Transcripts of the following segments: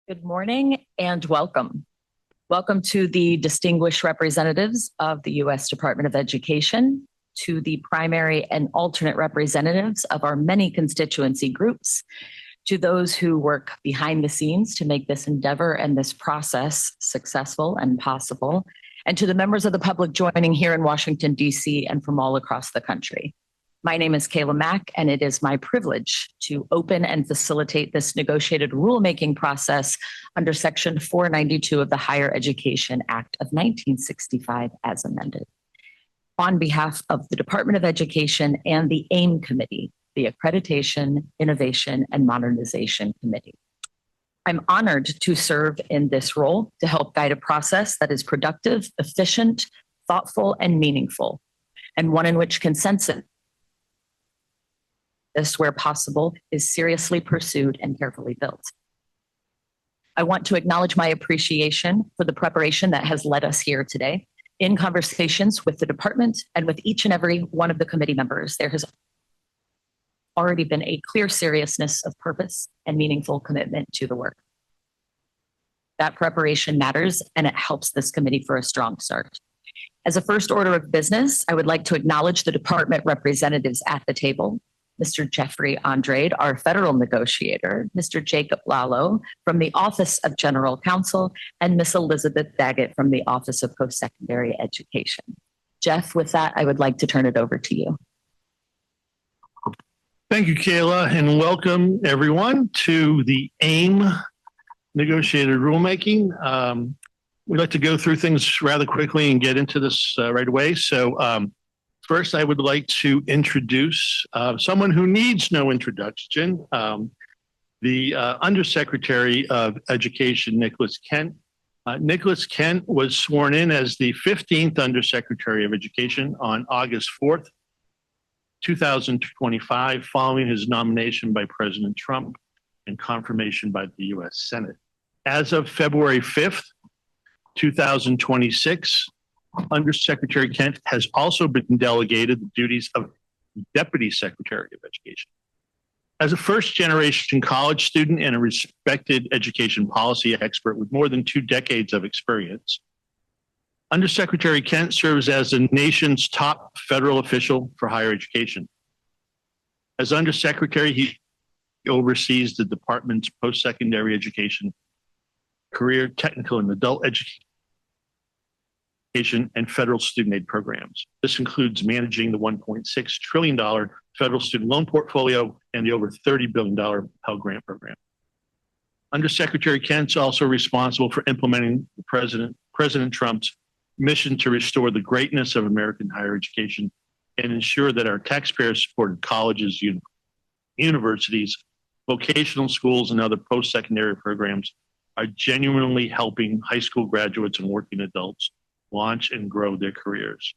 Good morning and welcome. Welcome to the distinguished representatives of the U.S. Department of Education, to the primary and alternate representatives of our many constituency groups, to those who work behind the scenes to make this endeavor and this process successful and possible, and to the members of the public joining here in Washington, D.C. and from all across the country. My name is Kayla Mack, and it is my privilege to open and facilitate this negotiated rulemaking process under Section 492 of the Higher Education Act of 1965 as amended. On behalf of the Department of Education and the AIM Committee, the Accreditation, Innovation, and Modernization Committee. I'm honored to serve in this role to help guide a process that is productive, efficient, thoughtful, and meaningful, and one in which consensus, where possible, is seriously pursued and carefully built. I want to acknowledge my appreciation for the preparation that has led us here today. In conversations with the department and with each and every one of the committee members, there has already been a clear seriousness of purpose and meaningful commitment to the work. That preparation matters, and it helps this committee for a strong start. As a first order of business, I would like to acknowledge the department representatives at the table, Mr. Jeffrey Andrade, our federal negotiator, Mr. Jacob Lalo from the Office of General Counsel, and Ms. Elizabeth Daggett from the Office of Post-Secondary Education. Jeff, with that, I would like to turn it over to you. Thank you, Kayla, and welcome everyone to the AIM negotiated rulemaking. We'd like to go through things rather quickly and get into this right away. First, I would like to introduce someone who needs no introduction, the Undersecretary of Education, Nicholas Kent. Nicholas Kent was sworn in as the 15th Undersecretary of Education on August 4th, 2025, following his nomination by President Trump and confirmation by the U.S. Senate. As of February 5th, 2026, Undersecretary Kent has also been delegated the duties of Deputy Secretary of Education. As a first-generation college student and a respected education policy expert with more than 2 decades of experience, Undersecretary Kent serves as the nation's top federal official for higher education. As Undersecretary, he oversees the department's post-secondary education, career, technical, and adult education, and federal student aid programs. This includes managing the $1.6 trillion federal student loan portfolio and the over $30 billion Pell Grant program. Undersecretary Kent's also responsible for implementing President Trump's mission to restore the greatness of American higher education and ensure that our taxpayer-supported colleges, universities, vocational schools, and other post-secondary programs are genuinely helping high school graduates and working adults launch and grow their careers.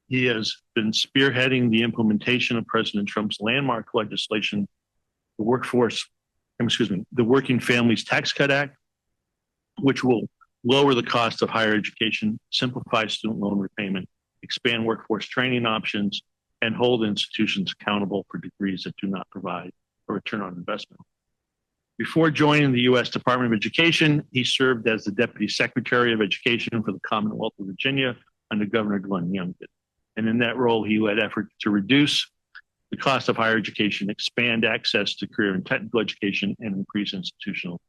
He has been spearheading the implementation of President Trump's landmark legislation, the Working Families Tax Cut Act, which will lower the cost of higher education, simplify student loan repayment, expand workforce training options, and hold institutions accountable for degrees that do not provide a return on investment. Before joining the U.S. Department of Education, he served as the Deputy Secretary of Education for the Commonwealth of Virginia under Governor Glenn Youngkin. And in that role, he led efforts to reduce the cost of higher education, expand access to career and technical education, and increase institutional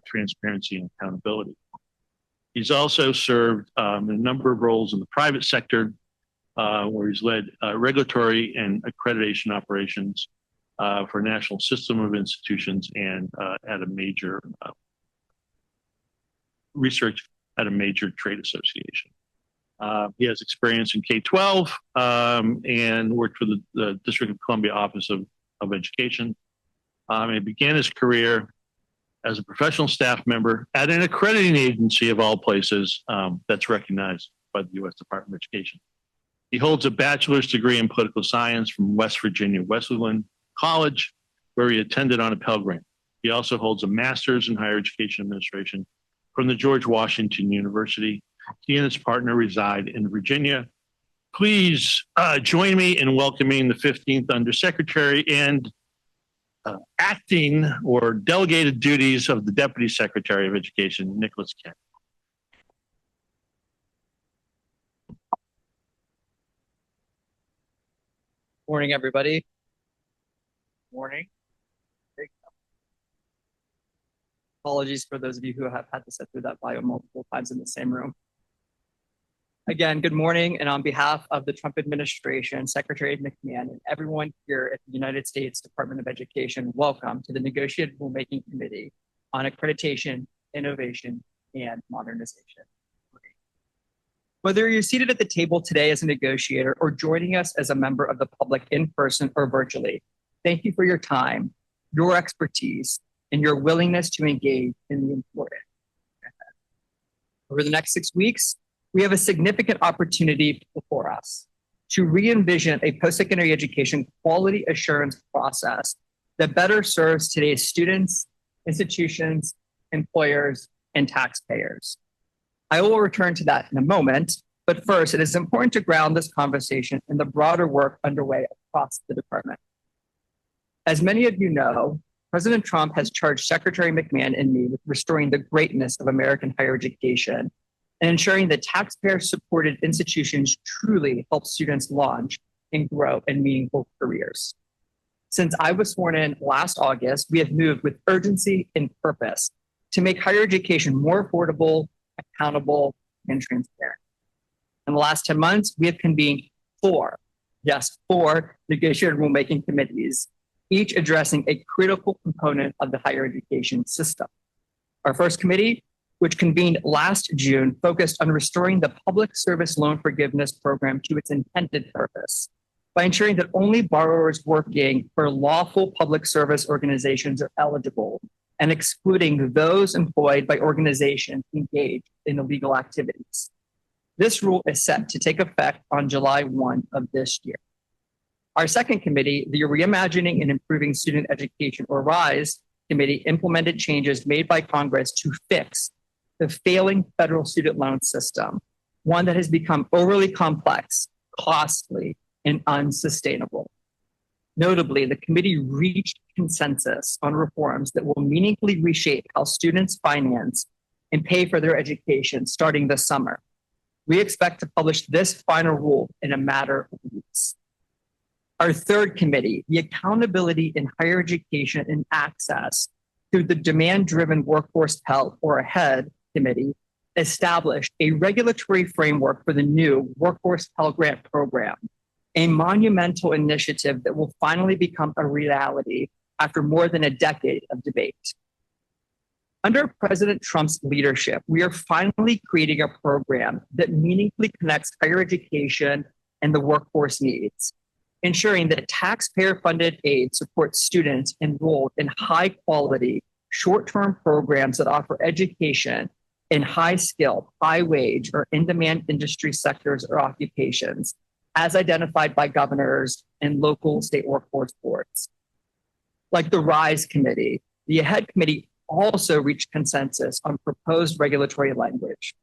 transparency and accountability. He's also served in a number of roles in the private sector, where he's led regulatory and accreditation operations for a national system of institutions and at a major research at a major trade association. He has experience in K-12 and worked for the District of Columbia Office of Education. He began his career as a professional staff member at an accrediting agency of all places that's recognized by the U.S. Department of Education. He holds a bachelor's degree in political science from West Virginia Wesleyan College, where he attended on a Pell Grant. He also holds a master's in higher education administration from the George Washington University. He and his partner reside in Virginia. Please join me in welcoming the 15th Undersecretary and acting or delegated duties of the Deputy Secretary of Education, Nicholas Kent. Morning, everybody. Morning. Apologies for those of you who have had to sit through that bio multiple times in the same room. Again, good morning, and on behalf of the Trump administration, Secretary McMahon, and everyone here at the United States Department of Education, welcome to the Negotiated Rulemaking Committee on Accreditation, Innovation, and Modernization. Whether you're seated at the table today as a negotiator or joining us as a member of the public in person or virtually, thank you for your time, your expertise, and your willingness to engage in the important. Over the next 6 weeks, we have a significant opportunity before us to re-envision a post-secondary education quality assurance process that better serves today's students, institutions, employers, and taxpayers. I will return to that in a moment, but first, it is important to ground this conversation in the broader work underway across the department. As many of you know, President Trump has charged Secretary McMahon and me with restoring the greatness of American higher education and ensuring that taxpayer-supported institutions truly help students launch and grow in meaningful careers. Since I was sworn in last August, we have moved with urgency and purpose to make higher education more affordable, accountable, and transparent. In the last 10 months, we have convened four negotiated rulemaking committees, each addressing a critical component of the higher education system. Our first committee, which convened last June, focused on restoring the Public Service Loan Forgiveness Program to its intended purpose by ensuring that only borrowers working for lawful public service organizations are eligible and excluding those employed by organizations engaged in illegal activities. This rule is set to take effect on July 1 of this year. Our second committee, the Reimagining and Improving Student Education, or RISE committee, implemented changes made by Congress to fix the failing federal student loan system, one that has become overly complex, costly, and unsustainable. Notably, the committee reached consensus on reforms that will meaningfully reshape how students finance and pay for their education starting this summer. We expect to publish this final rule in a matter of weeks. Our third committee, the Accountability in Higher Education and Access through the Demand-Driven Workforce Pell, or AHEAD committee, established a regulatory framework for the new Workforce Pell Grant Program, a monumental initiative that will finally become a reality after more than a decade of debate. Under President Trump's leadership, we are finally creating a program that meaningfully connects higher education and the workforce needs, ensuring that taxpayer-funded aid supports students enrolled in high-quality, short-term programs that offer education in high-skill, high-wage, or in-demand industry sectors or occupations, as identified by governors and local state workforce boards. Like the RISE committee, the AHEAD committee also reached consensus on proposed regulatory language.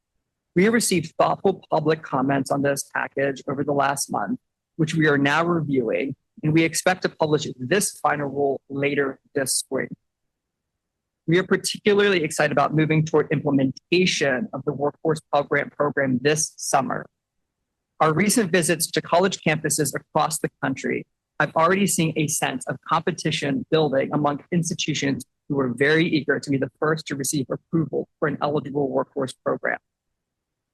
We received thoughtful public comments on this package over the last month, which we are now reviewing, and we expect to publish this final rule later this spring. We are particularly excited about moving toward implementation of the Workforce Pell Grant Program this summer. Our recent visits to college campuses across the country have already seen a sense of competition building among institutions who are very eager to be the first to receive approval for an eligible workforce program.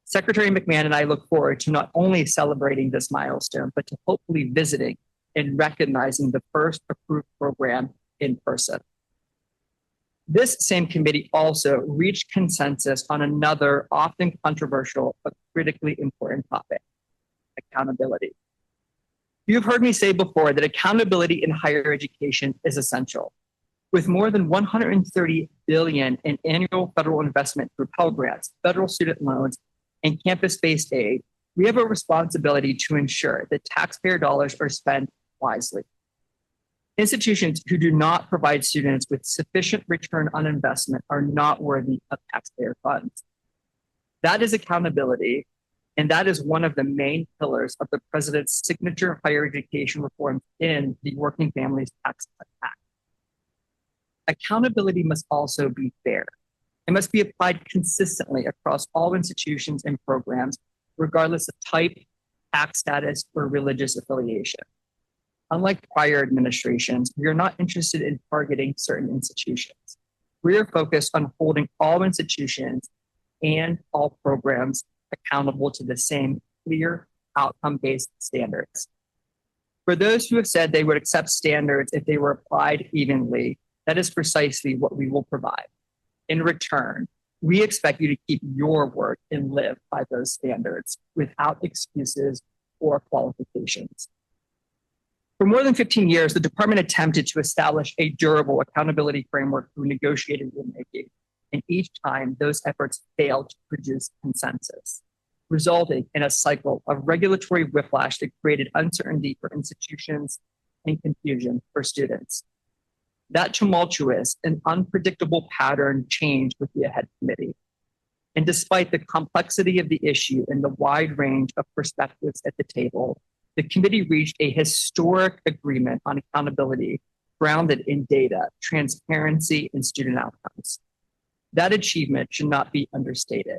Secretary McMahon and I look forward to not only celebrating this milestone, but to hopefully visiting and recognizing the first approved program in person. This same committee also reached consensus on another often controversial but critically important topic: accountability. You've heard me say before that accountability in higher education is essential. With more than $130 billion in annual federal investment through Pell Grants, federal student loans, and campus-based aid, we have a responsibility to ensure that taxpayer dollars are spent wisely. Institutions who do not provide students with sufficient return on investment are not worthy of taxpayer funds. That is accountability, and that is one of the main pillars of the president's signature higher education reforms in the Working Families Tax Cut Act. Accountability must also be fair. It must be applied consistently across all institutions and programs, regardless of type, tax status, or religious affiliation. Unlike prior administrations, we are not interested in targeting certain institutions. We are focused on holding all institutions and all programs accountable to the same clear outcome-based standards. For those who have said they would accept standards if they were applied evenly, that is precisely what we will provide. In return, we expect you to keep your word and live by those standards without excuses or qualifications. For more than 15 years, the department attempted to establish a durable accountability framework through negotiated rulemaking, and each time those efforts failed to produce consensus, resulting in a cycle of regulatory whiplash that created uncertainty for institutions and confusion for students. That tumultuous and unpredictable pattern changed with the AHEAD committee. And despite the complexity of the issue and the wide range of perspectives at the table, the committee reached a historic agreement on accountability grounded in data, transparency, and student outcomes. That achievement should not be understated.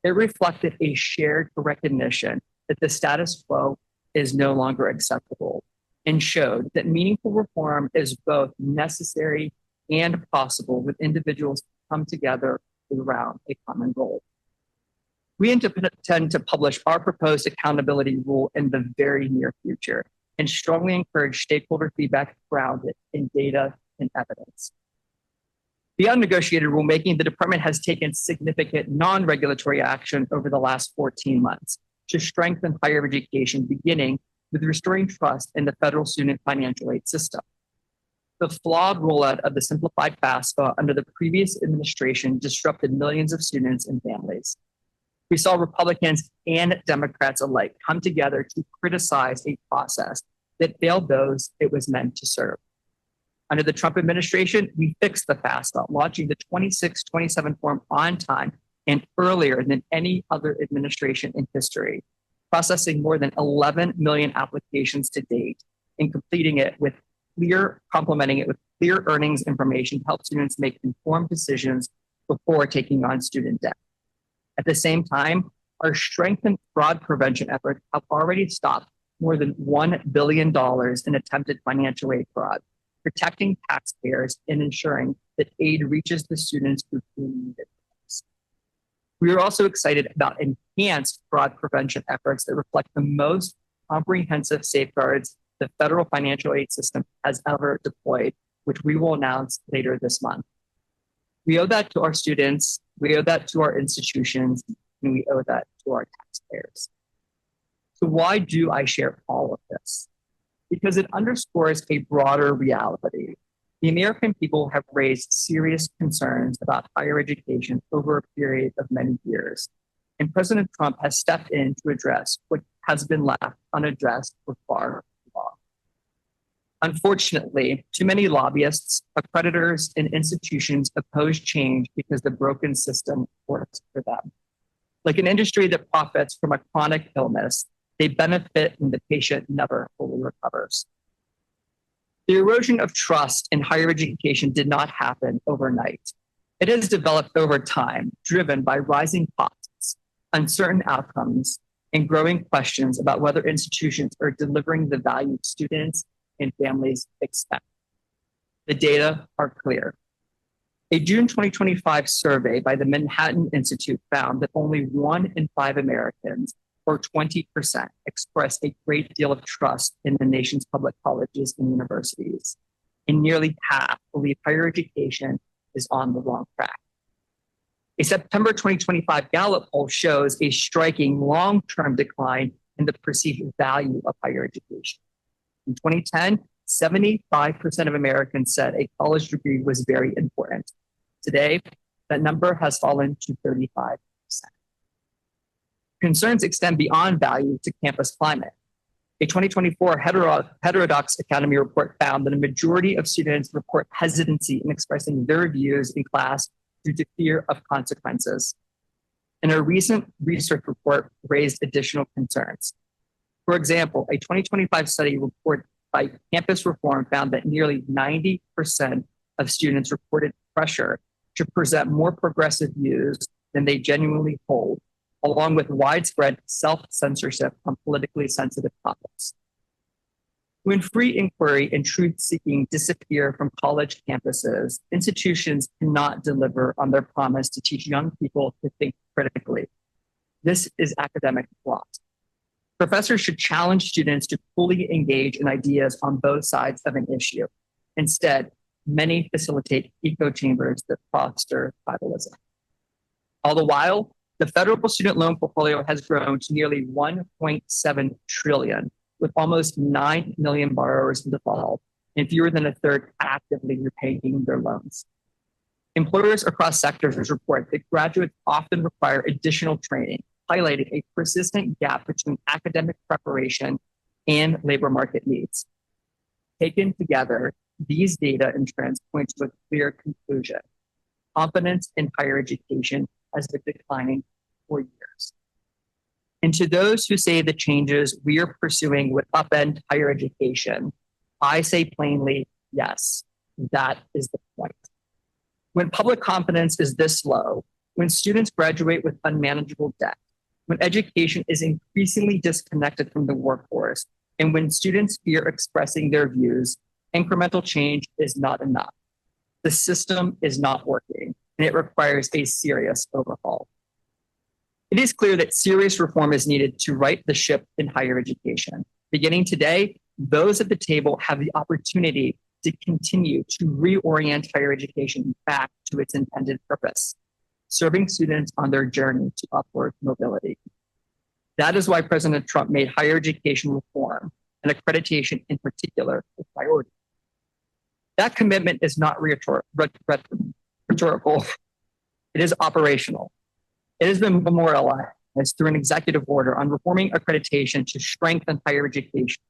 It reflected a shared recognition that the status quo is no longer acceptable and showed that meaningful reform is both necessary and possible with individuals who come together around a common goal. We intend to publish our proposed accountability rule in the very near future and strongly encourage stakeholder feedback grounded in data and evidence. Beyond negotiated rulemaking, the department has taken significant non-regulatory action over the last 14 months to strengthen higher education, beginning with restoring trust in the federal student financial aid system. The flawed rollout of the simplified FAFSA under the previous administration disrupted millions of students and families. We saw Republicans and Democrats alike come together to criticize a process that failed those it was meant to serve. Under the Trump administration, we fixed the FAFSA, launching the 2627 form on time and earlier than any other administration in history, processing more than 11 million applications to date and completing it with complementing it with clear earnings information to help students make informed decisions before taking on student debt. At the same time, our strengthened fraud prevention efforts have already stopped more than $1 billion in attempted financial aid fraud, protecting taxpayers and ensuring that aid reaches the students who truly need it. We are also excited about enhanced fraud prevention efforts that reflect the most comprehensive safeguards the federal financial aid system has ever deployed, which we will announce later this month. We owe that to our students, we owe that to our institutions, and we owe that to our taxpayers. So why do I share all of this? Because it underscores a broader reality. The American people have raised serious concerns about higher education over a period of many years, and President Trump has stepped in to address what has been left unaddressed for far too long. Unfortunately, too many lobbyists, accreditors, and institutions oppose change because the broken system works for them. Like an industry that profits from a chronic illness, they benefit when the patient never fully recovers. The erosion of trust in higher education did not happen overnight. It has developed over time, driven by rising costs, uncertain outcomes, and growing questions about whether institutions are delivering the value students and families expect. The data are clear. A June 2025 survey by the Manhattan Institute found that only 1 in 5 Americans, or 20%, express a great deal of trust in the nation's public colleges and universities, and nearly half believe higher education is on the wrong track. A September 2025 Gallup poll shows a striking long-term decline in the perceived value of higher education. In 2010, 75% of Americans said a college degree was very important. Today, that number has fallen to 35%. Concerns extend beyond value to campus climate. A 2024 Heterodox Academy report found that a majority of students report hesitancy in expressing their views in class due to fear of consequences. And a recent research report raised additional concerns. For example, a 2025 study report by Campus Reform found that nearly 90% of students reported pressure to present more progressive views than they genuinely hold, along with widespread self-censorship on politically sensitive topics. When free inquiry and truth-seeking disappear from college campuses, institutions cannot deliver on their promise to teach young people to think critically. This is academic rot. Professors should challenge students to fully engage in ideas on both sides of an issue. Instead, many facilitate echo chambers that foster tribalism. All the while, the federal student loan portfolio has grown to nearly 1.7 trillion, with almost 9 million borrowers in default and fewer than a third actively repaying their loans. Employers across sectors report that graduates often require additional training, highlighting a persistent gap between academic preparation and labor market needs. Taken together, these data and trends point to a clear conclusion. Confidence in higher education has been declining for years. And to those who say the changes we are pursuing would upend higher education, I say plainly, yes, that is the point. When public confidence is this low, when students graduate with unmanageable debt, when education is increasingly disconnected from the workforce, and when students fear expressing their views, incremental change is not enough. The system is not working, and it requires a serious overhaul. It is clear that serious reform is needed to right the ship in higher education. Beginning today, those at the table have the opportunity to continue to reorient higher education back to its intended purpose, serving students on their journey to upward mobility. That is why President Trump made higher education reform and accreditation in particular a priority. That commitment is not rhetorical, it is operational. It has been memorialized through an executive order on reforming accreditation to strengthen higher education,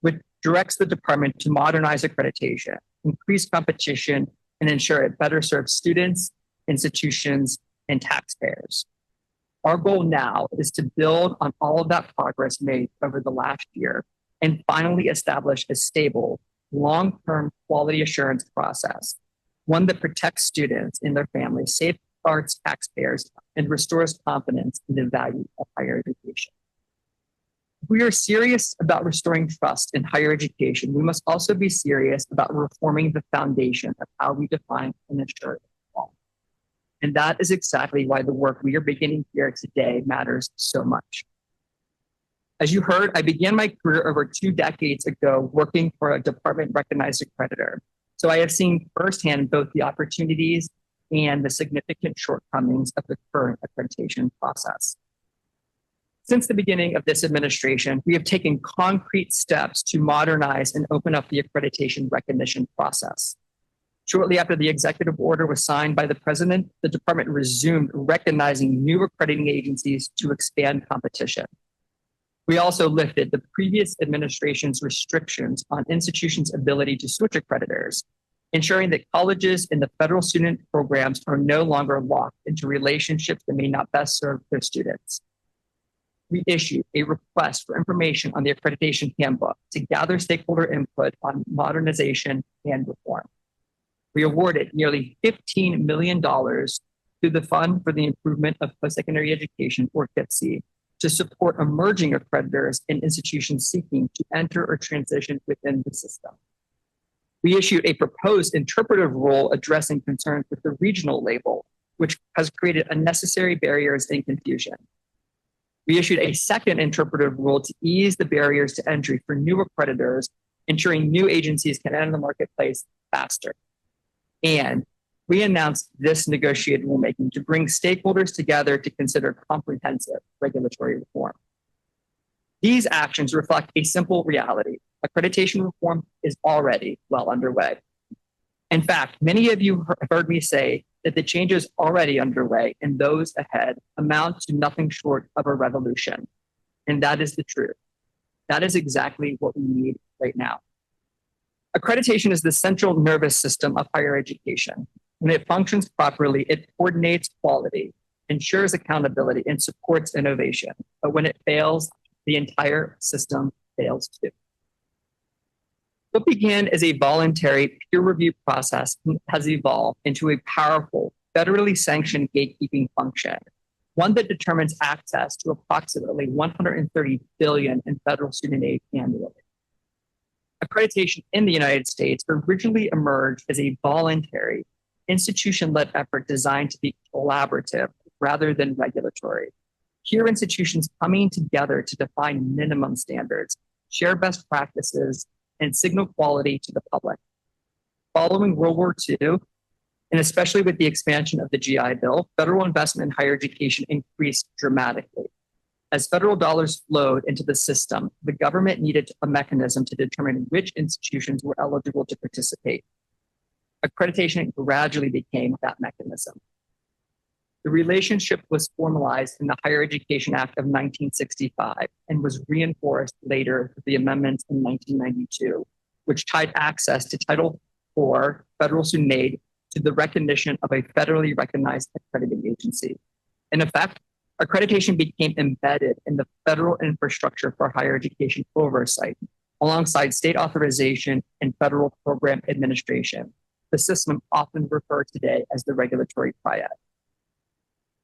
which directs the department to modernize accreditation, increase competition, and ensure it better serves students, institutions, and taxpayers. Our goal now is to build on all of that progress made over the last year and finally establish a stable, long-term quality assurance process, one that protects students and their families, safeguards taxpayers, and restores confidence in the value of higher education. If we are serious about restoring trust in higher education, we must also be serious about reforming the foundation of how we define and assure it. And that is exactly why the work we are beginning here today matters so much. As you heard, I began my career over 2 decades ago working for a department-recognized accreditor. So I have seen firsthand both the opportunities and the significant shortcomings of the current accreditation process. Since the beginning of this administration, we have taken concrete steps to modernize and open up the accreditation recognition process. Shortly after the executive order was signed by the president, the department resumed recognizing new accrediting agencies to expand competition. We also lifted the previous administration's restrictions on institutions' ability to switch accreditors, ensuring that colleges and the federal student programs are no longer locked into relationships that may not best serve their students. We issued a request for information on the accreditation handbook to gather stakeholder input on modernization and reform. We awarded nearly $15 million to the Fund for the Improvement of Postsecondary Education, or FIPSE, to support emerging accreditors and institutions seeking to enter or transition within the system. We issued a proposed interpretive rule addressing concerns with the regional label, which has created unnecessary barriers and confusion. We issued a second interpretive rule to ease the barriers to entry for new accreditors, ensuring new agencies can enter the marketplace faster. And we announced this negotiated rulemaking to bring stakeholders together to consider comprehensive regulatory reform. These actions reflect a simple reality. Accreditation reform is already well underway. In fact, many of you have heard me say that the changes already underway and those ahead amount to nothing short of a revolution. And that is the truth. That is exactly what we need right now. Accreditation is the central nervous system of higher education. When it functions properly, it coordinates quality, ensures accountability, and supports innovation. But when it fails, the entire system fails too. What began as a voluntary peer review process has evolved into a powerful, federally sanctioned gatekeeping function, one that determines access to approximately $130 billion in federal student aid annually. Accreditation in the United States originally emerged as a voluntary, institution-led effort designed to be collaborative rather than regulatory. Here, institutions coming together to define minimum standards, share best practices, and signal quality to the public. Following World War II, and especially with the expansion of the GI Bill, federal investment in higher education increased dramatically. As federal dollars flowed into the system, the government needed a mechanism to determine which institutions were eligible to participate. Accreditation gradually became that mechanism. The relationship was formalized in the Higher Education Act of 1965 and was reinforced later with the amendments in 1992, which tied access to Title IV federal student aid to the recognition of a federally recognized accrediting agency. In effect, accreditation became embedded in the federal infrastructure for higher education oversight, alongside state authorization and federal program administration, the system often referred today as the regulatory triad.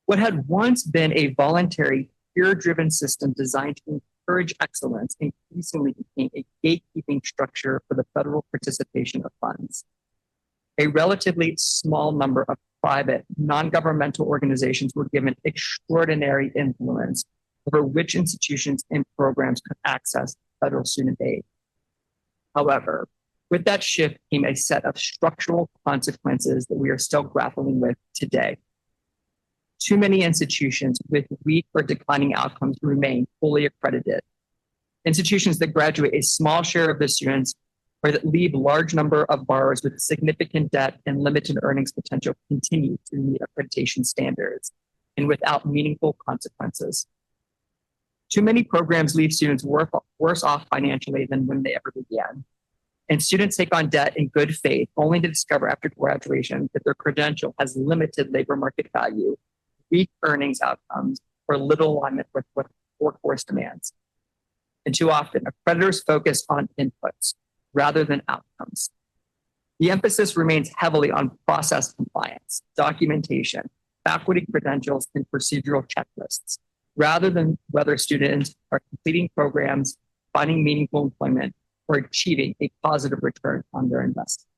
What had once been a voluntary, peer-driven system designed to encourage excellence increasingly became a gatekeeping structure for the federal participation of funds. A relatively small number of private, non-governmental organizations were given extraordinary influence over which institutions and programs could access federal student aid. However, with that shift came a set of structural consequences that we are still grappling with today. Too many institutions with weak or declining outcomes remain fully accredited. Institutions that graduate a small share of the students or that leave large number of borrowers with significant debt and limited earnings potential continue to meet accreditation standards and without meaningful consequences. Too many programs leave students worse off financially than when they ever began. And students take on debt in good faith only to discover after graduation that their credential has limited labor market value, weak earnings outcomes, or little alignment with what workforce demands. And too often, accreditors focus on inputs rather than outcomes. The emphasis remains heavily on process compliance, documentation, faculty credentials, and procedural checklists, rather than whether students are completing programs, finding meaningful employment, or achieving a positive return on their investment.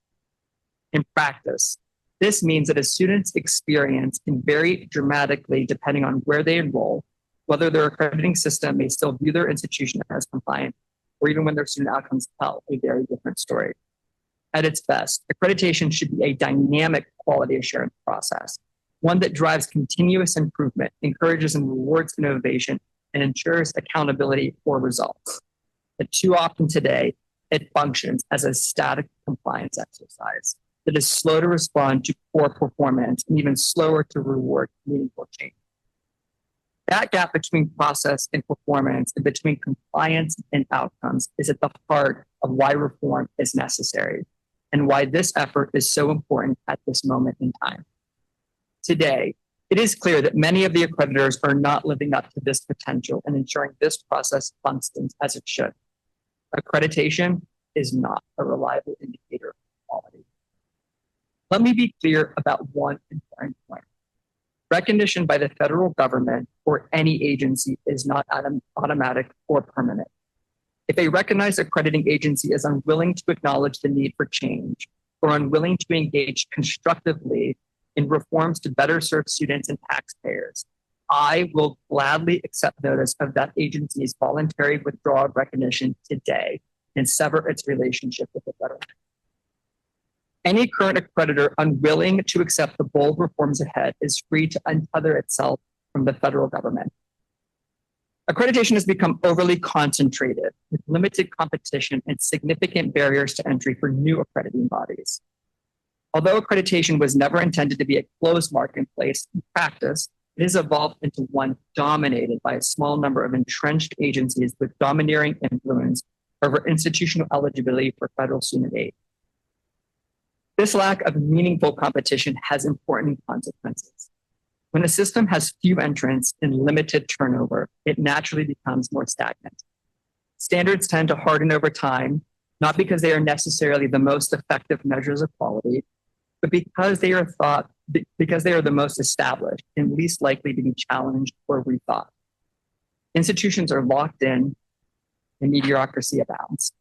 In practice, this means that a student's experience can vary dramatically depending on where they enroll, whether their accrediting system may still view their institution as compliant, or even when their student outcomes tell a very different story. At its best, accreditation should be a dynamic quality assurance process, one that drives continuous improvement, encourages and rewards innovation, and ensures accountability for results. But too often today, it functions as a static compliance exercise that is slow to respond to poor performance and even slower to reward meaningful change. That gap between process and performance and between compliance and outcomes is at the heart of why reform is necessary and why this effort is so important at this moment in time. Today, it is clear that many of the accreditors are not living up to this potential and ensuring this process functions as it should. Accreditation is not a reliable indicator of quality. Let me be clear about one important point. Recognition by the federal government or any agency is not automatic or permanent. If a recognized accrediting agency is unwilling to acknowledge the need for change or unwilling to engage constructively in reforms to better serve students and taxpayers, I will gladly accept notice of that agency's voluntary withdrawal of recognition today and sever its relationship with the federal. Any current accreditor unwilling to accept the bold reforms ahead is free to untether itself from the federal government. Accreditation has become overly concentrated with limited competition and significant barriers to entry for new accrediting bodies. Although accreditation was never intended to be a closed marketplace, in practice, it has evolved into one dominated by a small number of entrenched agencies with domineering influence over institutional eligibility for federal student aid. This lack of meaningful competition has important consequences. When a system has few entrants and limited turnover, it naturally becomes more stagnant. Standards tend to harden over time, not because they are necessarily the most effective measures of quality, but because they are the most established and least likely to be challenged or rethought. Institutions are locked in and mediocrity abounds.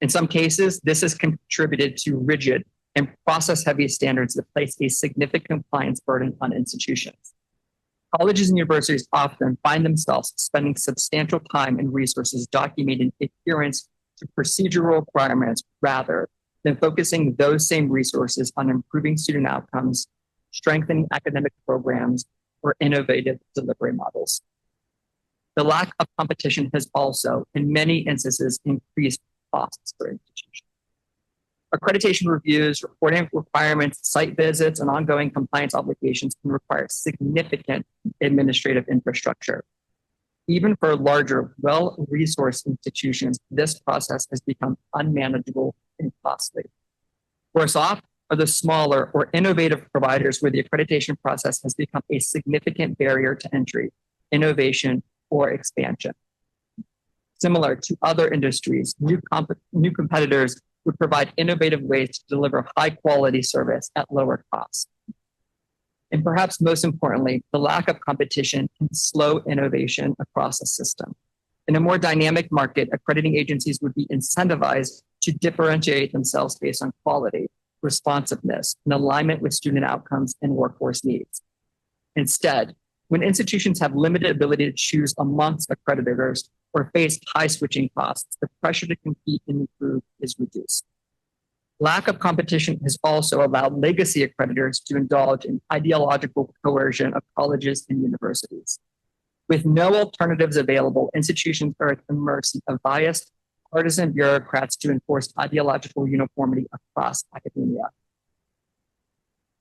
In some cases, this has contributed to rigid and process-heavy standards that place a significant compliance burden on institutions. Colleges and universities often find themselves spending substantial time and resources documenting adherence to procedural requirements rather than focusing those same resources on improving student outcomes, strengthening academic programs, or innovative delivery models. The lack of competition has also, in many instances, increased costs for institutions. Accreditation reviews, reporting requirements, site visits, and ongoing compliance obligations can require significant administrative infrastructure. Even for larger, well-resourced institutions, this process has become unmanageable and costly. Worse off are the smaller or innovative providers where the accreditation process has become a significant barrier to entry, innovation, or expansion. Similar to other industries, new competitors would provide innovative ways to deliver high-quality service at lower costs. And perhaps most importantly, the lack of competition can slow innovation across a system. In a more dynamic market, accrediting agencies would be incentivized to differentiate themselves based on quality, responsiveness, and alignment with student outcomes and workforce needs. Instead, when institutions have limited ability to choose amongst accreditors or face high switching costs, the pressure to compete and improve is reduced. Lack of competition has also allowed legacy accreditors to indulge in ideological coercion of colleges and universities. With no alternatives available, institutions are at the mercy of biased, partisan bureaucrats to enforce ideological uniformity across academia.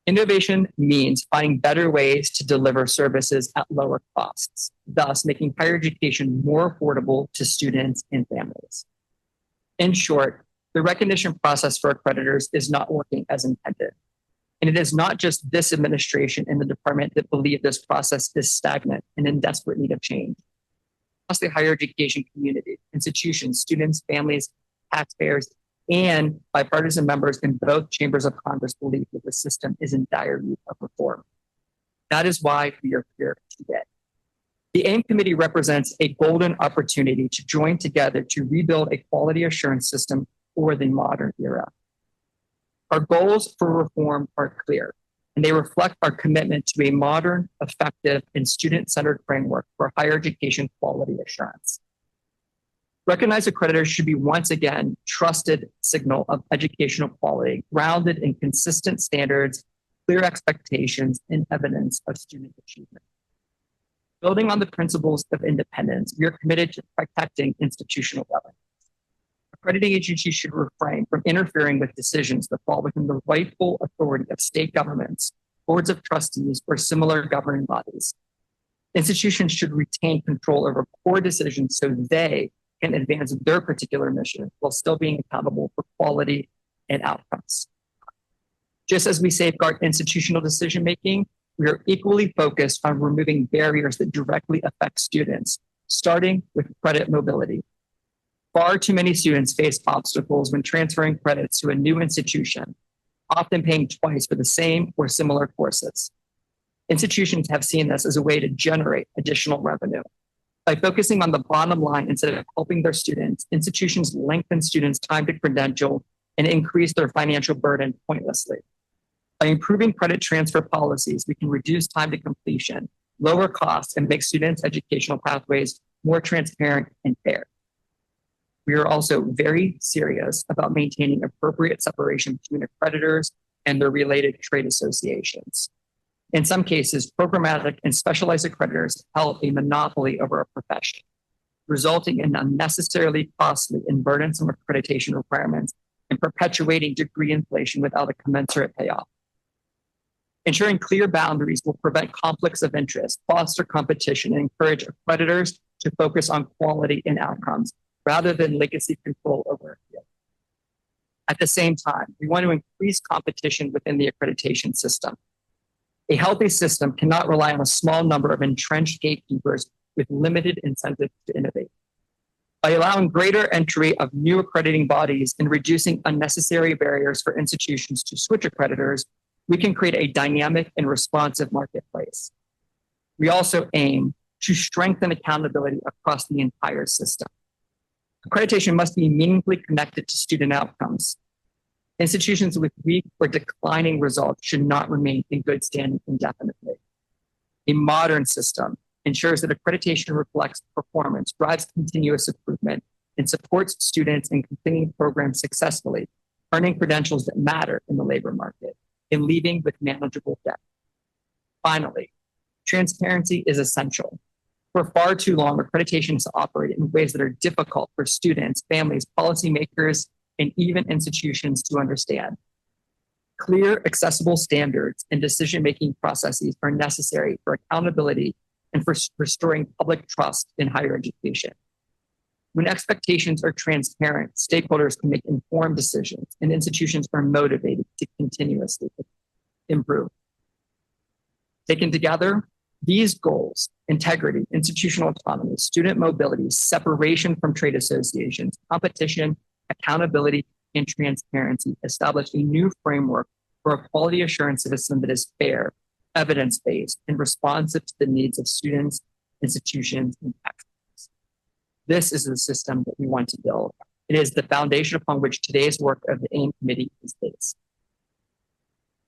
Innovation means finding better ways to deliver services at lower costs, thus making higher education more affordable to students and families. In short, the recognition process for accreditors is not working as intended. And it is not just this administration and the department that believe this process is stagnant and in desperate need of change. Across the higher education community, institutions, students, families, taxpayers, and bipartisan members in both chambers of Congress believe that the system is in dire need of reform. That is why we are here today. The AIM Committee represents a golden opportunity to join together to rebuild a quality assurance system for the modern era. Our goals for reform are clear, and they reflect our commitment to a modern, effective, and student-centered framework for higher education quality assurance. Recognized accreditors should be once again trusted signal of educational quality, grounded in consistent standards, clear expectations, and evidence of student achievement. Building on the principles of independence, we are committed to protecting institutional governance. Accrediting agencies should refrain from interfering with decisions that fall within the rightful authority of state governments, boards of trustees, or similar governing bodies. Institutions should retain control over core decisions so they can advance their particular mission while still being accountable for quality and outcomes. Just as we safeguard institutional decision-making, we are equally focused on removing barriers that directly affect students, starting with credit mobility. Far too many students face obstacles when transferring credits to a new institution, often paying twice for the same or similar courses. Institutions have seen this as a way to generate additional revenue. By focusing on the bottom line instead of helping their students, institutions lengthen students' time to credential and increase their financial burden pointlessly. By improving credit transfer policies, we can reduce time to completion, lower costs, and make students' educational pathways more transparent and fair. We are also very serious about maintaining appropriate separation between accreditors and their related trade associations. In some cases, programmatic and specialized accreditors held a monopoly over a profession, resulting in unnecessarily costly and burdensome accreditation requirements and perpetuating degree inflation without a commensurate payoff. Ensuring clear boundaries will prevent conflicts of interest, foster competition, and encourage accreditors to focus on quality and outcomes rather than legacy control over a field. At the same time, we want to increase competition within the accreditation system. A healthy system cannot rely on a small number of entrenched gatekeepers with limited incentives to innovate. By allowing greater entry of new accrediting bodies and reducing unnecessary barriers for institutions to switch accreditors, we can create a dynamic and responsive marketplace. We also aim to strengthen accountability across the entire system. Accreditation must be meaningfully connected to student outcomes. Institutions with weak or declining results should not remain in good standing indefinitely. A modern system ensures that accreditation reflects performance, drives continuous improvement, and supports students in completing programs successfully, earning credentials that matter in the labor market, and leaving with manageable debt. Finally, transparency is essential. For far too long, accreditation has operated in ways that are difficult for students, families, policymakers, and even institutions to understand. Clear, accessible standards and decision-making processes are necessary for accountability and for restoring public trust in higher education. When expectations are transparent, stakeholders can make informed decisions, and institutions are motivated to continuously improve. Taken together, these goals, integrity, institutional autonomy, student mobility, separation from trade associations, competition, accountability, and transparency, establish a new framework for a quality assurance system that is fair, evidence-based, and responsive to the needs of students, institutions, and taxpayers. This is the system that we want to build. It is the foundation upon which today's work of the AIM Committee is based.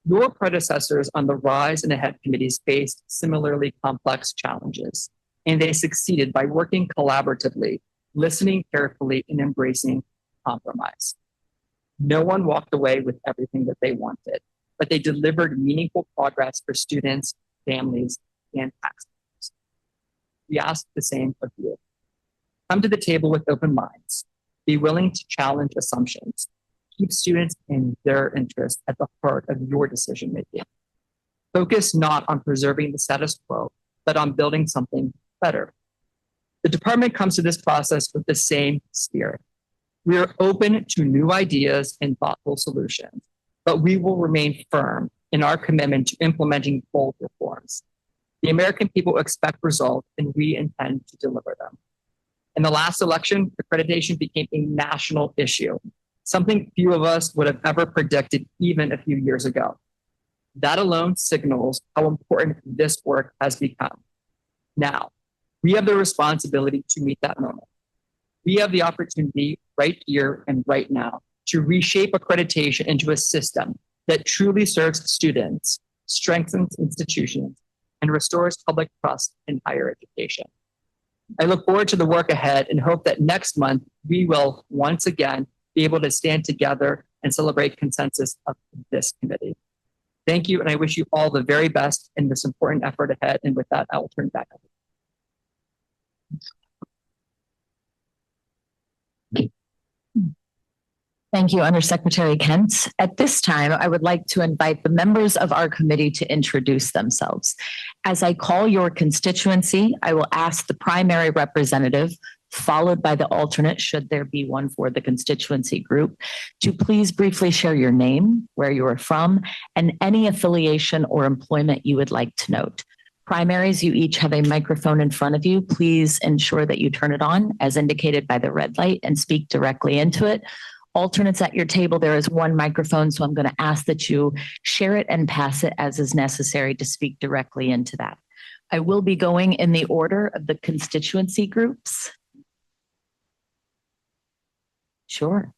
Your predecessors on the Rise and Ahead committees faced similarly complex challenges, and they succeeded by working collaboratively, listening carefully, and embracing compromise. No one walked away with everything that they wanted, but they delivered meaningful progress for students, families, and taxpayers. We ask the same of you. Come to the table with open minds. Be willing to challenge assumptions. Keep students and their interests at the heart of your decision making. Focus not on preserving the status quo, but on building something better. The department comes to this process with the same spirit. We are open to new ideas and thoughtful solutions, but we will remain firm in our commitment to implementing bold reforms. The American people expect results, and we intend to deliver them. In the last election, accreditation became a national issue, something few of us would have ever predicted even a few years ago. That alone signals how important this work has become. Now, we have the responsibility to meet that moment. We have the opportunity right here and right now to reshape accreditation into a system that truly serves students, strengthens institutions, and restores public trust in higher education. I look forward to the work ahead and hope that next month we will once again be able to stand together and celebrate consensus of this committee. Thank you, and I wish you all the very best in this important effort ahead. And with that, I will turn back over. Thank you, Undersecretary Kent. At this time, I would like to invite the members of our committee to introduce themselves. As I call your constituency, I will ask the primary representative, followed by the alternate, should there be one for the constituency group, to please briefly share your name, where you are from, and any affiliation or employment you would like to note. Primaries, you each have a microphone in front of you. Please ensure that you turn it on as indicated by the red light and speak directly into it. Alternates at your table, there is one microphone, so I'm going to ask that you share it and pass it as is necessary to speak directly into that. I will be going in the order of the constituency groups. Sure.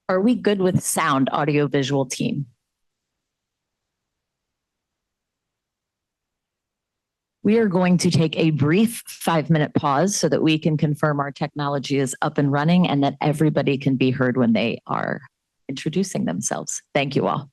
Are we good with sound, audio visual team? We are going to take a brief 5-minute pause so that we can confirm our technology is up and running and that everybody can be heard when they are introducing themselves. Thank you all.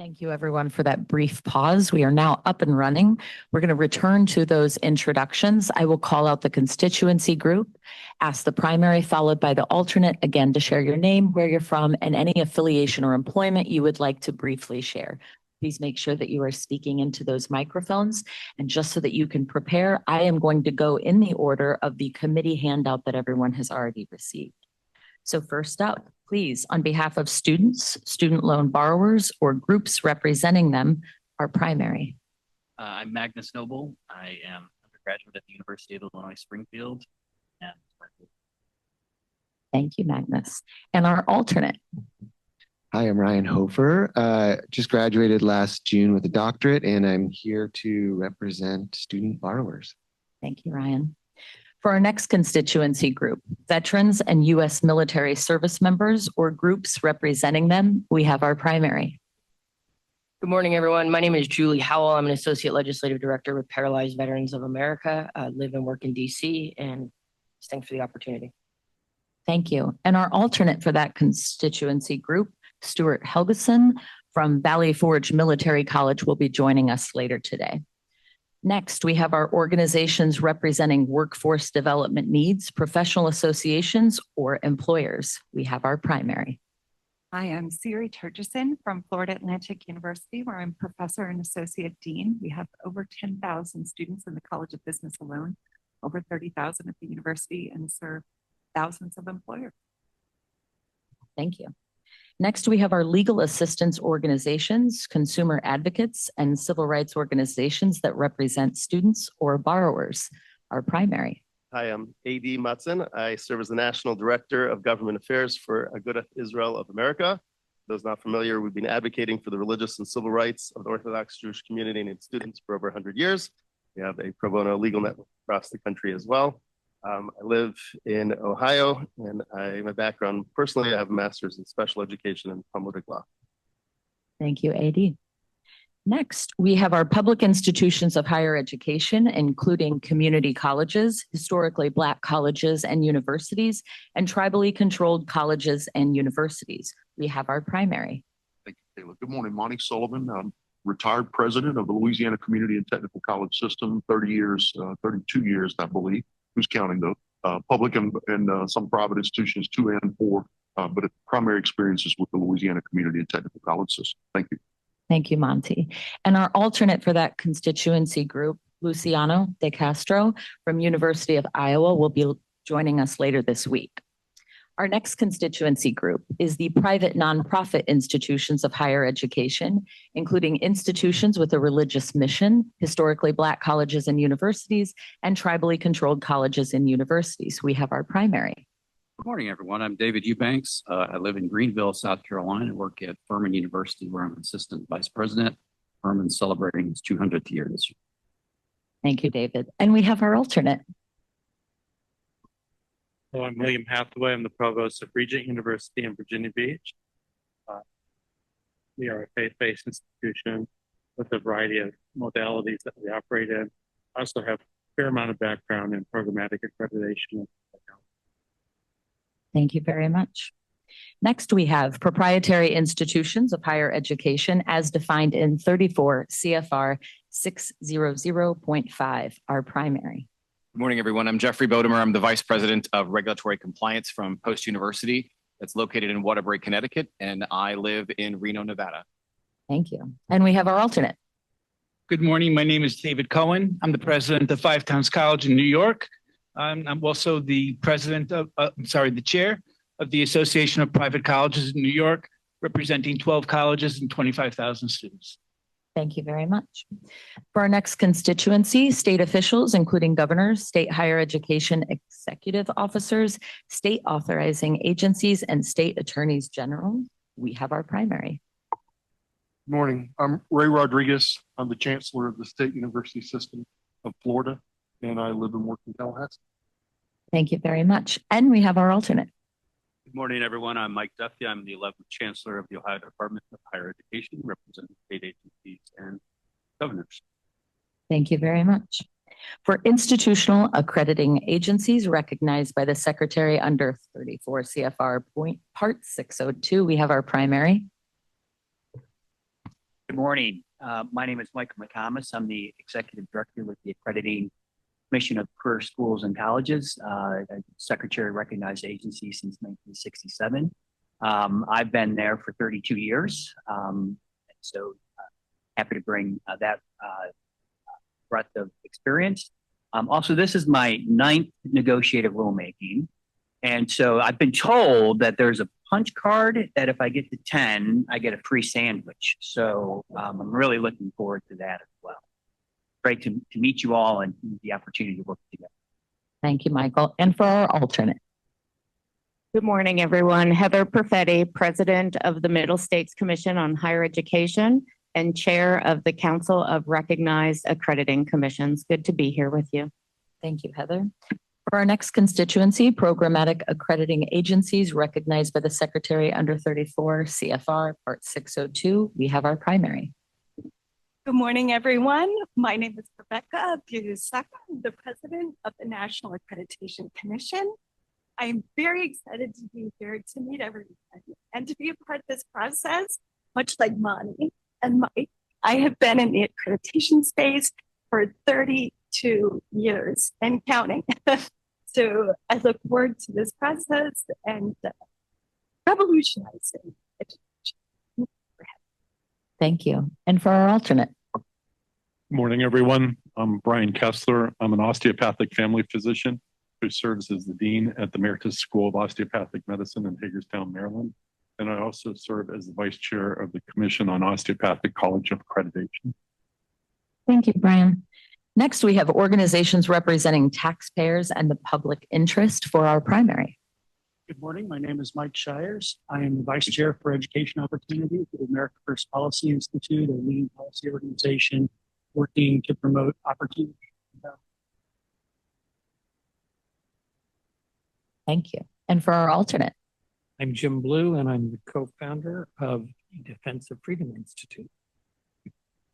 Thank you, everyone, for that brief pause. We are now up and running. We're going to return to those introductions. I will call out the constituency group, ask the primary, followed by the alternate, again, to share your name, where you're from, and any affiliation or employment you would like to briefly share. Please make sure that you are speaking into those microphones. And just so that you can prepare, I am going to go in the order of the committee handout that everyone has already received. So first up, please, on behalf of students, student loan borrowers, or groups representing them, our primary. I'm Magnus Noble. I am undergraduate at the University of Illinois Springfield. And Thank you, Magnus. And our alternate. Hi, I'm Ryan Hofer. Just graduated last June with a doctorate, and I'm here to represent student borrowers. Thank you, Ryan. For our next constituency group, veterans and U.S. military service members or groups representing them, we have our primary. Good morning, everyone. My name is Julie Howell. I'm an associate legislative director with Paralyzed Veterans of America. I live and work in DC, and thanks for the opportunity. Thank you. And our alternate for that constituency group, Stuart Helgeson from Valley Forge Military College, will be joining us later today. Next, we have our organizations representing workforce development needs, professional associations, or employers. We have our primary. Hi, I'm Siri Turgeson from Florida Atlantic University, where I'm professor and associate dean. We have over 10,000 students in the College of Business alone, over 30,000 at the university, and serve thousands of employers. Thank you. Next, we have our legal assistance organizations, consumer advocates, and civil rights organizations that represent students or borrowers, our primary. Hi, I'm A.D. Matzen. I serve as the National Director of Government Affairs for Agudath Israel of America. For those not familiar, we've been advocating for the religious and civil rights of the Orthodox Jewish community and its students for over 100 years. We have a pro bono legal network across the country as well. I live in Ohio, and my background personally, I have a master's in special education and Talmudic law. Thank you, AD. Next, we have our public institutions of higher education, including community colleges, historically Black colleges and universities, and tribally controlled colleges and universities. We have our primary. Thank you, Kayla. Good morning, Monty Sullivan. I'm retired president of the Louisiana Community and Technical College System, 32 years, I believe. Who's counting though? Public and some private institutions, 2 and 4, but primary experiences with the Louisiana Community and Technical College System. Thank you. Thank you, Monty. And our alternate for that constituency group, Luciano De Castro from University of Iowa, will be joining us later this week. Our next constituency group is the private nonprofit institutions of higher education, including institutions with a religious mission, historically Black colleges and universities, and tribally controlled colleges and universities. We have our primary. good morning, everyone. I'm David Eubanks. I live in Greenville, South Carolina, and work at Furman University, where I'm assistant vice president. Furman's celebrating its 200th year this year. Thank you, David. And we have our alternate. Hello, I'm William Hathaway. I'm the provost of Regent University in Virginia Beach. We are a faith-based institution with a variety of modalities that we operate in. I also have a fair amount of background in programmatic accreditation. Thank you very much. Next, we have proprietary institutions of higher education as defined in 34 CFR 600.5, our primary. Good morning, everyone. I'm Jeffrey Bodemer. I'm the Vice President of Regulatory Compliance from Post University that's located in Waterbury, Connecticut, and I live in Reno, Nevada. Thank you. And we have our alternate. Good morning. My name is David Cohen. I'm the president of Five Towns College in New York. I'm also the president of, the chair of the Association of Private Colleges in New York, representing 12 colleges and 25,000 students. Thank you very much. For our next constituency, state officials, including governors, state higher education executive officers, state authorizing agencies, and state attorneys general, we have our primary. Good morning. I'm Ray Rodriguez. I'm the chancellor of the State University System of Florida, and I live and work in Tallahassee. Thank you very much. And we have our alternate. Good morning, everyone. I'm Mike Duffy. I'm the 11th Chancellor of the Ohio Department of Higher Education, representing state agencies and governors. Thank you very much. For institutional accrediting agencies recognized by the Secretary under 34 CFR Part 602, we have our primary. Good morning. My name is Michael McComas. I'm the Executive Director with the Accrediting Commission of Career Schools and Colleges, Secretary recognized agency since 1967. I've been there for 32 years. So happy to bring that breadth of experience. Also, this is my 9th negotiated rulemaking. And so I've been told that there's a punch card that if I get to 10, I get a free sandwich. So I'm really looking forward to that as well. Great to meet you all and the opportunity to work together. Thank you, Michael. And for our alternate. Good morning, everyone. Heather Perfetti, President of the Middle States Commission on Higher Education and Chair of the Council of Recognized Accrediting Commissions. Good to be here with you. Thank you, Heather. For our next constituency, programmatic accrediting agencies recognized by the Secretary under 34 CFR Part 602, we have our primary. Good morning, everyone. My name is Rebecca Biusaka. I'm the President of the National Accreditation Commission. I'm very excited to be here to meet everyone and to be a part of this process, much like Monty and Mike. I have been in the accreditation space for 32 years and counting. So I look forward to this process and revolutionizing education. Thank you. And for our alternate. Good morning, everyone. I'm Brian Kessler. I'm an osteopathic family physician who serves as the Dean at the Emeritus School of Osteopathic Medicine in Hagerstown, Maryland. And I also serve as the Vice Chair of the Commission on Osteopathic College of Accreditation. Thank you, Brian. Next, we have organizations representing taxpayers and the public interest for our primary. Good morning. My name is Mike Shires. I am the Vice Chair for Education Opportunity for the America First Policy Institute, a leading policy organization working to promote opportunity. Thank you. And for our alternate. I'm Jim Blue, and I'm the co-founder of the Defense of Freedom Institute.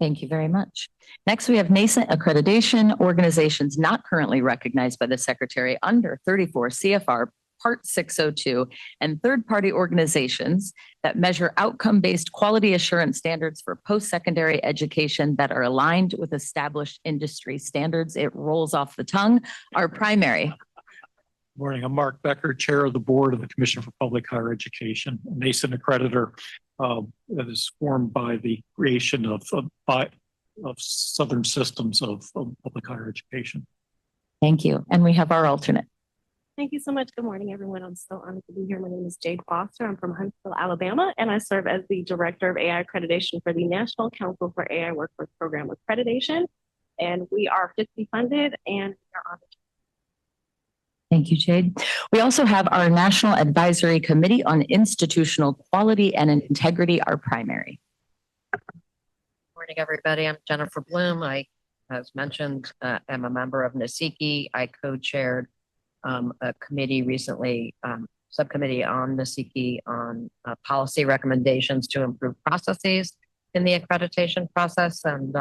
Thank you very much. Next, we have nascent accreditation organizations not currently recognized by the Secretary under 34 CFR Part 602 and third-party organizations that measure outcome-based quality assurance standards for post-secondary education that are aligned with established industry standards. It rolls off the tongue. Our primary. Good morning. I'm Mark Becker, Chair of the Board of the Commission for Public Higher Education, a nascent accreditor that is formed by the creation of Southern Systems of Public Higher Education. Thank you. And we have our alternate. Thank you so much. Good morning, everyone. I'm so honored to be here. My name is Jade Foster. I'm from Huntsville, Alabama, and I serve as the Director of AI Accreditation for the National Council for AI Workforce Program Accreditation. And we are 50 funded and we are on the. Thank you, Jade. We also have our National Advisory Committee on Institutional Quality and Integrity, our primary. Morning, everybody. I'm Jennifer Bloom. I, as mentioned, am a member of NASICI. I co-chaired a committee recently, subcommittee on NASICI on policy recommendations to improve processes in the accreditation process. And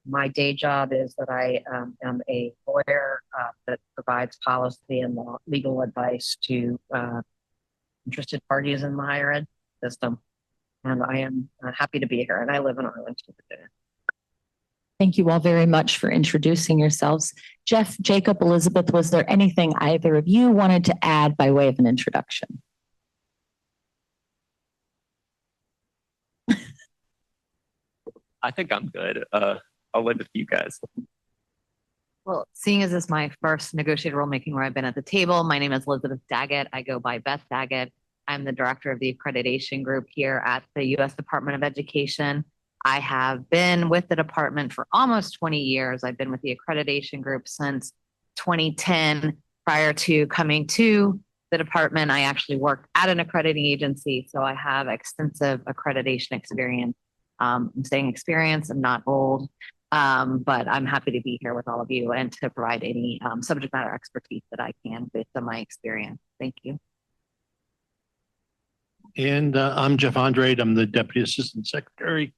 my day job is that I am a lawyer that provides policy and legal advice to interested parties in the higher ed system. And I am happy to be here, and I live in Arlington, Virginia. Thank you all very much for introducing yourselves. Jeff, Jacob, Elizabeth, was there anything either of you wanted to add by way of an introduction? I think I'm good. I'll live with you guys. Well, seeing as this is my first negotiated rulemaking where I've been at the table, my name is Elizabeth Daggett. I go by Beth Daggett. I'm the director of the accreditation group here at the U.S. Department of Education. I have been with the department for almost 20 years. I've been with the accreditation group since 2010. Prior to coming to the department, I actually worked at an accrediting agency, so I have extensive accreditation experience. I'm saying experience, I'm not old. But I'm happy to be here with all of you and to provide any subject matter expertise that I can based on my experience. Thank you. And I'm Jeff Andrade. I'm the Deputy Assistant Secretary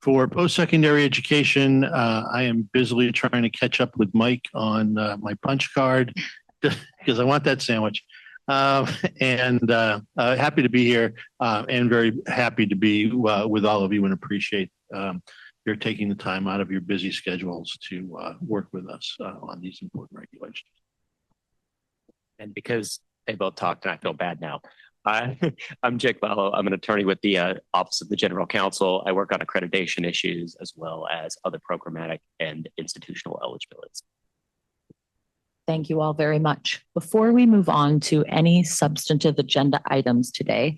for Post-Secondary Education. I am busily trying to catch up with Mike on my punch card because I want that sandwich. Happy to be here and very happy to be with all of you and appreciate your taking the time out of your busy schedules to work with us on these important regulations. And because they both talked and I feel bad now. I'm Jake Vallow. I'm an attorney with the Office of the General Counsel. I work on accreditation issues as well as other programmatic and institutional eligibilities. Thank you all very much. Before we move on to any substantive agenda items today,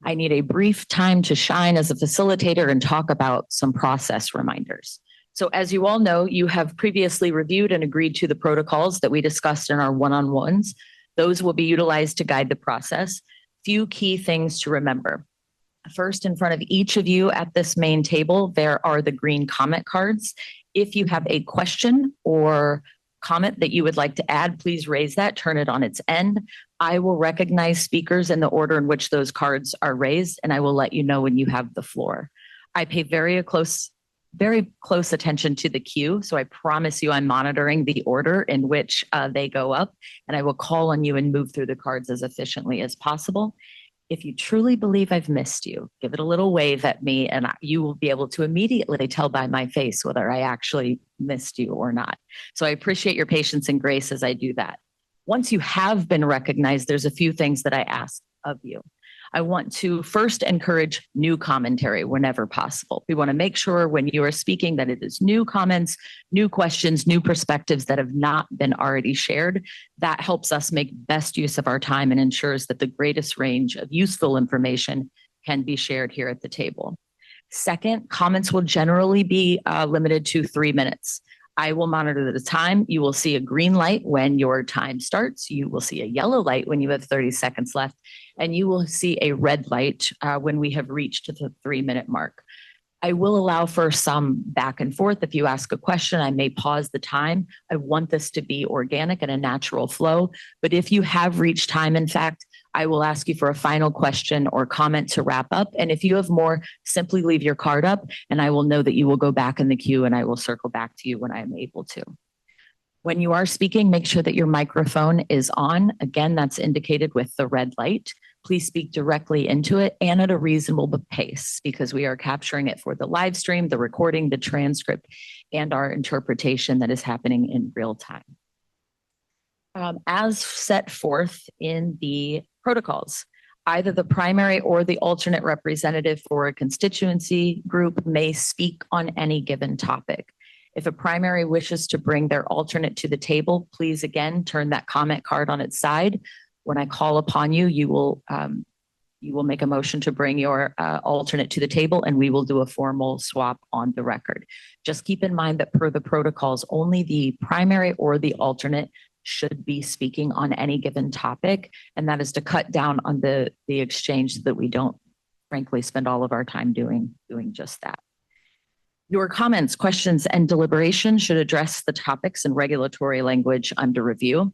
I need a brief time to shine as a facilitator and talk about some process reminders. So as you all know, you have previously reviewed and agreed to the protocols that we discussed in our one-on-ones. Those will be utilized to guide the process. Few key things to remember. First, in front of each of you at this main table, there are the green comment cards. If you have a question or comment that you would like to add, please raise that, turn it on its end. I will recognize speakers in the order in which those cards are raised, and I will let you know when you have the floor. I pay very close attention to the queue, so I promise you I'm monitoring the order in which they go up, and I will call on you and move through the cards as efficiently as possible. If you truly believe I've missed you, give it a little wave at me and you will be able to immediately tell by my face whether I actually missed you or not. So I appreciate your patience and grace as I do that. Once you have been recognized, there's a few things that I ask of you. I want to first encourage new commentary whenever possible. We want to make sure when you are speaking that it is new comments, new questions, new perspectives that have not been already shared. That helps us make best use of our time and ensures that the greatest range of useful information can be shared here at the table. Second, comments will generally be limited to 3 minutes. I will monitor the time. You will see a green light when your time starts. You will see a yellow light when you have 30 seconds left, and you will see a red light when we have reached the 3-minute mark. I will allow for some back and forth. If you ask a question, I may pause the time. I want this to be organic and a natural flow. But if you have reached time, in fact, I will ask you for a final question or comment to wrap up. And if you have more, simply leave your card up and I will know that you will go back in the queue and I will circle back to you when I am able to. When you are speaking, make sure that your microphone is on. Again, that's indicated with the red light. Please speak directly into it and at a reasonable pace because we are capturing it for the live stream, the recording, the transcript, and our interpretation that is happening in real time. As set forth in the protocols, either the primary or the alternate representative for a constituency group may speak on any given topic. If a primary wishes to bring their alternate to the table, please again turn that comment card on its side. When I call upon you, you will make a motion to bring your alternate to the table and we will do a formal swap on the record. Just keep in mind that per the protocols, only the primary or the alternate should be speaking on any given topic. And that is to cut down on the exchange so that we don't frankly spend all of our time doing just that. Your comments, questions, and deliberations should address the topics and regulatory language under review.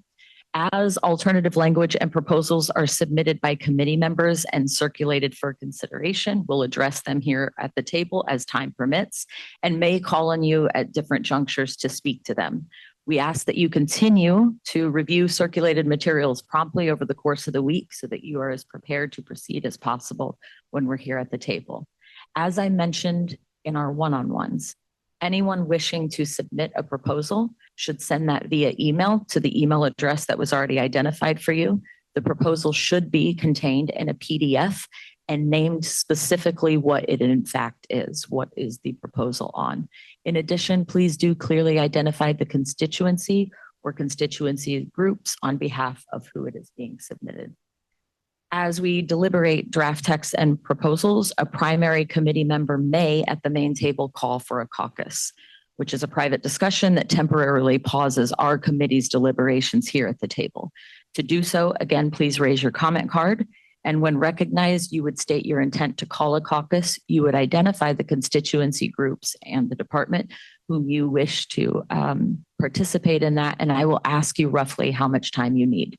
As alternative language and proposals are submitted by committee members and circulated for consideration, we'll address them here at the table as time permits and may call on you at different junctures to speak to them. We ask that you continue to review circulated materials promptly over the course of the week so that you are as prepared to proceed as possible when we're here at the table. As I mentioned in our one-on-ones, anyone wishing to submit a proposal should send that via email to the email address that was already identified for you. The proposal should be contained in a PDF and named specifically what it in fact is. What is the proposal on? In addition, please do clearly identify the constituency or constituency groups on behalf of who it is being submitted. As we deliberate draft texts and proposals, a primary committee member may at the main table call for a caucus, which is a private discussion that temporarily pauses our committee's deliberations here at the table. To do so, again, please raise your comment card. And when recognized, you would state your intent to call a caucus. You would identify the constituency groups and the department whom you wish to participate in that. And I will ask you roughly how much time you need.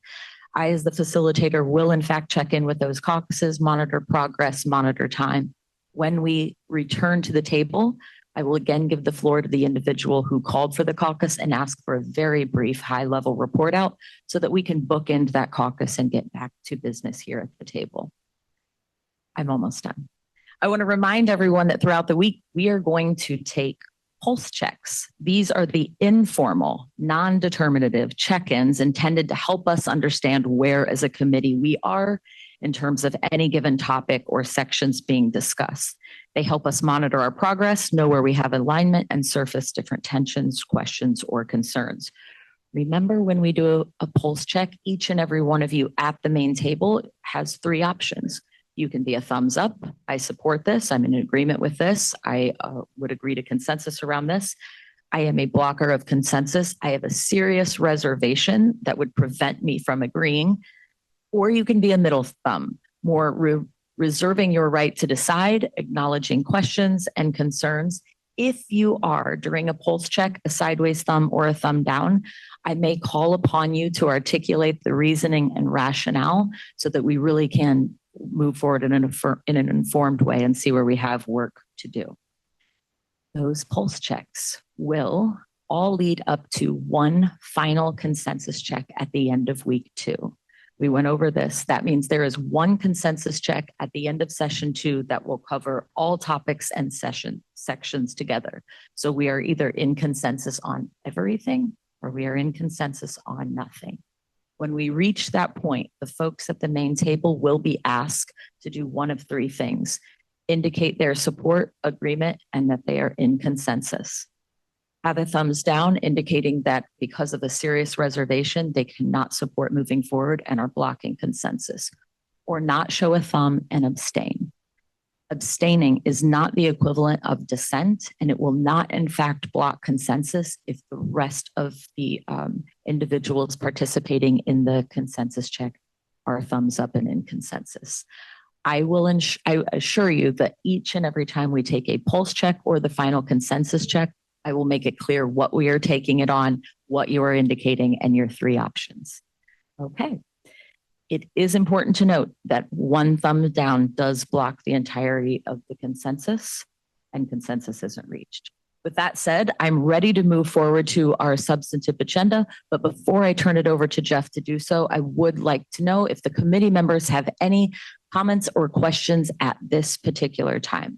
I, as the facilitator, will in fact check in with those caucuses, monitor progress, monitor time. When we return to the table, I will again give the floor to the individual who called for the caucus and ask for a very brief high-level report out so that we can bookend that caucus and get back to business here at the table. I'm almost done. I want to remind everyone that throughout the week, we are going to take pulse checks. These are the informal, non-determinative check-ins intended to help us understand where as a committee we are in terms of any given topic or sections being discussed. They help us monitor our progress, know where we have alignment, and surface different tensions, questions, or concerns. Remember, when we do a pulse check, each and every one of you at the main table has three options. You can be a thumbs up. I support this. I'm in agreement with this. I would agree to consensus around this. I am a blocker of consensus. I have a serious reservation that would prevent me from agreeing. Or you can be a middle thumb, more reserving your right to decide, acknowledging questions and concerns. If you are, during a pulse check, a sideways thumb or a thumb down, I may call upon you to articulate the reasoning and rationale so that we really can move forward in an informed way and see where we have work to do. Those pulse checks will all lead up to one final consensus check at the end of week 2. We went over this. That means there is one consensus check at the end of session 2 that will cover all topics and sections together. So we are either in consensus on everything or we are in consensus on nothing. When we reach that point, the folks at the main table will be asked to do one of three things: indicate their support, agreement, and that they are in consensus. Have a thumbs down, indicating that because of a serious reservation, they cannot support moving forward and are blocking consensus. Or not show a thumb and abstain. Abstaining is not the equivalent of dissent, and it will not, in fact, block consensus if the rest of the individuals participating in the consensus check are thumbs up and in consensus. I assure you that each and every time we take a pulse check or the final consensus check, I will make it clear what we are taking it on, what you are indicating, and your three options. Okay. It is important to note that one thumb down does block the entirety of the consensus, and consensus isn't reached. With that said, I'm ready to move forward to our substantive agenda, but before I turn it over to Jeff to do so, I would like to know if the committee members have any comments or questions at this particular time.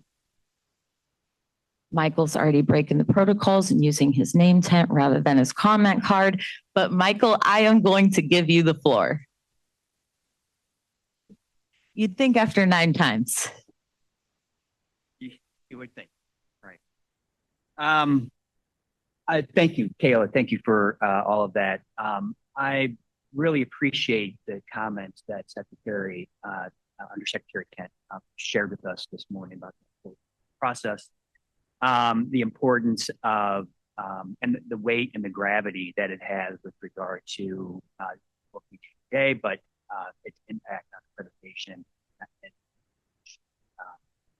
Michael's already breaking the protocols and using his name tag rather than his comment card, but Michael, I am going to give you the floor. You'd think after 9 times. You would think, right? Thank you, Kayla. Thank you for all of that. I really appreciate the comments that Secretary Undersecretary Kent shared with us this morning about the whole process, the importance of and the weight and the gravity that it has with regard to what we do today, but its impact on accreditation and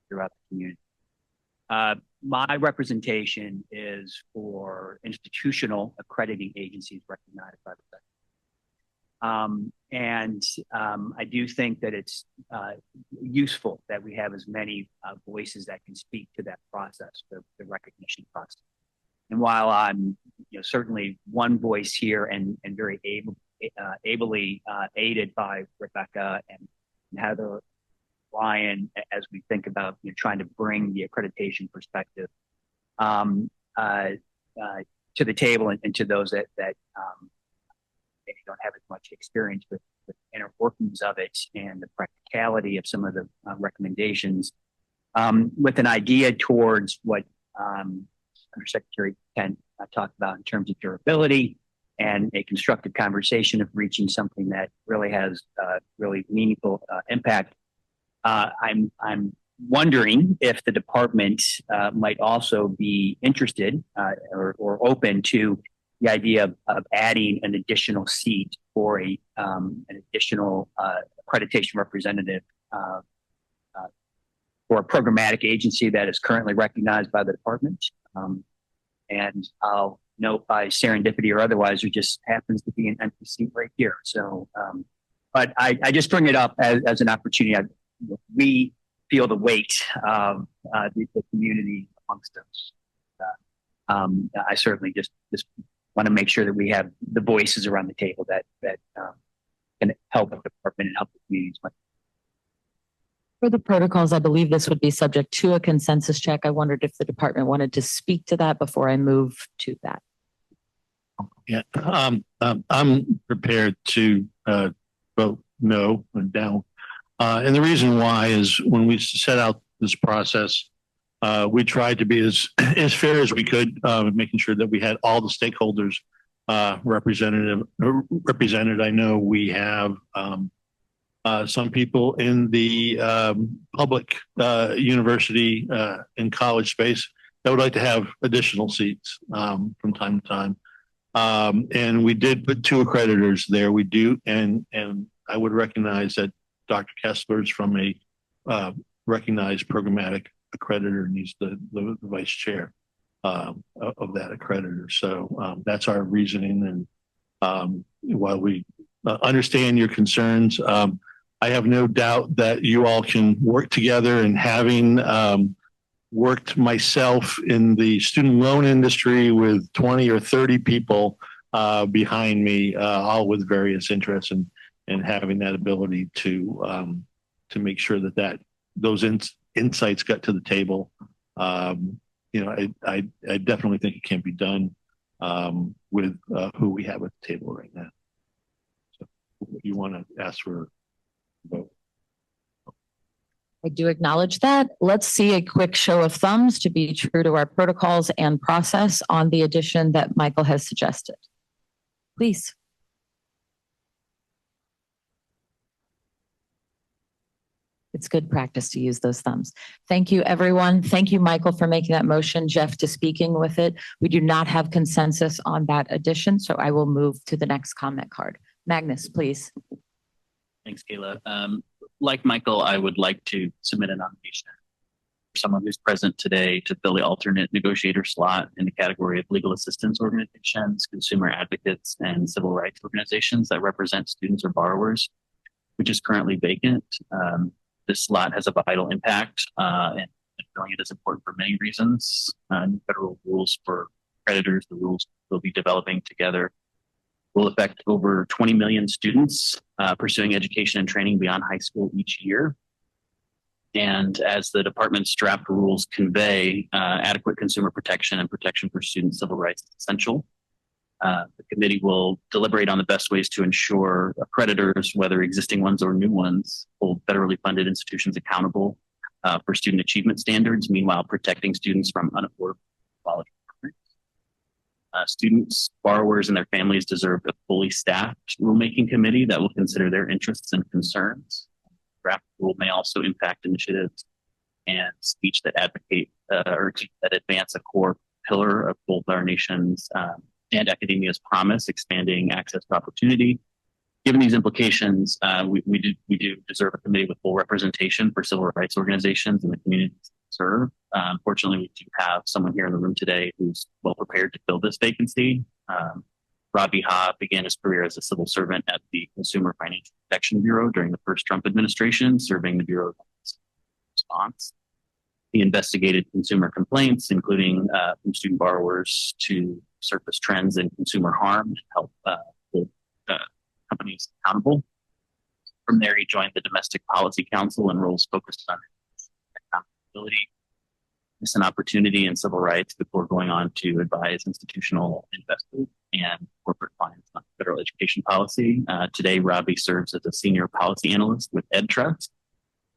throughout the community. My representation is for institutional accrediting agencies recognized by the I do think that it's useful that we have as many voices that can speak to that process, the recognition process. And while I'm certainly one voice here and very ably aided by Rebecca and Heather, Ryan, as we think about trying to bring the accreditation perspective to the table and to those that maybe don't have as much experience with inner workings of it and the practicality of some of the recommendations, with an idea towards what Undersecretary Kent talked about in terms of durability and a constructive conversation of reaching something that really has really meaningful impact. I'm wondering if the department might also be interested or open to the idea of adding an additional seat for an additional accreditation representative for a programmatic agency that is currently recognized by the department. And I'll note by serendipity or otherwise, there just happens to be an empty seat right here. So, but I just bring it up as an opportunity. We feel the weight of the community amongst us I certainly just want to make sure that we have the voices around the table that can help the department and help the communities. For the protocols, I believe this would be subject to a consensus check. I wondered if the department wanted to speak to that before I move to that. Yeah, I'm prepared to vote no and down. And the reason why is when we set out this process, we tried to be as fair as we could, making sure that we had all the stakeholders represented. I know we have some people in the public university and college space that would like to have additional seats from time to time. And we did put 2 accreditors there. We do, and I would recognize that Dr. Kessler's from a recognized programmatic accreditor, and he's the vice chair of that accreditor. So that's our reasoning. And while we understand your concerns, I have no doubt that you all can work together. And having worked myself in the student loan industry with 20 or 30 people behind me, all with various interests, and having that ability to make sure that those insights got to the table. You know, I definitely think it can be done with who we have at the table right now. So if you want to ask for a vote. I do acknowledge that. Let's see a quick show of thumbs to be true to our protocols and process on the addition that Michael has suggested. Please. It's good practice to use those thumbs. Thank you, everyone. Thank you, Michael, for making that motion, Jeff, to speaking with it. We do not have consensus on that addition, so I will move to the next comment card. Magnus, please. Thanks, Kayla. Like Michael, I would like to submit a nomination for someone who's present today to fill the alternate negotiator slot in the category of legal assistance organizations, consumer advocates, and civil rights organizations that represent students or borrowers, which is currently vacant. This slot has a vital impact, and filling it is important for many reasons. New federal rules for creditors, the rules we'll be developing together, will affect over 20 million students pursuing education and training beyond high school each year. And as the department's draft rules convey, adequate consumer protection and protection for student civil rights is essential. The committee will deliberate on the best ways to ensure accreditors, whether existing ones or new ones, hold federally funded institutions accountable for student achievement standards, meanwhile protecting students from unaffordable quality. Students, borrowers, and their families deserve a fully staffed rulemaking committee that will consider their interests and concerns. Draft rule may also impact initiatives and speech that advocate or that advance a core pillar of both our nation's and academia's promise, expanding access to opportunity. Given these implications, we do deserve a committee with full representation for civil rights organizations and the communities we serve. Unfortunately, we do have someone here in the room today who's well prepared to fill this vacancy. Robbie Ha began his career as a civil servant at the Consumer Financial Protection Bureau during the first Trump administration, serving the Bureau of response. He investigated consumer complaints, including from student borrowers, to surface trends in consumer harm and help hold companies accountable. From there, he joined the Domestic Policy Council and roles focused on accountability, an opportunity, and civil rights before going on to advise institutional investors and corporate clients on federal education policy. Today, Robbie serves as a senior policy analyst with EdTrust,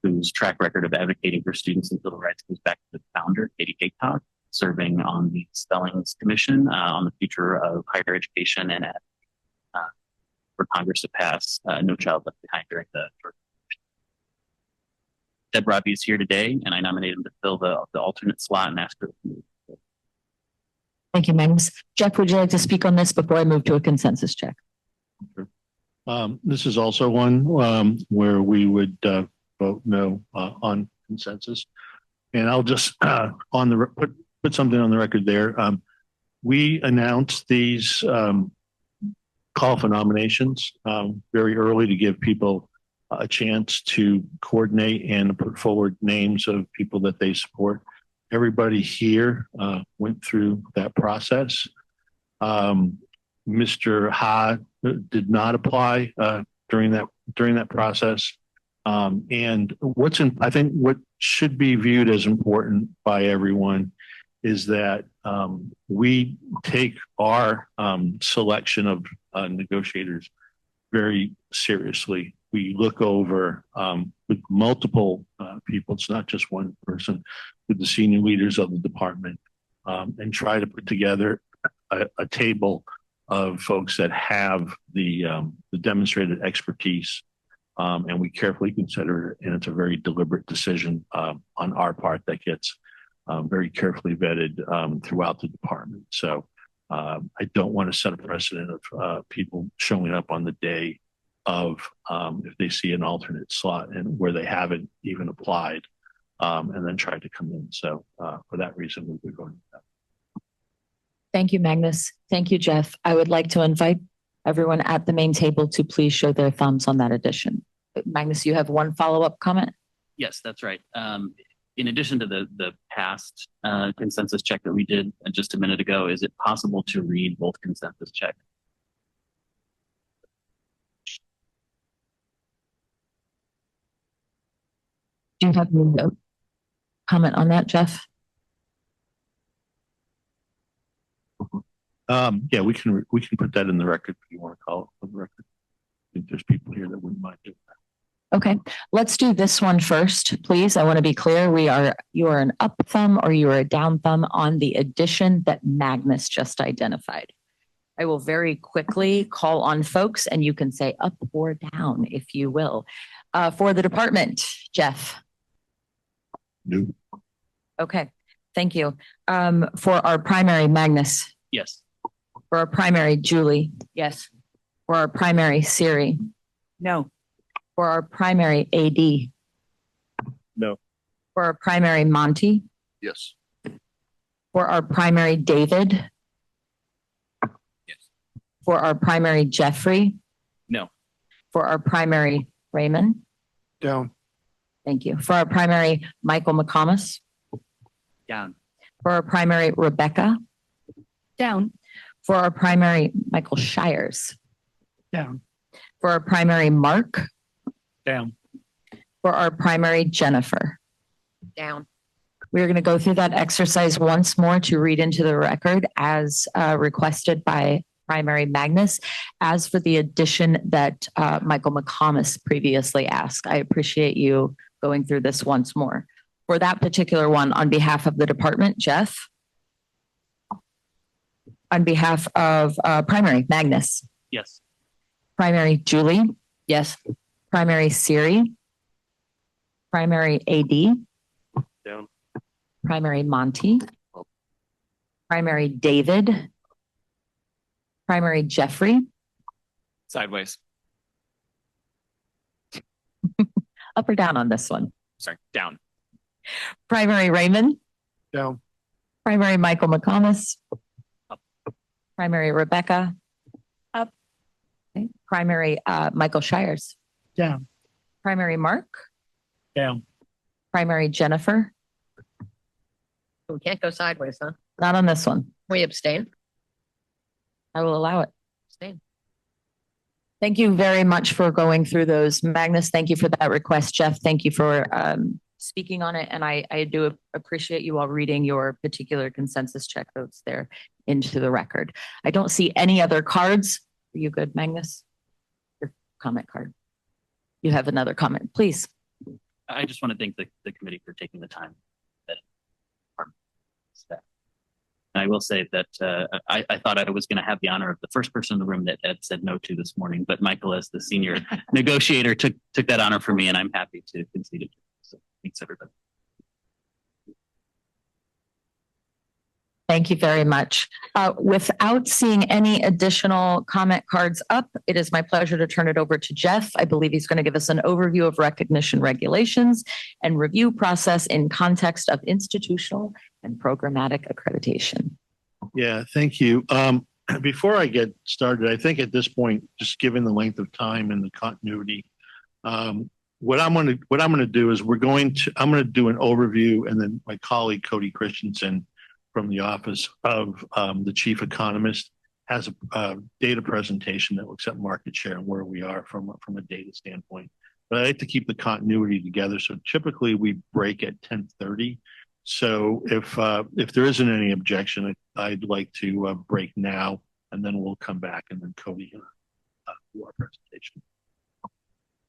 whose track record of advocating for students and civil rights goes back to the founder, Katie Haycock, serving on the Spellings Commission on the future of higher education and for Congress to pass No Child Left Behind during the Deb Robbie is here today, and I nominate him to fill the alternate slot and ask her to move. Thank you, Magnus. Jeff, would you like to speak on this before I move to a consensus check? This is also one where we would vote no on consensus. And I'll just put something on the record there. We announced these call for nominations very early to give people a chance to coordinate and put forward names of people that they support. everybody here went through that process. Mr. Ha did not apply during that process. And I think what should be viewed as important by everyone is that we take our selection of negotiators very seriously. We look over with multiple people. It's not just one person, with the senior leaders of the department, and try to put together a table of folks that have the demonstrated expertise. And we carefully consider it, and it's a very deliberate decision on our part that gets very carefully vetted throughout the department. So I don't want to set a precedent of people showing up on the day of if they see an alternate slot and where they haven't even applied, and then try to come in. So for that reason, we'll be going with that. Thank you, Magnus. Thank you, Jeff. I would like to invite everyone at the main table to please show their thumbs on that addition. Magnus, you have one follow-up comment? Yes, that's right. In addition to the past consensus check that we did just a minute ago, is it possible to read both consensus check? Do you have any comment on that, Jeff? Yeah, we can put that in the record if you want to call it on the record. I think there's people here that wouldn't mind doing that. Okay, let's do this one first, please. I want to be clear. You are an up thumb or you are a down thumb on the addition that Magnus just identified. I will very quickly call on folks and you can say up or down if you will. For the department, Jeff. No. Okay, thank you. For our primary, Magnus. Yes. For our primary, Julie. Yes. For our primary, Siri. No. For our primary, AD. No. For our primary, Monty. Yes. For our primary, David. Yes. For our primary, Jeffrey. No. For our primary, Raymond. Down. Thank you. For our primary, Michael McComas. Down. For our primary, Rebecca. Down. For our primary, Michael Shires. Down. For our primary, Mark. Down. For our primary, Jennifer. Down. We're going to go through that exercise once more to read into the record as requested by primary Magnus. As for the addition that Michael McComas previously asked, I appreciate you going through this once more. For that particular one, on behalf of the department, Jeff. On behalf of primary Magnus. Yes. Primary Julie. Yes. Primary Siri. Primary AD. Down. Primary Monty. Primary David. Primary Jeffrey. Sideways. Up or down on this one? Sorry, down. Primary Raymond. Down. Primary Michael McComas. Up. Primary Rebecca. Up. Okay. Primary Michael Shires. Down. Primary Mark. Down. Primary Jennifer. We can't go sideways, huh? Not on this one. We abstain. I will allow it. Abstain. Thank you very much for going through those. Magnus, thank you for that request. Jeff, thank you for speaking on it. And I do appreciate you all reading your particular consensus check votes there into the record. I don't see any other cards. Are you good, Magnus? Your comment card. You have another comment, please. I just want to thank the committee for taking the time. And I will say that I thought I was going to have the honor of the first person in the room that Ed said no to this morning, but Michael, as the senior negotiator, took that honor for me, and I'm happy to concede it. So thanks, everybody. Thank you very much. Without seeing any additional comment cards up, it is my pleasure to turn it over to Jeff. I believe he's going to give us an overview of recognition regulations and review process in context of institutional and programmatic accreditation. Yeah, thank you. Before I get started, I think at this point, just given the length of time and the continuity, what I'm going to do is I'm going to do an overview, and then my colleague Cody Christensen from the office of the chief economist has a data presentation that looks at market share and where we are from a data standpoint. But I like to keep the continuity together. So typically we break at 10:30. So if there isn't any objection, I'd like to break now, and then we'll come back, and then Cody do our presentation.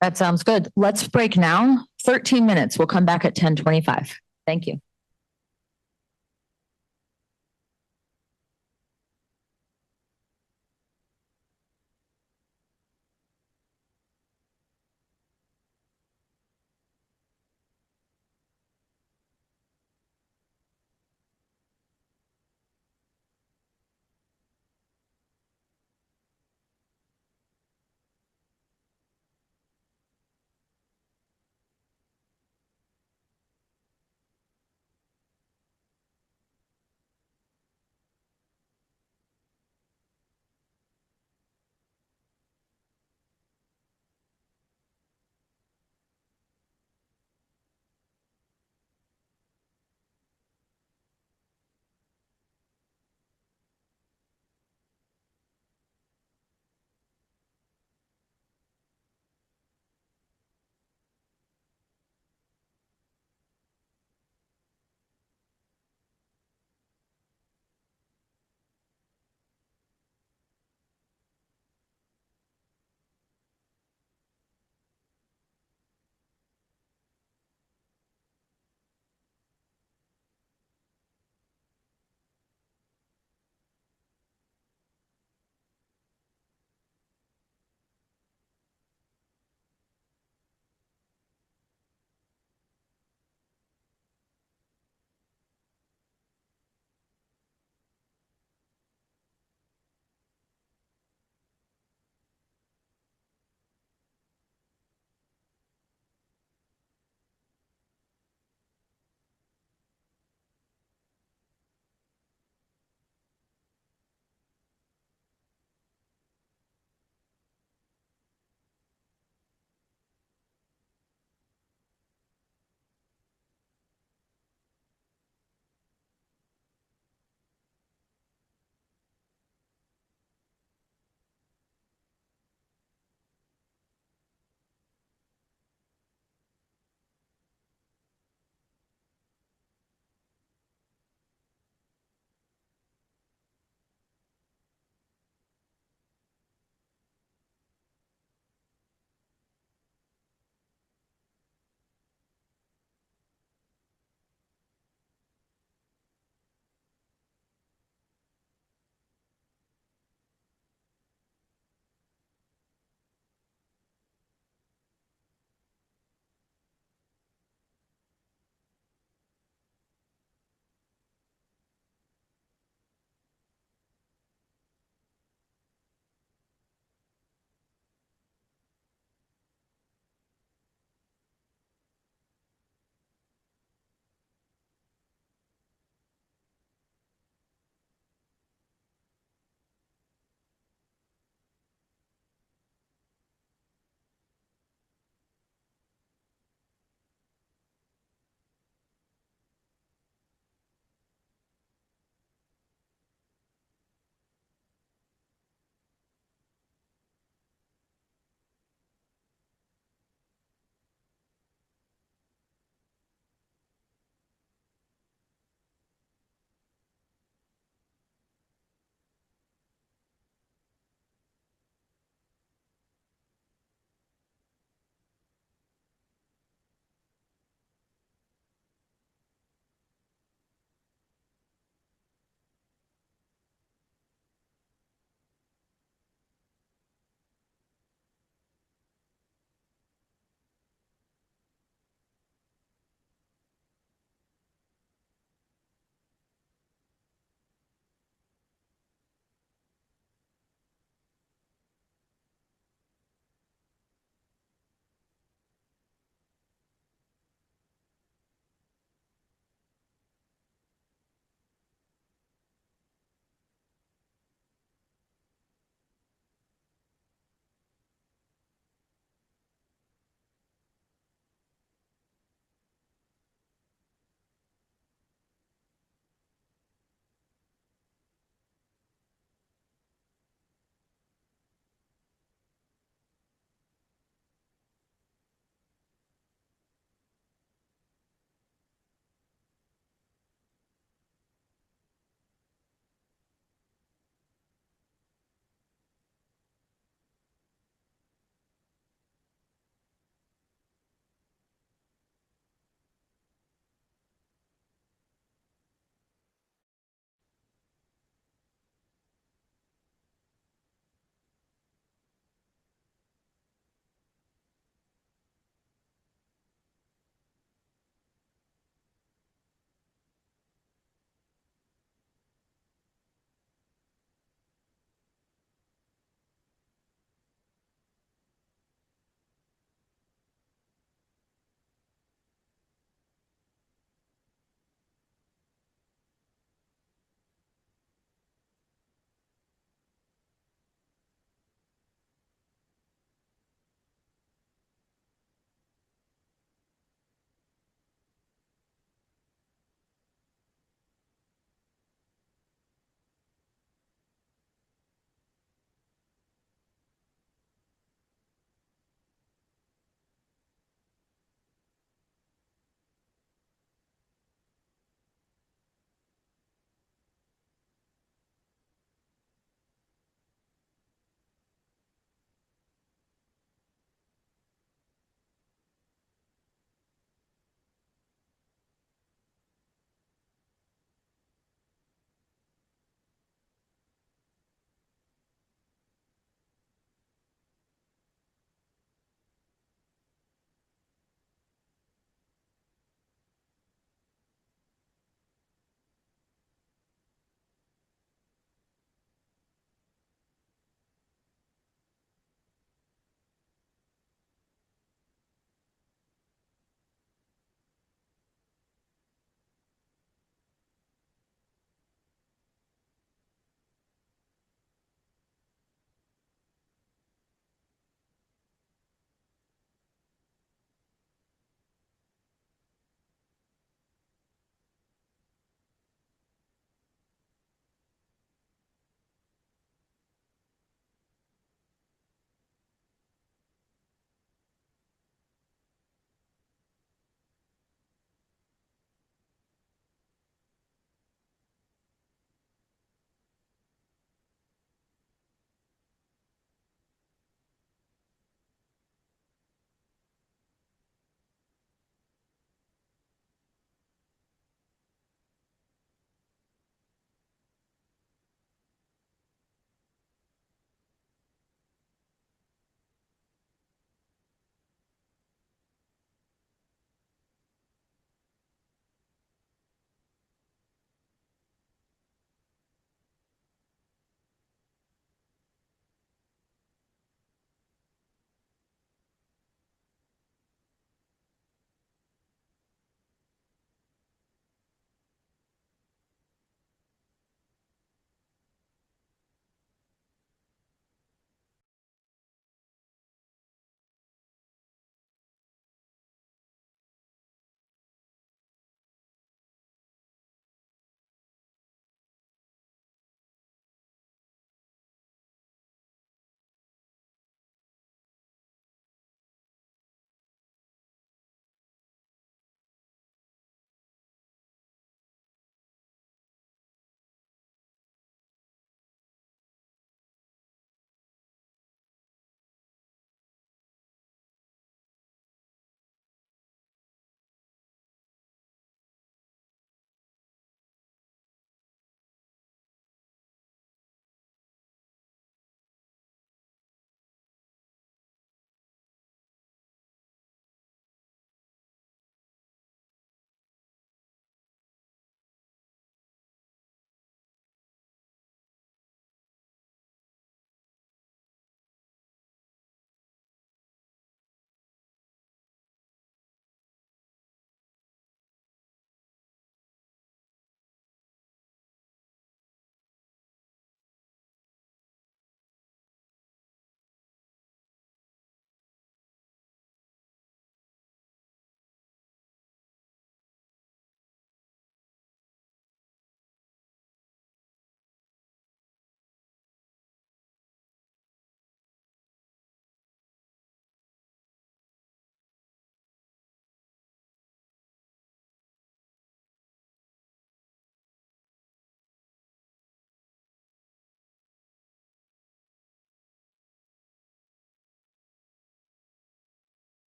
That sounds good. Let's break now. 13 minutes. We'll come back at 10:25. Thank you.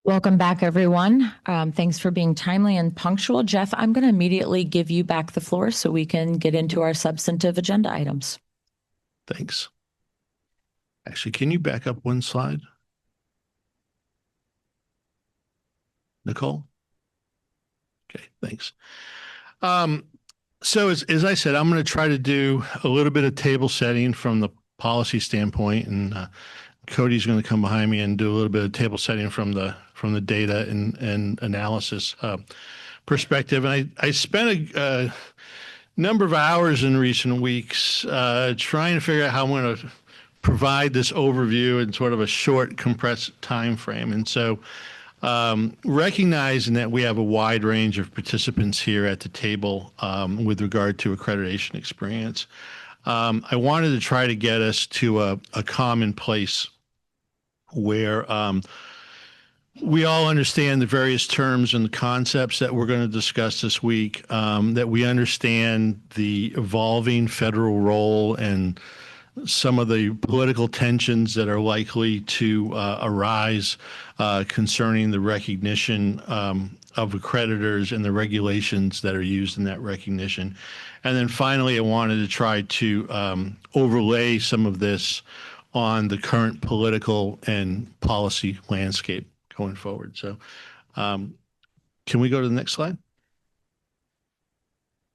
Welcome back, everyone. Thanks for being timely and punctual. Jeff, I'm going to immediately give you back the floor so we can get into our substantive agenda items. Thanks. Actually, can you back up one slide? Nicole? Okay, thanks. So as I said, I'm going to try to do a little bit of table setting from the policy standpoint, and Cody's going to come behind me and do a little bit of table setting from the data and analysis perspective. And I spent a number of hours in recent weeks trying to figure out how I'm going to provide this overview in sort of a short, compressed time frame. And so recognizing that we have a wide range of participants here at the table with regard to accreditation experience, I wanted to try to get us to a common place where we all understand the various terms and the concepts that we're going to discuss this week, that we understand the evolving federal role and some of the political tensions that are likely to arise concerning the recognition of accreditors and the regulations that are used in that recognition. And then finally, I wanted to try to overlay some of this on the current political and policy landscape going forward. So can we go to the next slide?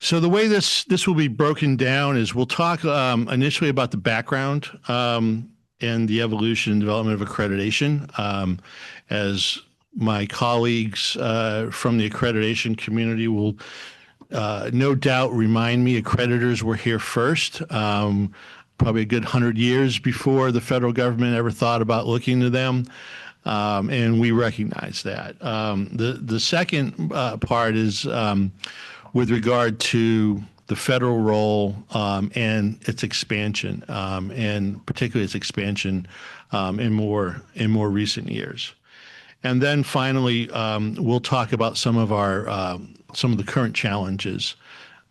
So the way this will be broken down is we'll talk initially about the background and the evolution and development of accreditation. As my colleagues from the accreditation community will no doubt remind me, accreditors were here first, probably a good 100 years before the federal government ever thought about looking to them. And we recognize that. The second part is with regard to the federal role and its expansion, and particularly its expansion in more recent years. And then finally, we'll talk about some of the current challenges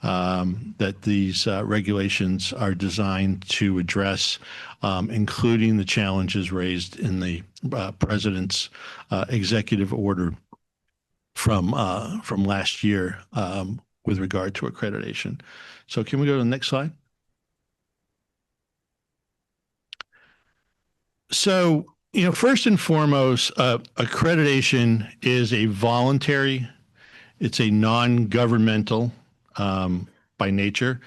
that these regulations are designed to address, including the challenges raised in the president's executive order from last year with regard to accreditation. So can we go to the next slide? So, first and foremost, accreditation is a voluntary, it's a non-governmental by nature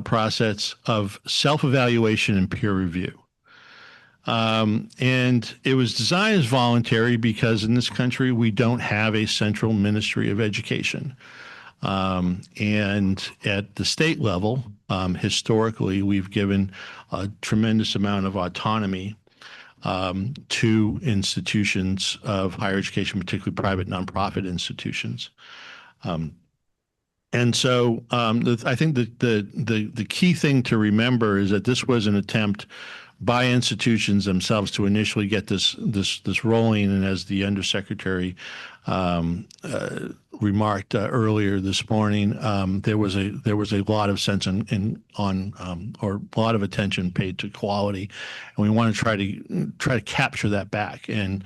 process of self-evaluation and peer review. And it was designed as voluntary because in this country, we don't have a central Ministry of Education. And at the state level, historically, we've given a tremendous amount of autonomy to institutions of higher education, particularly private nonprofit institutions. And so I think that the key thing to remember is that this was an attempt by institutions themselves to initially get this rolling. And as the undersecretary remarked earlier this morning, there was a lot of sense or a lot of attention paid to quality, and we want to try to capture that back. And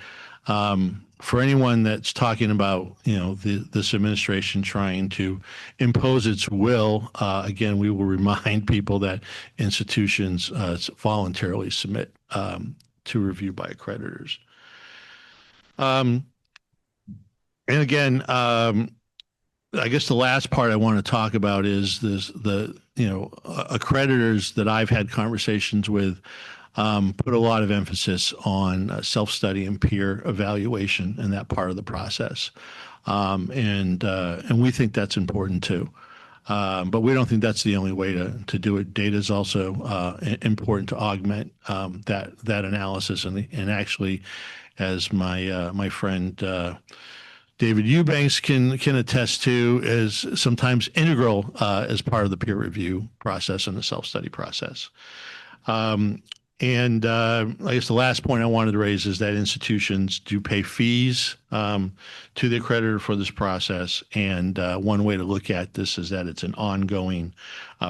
for anyone that's talking about this administration trying to impose its will, again, we will remind people that institutions voluntarily submit to review by accreditors. And again, I guess the last part I want to talk about is the accreditors that I've had conversations with put a lot of emphasis on self-study and peer evaluation in that part of the process. And we think that's important too. But we don't think that's the only way to do it. Data is also important to augment that analysis. And actually, as my friend David Eubanks can attest to, is sometimes integral as part of the peer review process and the self-study process. And I guess the last point I wanted to raise is that institutions do pay fees to the accreditor for this process. And one way to look at this is that it's an ongoing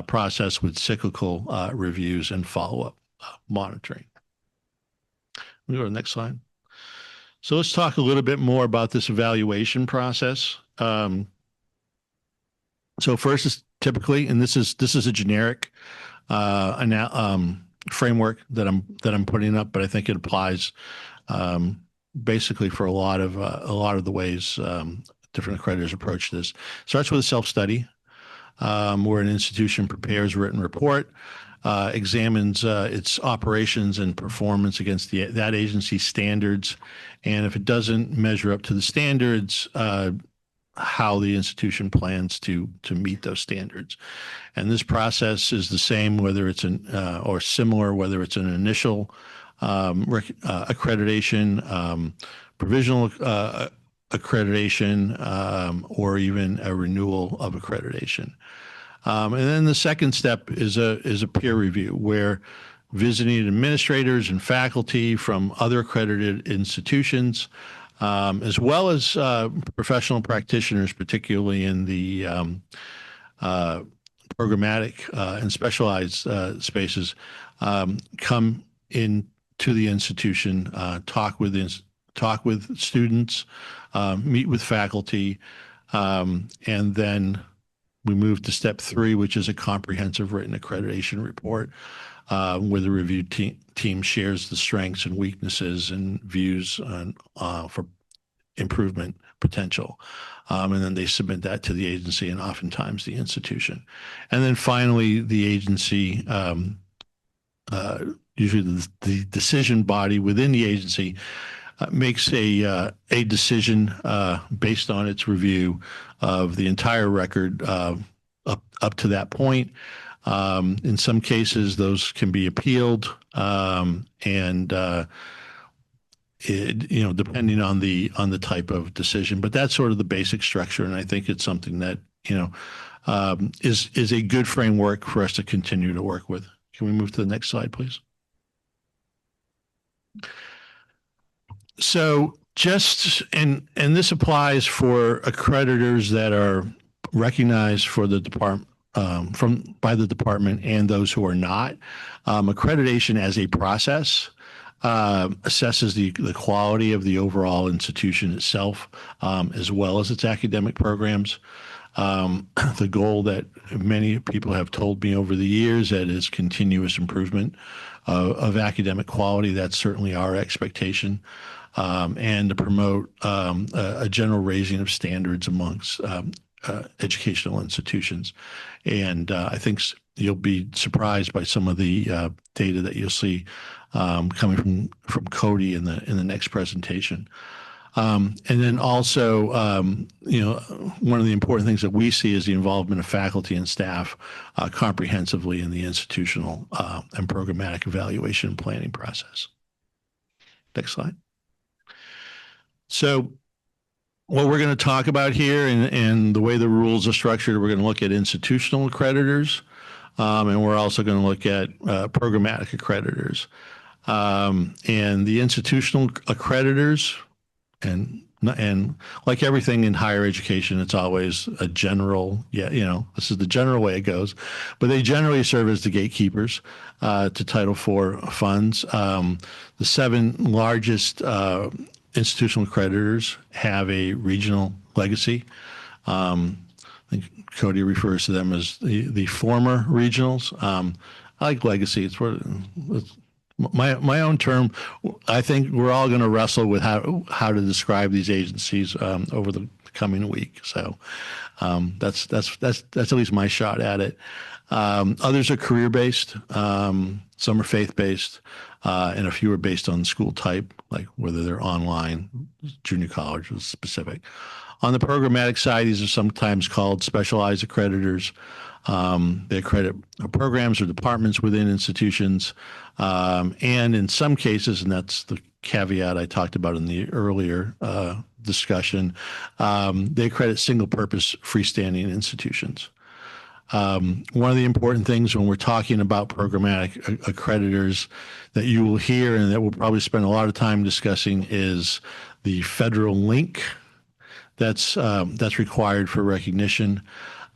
process with cyclical reviews and follow-up monitoring. We go to the next slide. So let's talk a little bit more about this evaluation process. So first is typically, and this is a generic framework that I'm putting up, but I think it applies basically for a lot of the ways different accreditors approach this. Starts with a self-study, where an institution prepares a written report, examines its operations and performance against that agency's standards, and if it doesn't measure up to the standards, how the institution plans to meet those standards. And this process is the same whether it's or similar whether it's an initial accreditation, provisional accreditation, or even a renewal of accreditation. And then the second step is a peer review where visiting administrators and faculty from other accredited institutions, as well as professional practitioners, particularly in the programmatic and specialized spaces, come into the institution, talk with students, meet with faculty, and then we move to step 3, which is a comprehensive written accreditation report, where the review team shares the strengths and weaknesses and views for improvement potential. And then they submit that to the agency and oftentimes the institution. And then finally, the agency, usually the decision body within the agency, makes a decision based on its review of the entire record up to that point. In some cases, those can be appealed, and depending on the type of decision. But that's sort of the basic structure, and I think it's something that is a good framework for us to continue to work with. Can we move to the next slide, please? So and this applies for accreditors that are recognized for the department by the department and those who are not. Accreditation as a process assesses the quality of the overall institution itself, as well as its academic programs. The goal that many people have told me over the years that is continuous improvement of academic quality. That's certainly our expectation. And to promote a general raising of standards amongst educational institutions. And I think you'll be surprised by some of the data that you'll see coming from Cody in the next presentation. And then also, one of the important things that we see is the involvement of faculty and staff comprehensively in the institutional and programmatic evaluation and planning process. Next slide. So what we're going to talk about here and the way the rules are structured, we're going to look at institutional accreditors, and we're also going to look at programmatic accreditors. And the institutional accreditors, and like everything in higher education, it's always a general, this is the general way it goes, but they generally serve as the gatekeepers to Title IV funds. The 7 largest institutional accreditors have a regional legacy. I think Cody refers to them as the former regionals. I like legacy. It's my own term. I think we're all going to wrestle with how to describe these agencies over the coming week. So that's at least my shot at it. Others are career-based. Some are faith-based, and a few are based on school type, like whether they're online, junior college was specific. On the programmatic side, these are sometimes called specialized accreditors. They accredit programs or departments within institutions. And in some cases, and that's the caveat I talked about in the earlier discussion, they accredit single-purpose freestanding institutions. One of the important things when we're talking about programmatic accreditors that you will hear and that we'll probably spend a lot of time discussing is the federal link that's required for recognition.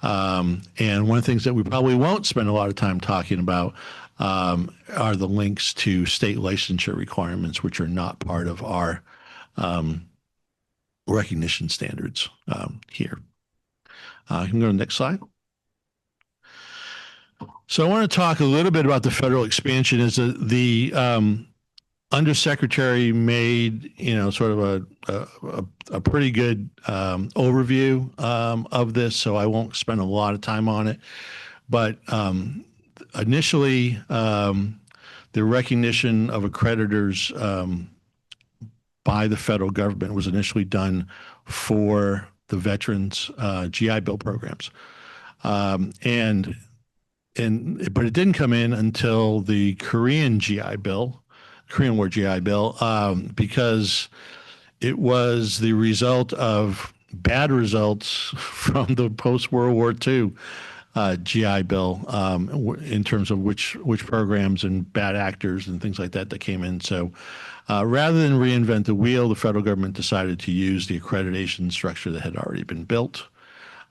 And one of the things that we probably won't spend a lot of time talking about are the links to state licensure requirements, which are not part of our recognition standards here. You can go to the next slide. So I want to talk a little bit about the federal expansion. Is the Undersecretary made, sort of a pretty good overview of this, so I won't spend a lot of time on it. But initially, the recognition of accreditors by the federal government was initially done for the veterans GI Bill programs, but it didn't come in until the Korean War GI Bill, because it was the result of bad results from the post-World War II GI Bill in terms of which programs and bad actors and things like that came in. So rather than reinvent the wheel, the federal government decided to use the accreditation structure that had already been built.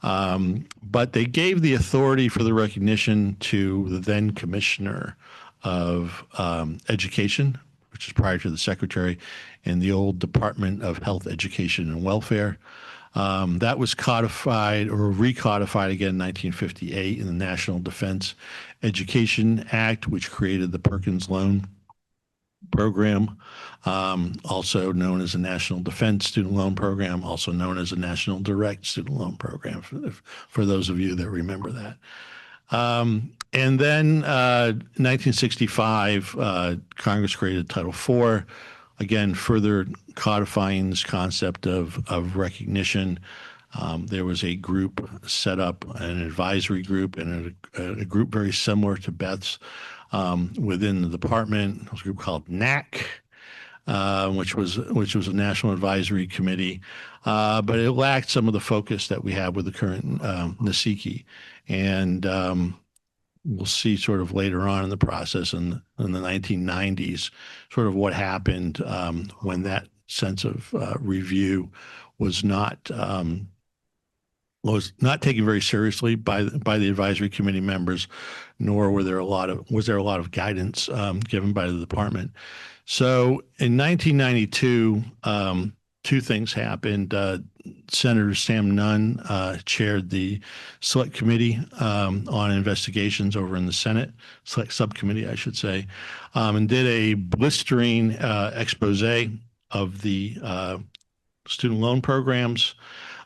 But they gave the authority for the recognition to the then Commissioner of Education, which is prior to the Secretary, in the old Department of Health, Education, and Welfare. That was codified or recodified again in 1958 in the National Defense Education Act, which created the Perkins Loan Program, also known as the National Defense Student Loan Program, also known as the National Direct Student Loan Program, for those of you that remember that. And then 1965, Congress created Title IV, again, further codifying this concept of recognition. There was a group set up, an advisory group, and a group very similar to Beth's within the department. It was a group called NAC, which was a National Advisory Committee, but it lacked some of the focus that we have with the current NASICI. And we'll see sort of later on in the process in the 1990s, sort of what happened when that sense of review was not taken very seriously by the advisory committee members, nor was there a lot of guidance given by the department. So in 1992, two things happened. Senator Sam Nunn chaired the Select Committee on Investigations over in the Senate, Select Subcommittee, I should say, and did a blistering expose of the student loan programs,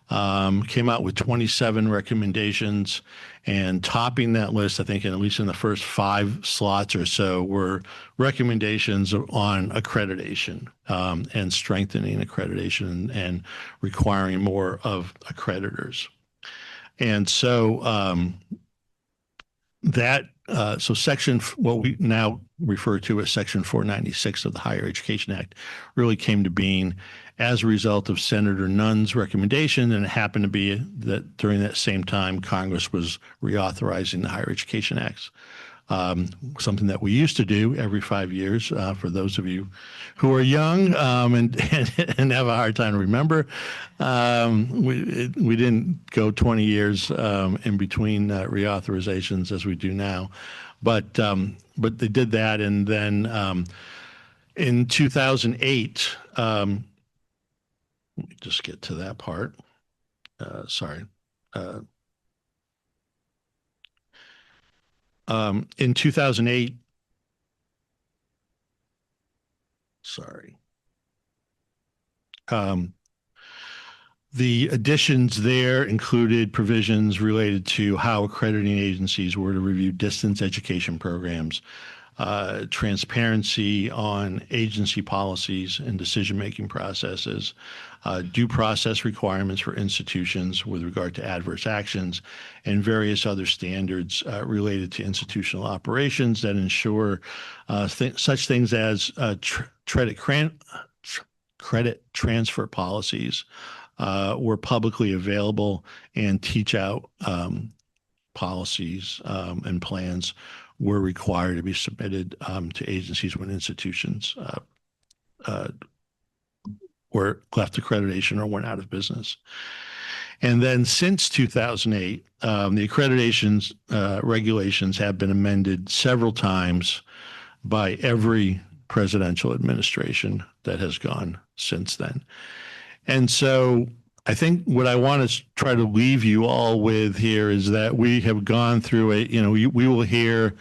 came out with 27 recommendations, and topping that list, I think at least in the first 5 slots or so, were recommendations on accreditation and strengthening accreditation and requiring more of accreditors. And so so section, what we now refer to as Section 496 of the Higher Education Act, really came to being as a result of Senator Nunn's recommendation, and it happened to be that during that same time, Congress was reauthorizing the Higher Education Acts, something that we used to do every 5 years. For those of you who are young and have a hard time to remember, we didn't go 20 years in between reauthorizations as we do now, but they did that, and then in 2008. Let me just get to that part. Sorry. In 2008, sorry. The additions there included provisions related to how accrediting agencies were to review distance education programs, transparency on agency policies and decision-making processes, due process requirements for institutions with regard to adverse actions, and various other standards related to institutional operations that ensure such things as credit transfer policies were publicly available, and teach out policies and plans were required to be submitted to agencies when institutions were left accreditation or went out of business. And then since 2008, the accreditations regulations have been amended several times by every presidential administration that has gone since then. And so I think what I want to try to leave you all with here is that we have gone through we will hear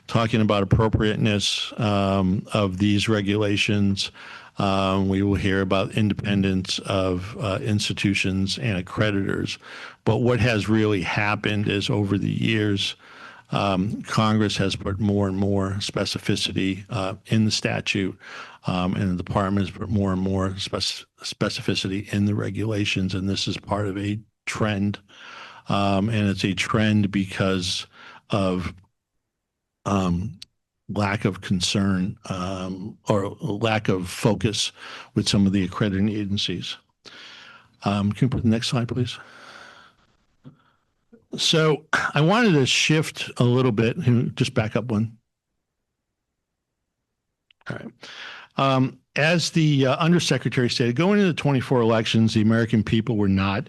talking about appropriateness of these regulations. We will hear about independence of institutions and accreditors. But what has really happened is over the years, Congress has put more and more specificity in the statute, and the department has put more and more specificity in the regulations. And this is part of a trend. And it's a trend because of lack of concern or lack of focus with some of the accrediting agencies. Can you put the next slide, please? So I wanted to shift a little bit, just back up one. All right. As the undersecretary stated, going into the 24 elections, the American people were not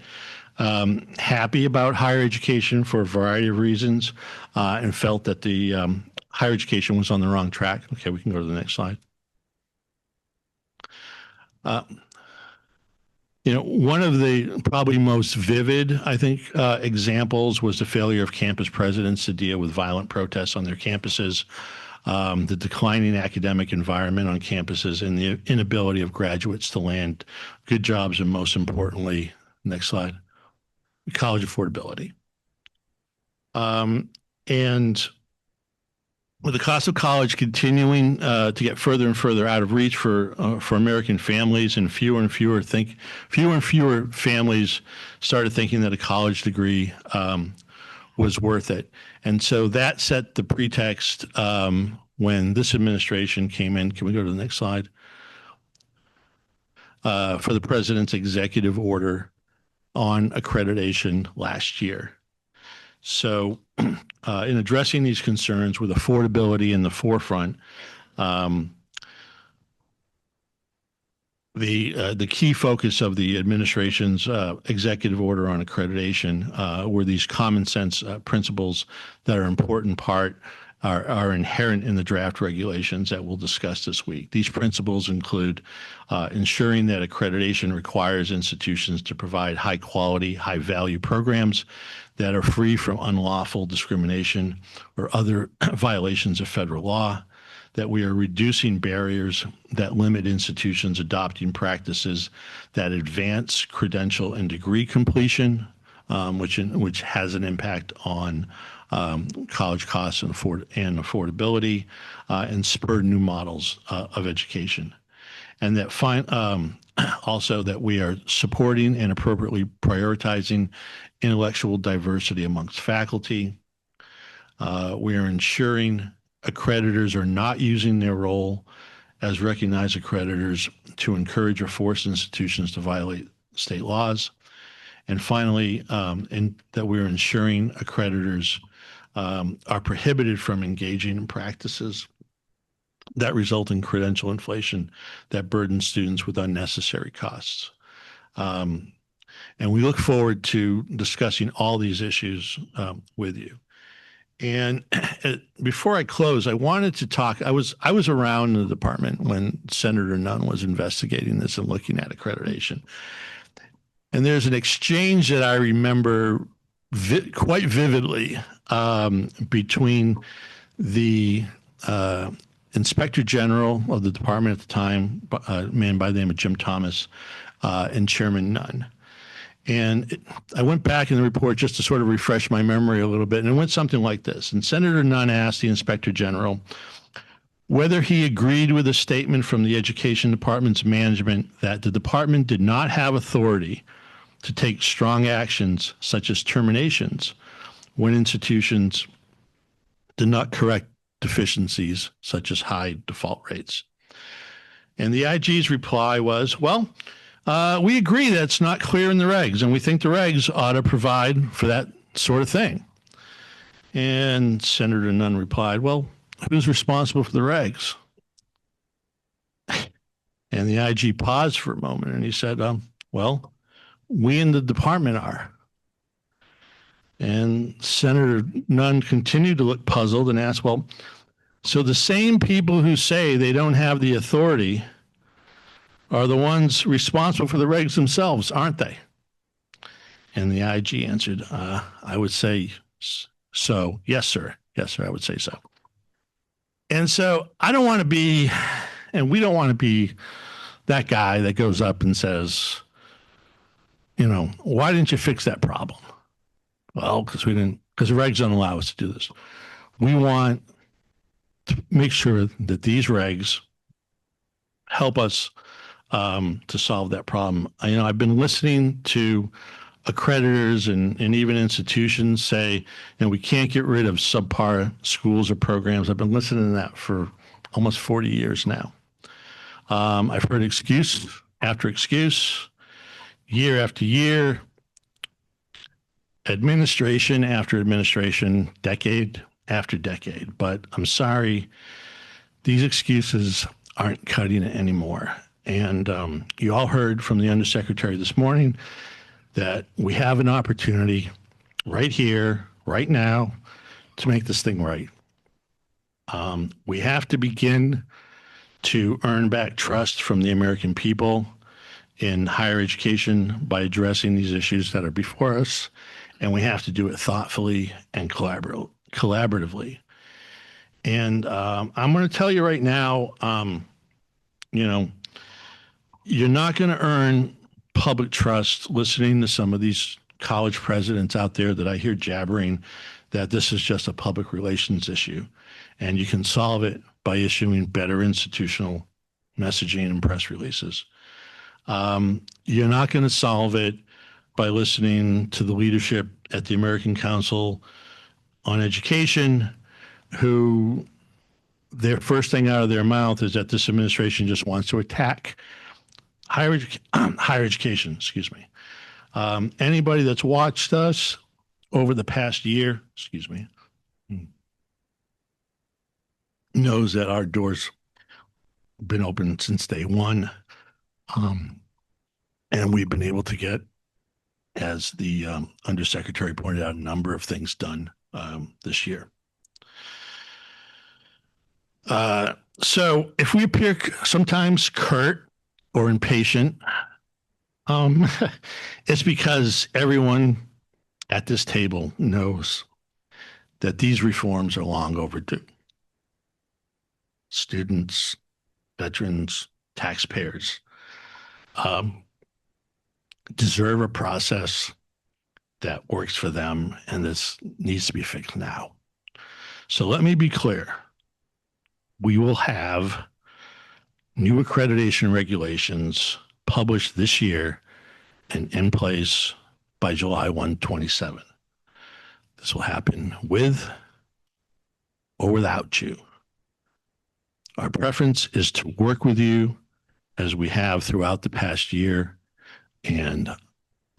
happy about higher education for a variety of reasons and felt that the higher education was on the wrong track. Okay, we can go to the next slide. One of the probably most vivid, I think, examples was the failure of campus presidents to deal with violent protests on their campuses, the declining academic environment on campuses, and the inability of graduates to land good jobs, and most importantly, next slide, college affordability. And with the cost of college continuing to get further and further out of reach for American families, and fewer families started thinking that a college degree was worth it. And so that set the pretext when this administration came in. Can we go to the next slide? For the president's executive order on accreditation last year. So in addressing these concerns with affordability in the forefront, the key focus of the administration's executive order on accreditation were these common sense principles that are an important part, are inherent in the draft regulations that we'll discuss this week. These principles include ensuring that accreditation requires institutions to provide high quality, high value programs that are free from unlawful discrimination or other violations of federal law, that we are reducing barriers that limit institutions adopting practices that advance credential and degree completion, which has an impact on college costs and affordability, and spur new models of education. And that also that we are supporting and appropriately prioritizing intellectual diversity amongst faculty. We are ensuring accreditors are not using their role as recognized accreditors to encourage or force institutions to violate state laws. And finally, that we're ensuring accreditors are prohibited from engaging in practices that result in credential inflation that burden students with unnecessary costs. And we look forward to discussing all these issues with you. And before I close, I wanted to talk, I was around the department when Senator Nunn was investigating this and looking at accreditation. And there's an exchange that I remember quite vividly between the Inspector General of the department at the time, a man by the name of Jim Thomas, and Chairman Nunn. And I went back in the report just to sort of refresh my memory a little bit, and it went something like this. And Senator Nunn asked the Inspector General whether he agreed with a statement from the Education Department's management that the department did not have authority to take strong actions such as terminations when institutions did not correct deficiencies such as high default rates. And the IG's reply was, well, we agree that it's not clear in the regs, and we think the regs ought to provide for that sort of thing. And Senator Nunn replied, well, who's responsible for the regs? And the IG paused for a moment, and he said, well, we in the department are. And Senator Nunn continued to look puzzled and asked, well, so the same people who say they don't have the authority are the ones responsible for the regs themselves, aren't they? And the IG answered, I would say so. Yes, sir. Yes, sir. I would say so. And so I don't want to be, and we don't want to be that guy that goes up and says, you know, why didn't you fix that problem? Well, because the regs don't allow us to do this. We want to make sure that these regs help us to solve that problem. I've been listening to accreditors and even institutions say, we can't get rid of subpar schools or programs. I've been listening to that for almost 40 years now. I've heard excuse after excuse, year after year, administration after administration, decade after decade. But I'm sorry, these excuses aren't cutting it anymore. And you all heard from the Undersecretary this morning that we have an opportunity right here, right now, to make this thing right. We have to begin to earn back trust from the American people in higher education by addressing these issues that are before us. And we have to do it thoughtfully and collaboratively. And I'm going to tell you right now, you're not going to earn public trust listening to some of these college presidents out there that I hear jabbering that this is just a public relations issue. And you can solve it by issuing better institutional messaging and press releases. You're not going to solve it by listening to the leadership at the American Council on Education, who their first thing out of their mouth is that this administration just wants to attack higher education, excuse me. Anybody that's watched us over the past year, knows that our doors have been open since day one. And we've been able to get, as the Undersecretary pointed out, a number of things done this year. So if we appear sometimes curt or impatient, it's because everyone at this table knows that these reforms are long overdue. Students, veterans, taxpayers deserve a process that works for them, and this needs to be fixed now. So let me be clear. We will have new accreditation regulations published this year and in place by July 1, 2027. This will happen with or without you. Our preference is to work with you as we have throughout the past year, and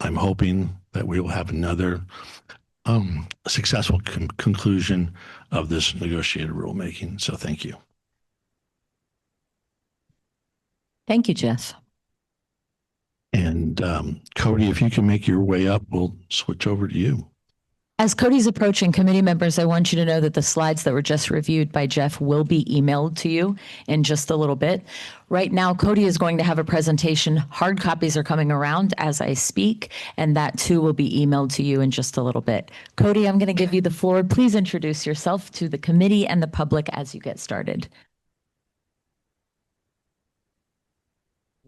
I'm hoping that we will have another successful conclusion of this negotiated rulemaking. So thank you. Thank you, Jeff. And Cody, if you can make your way up, we'll switch over to you. As Cody's approaching, committee members, I want you to know that the slides that were just reviewed by Jeff will be emailed to you in just a little bit. Right now, Cody is going to have a presentation. Hard copies are coming around as I speak, and that too will be emailed to you in just a little bit. Cody, I'm going to give you the floor. Please introduce yourself to the committee and the public as you get started.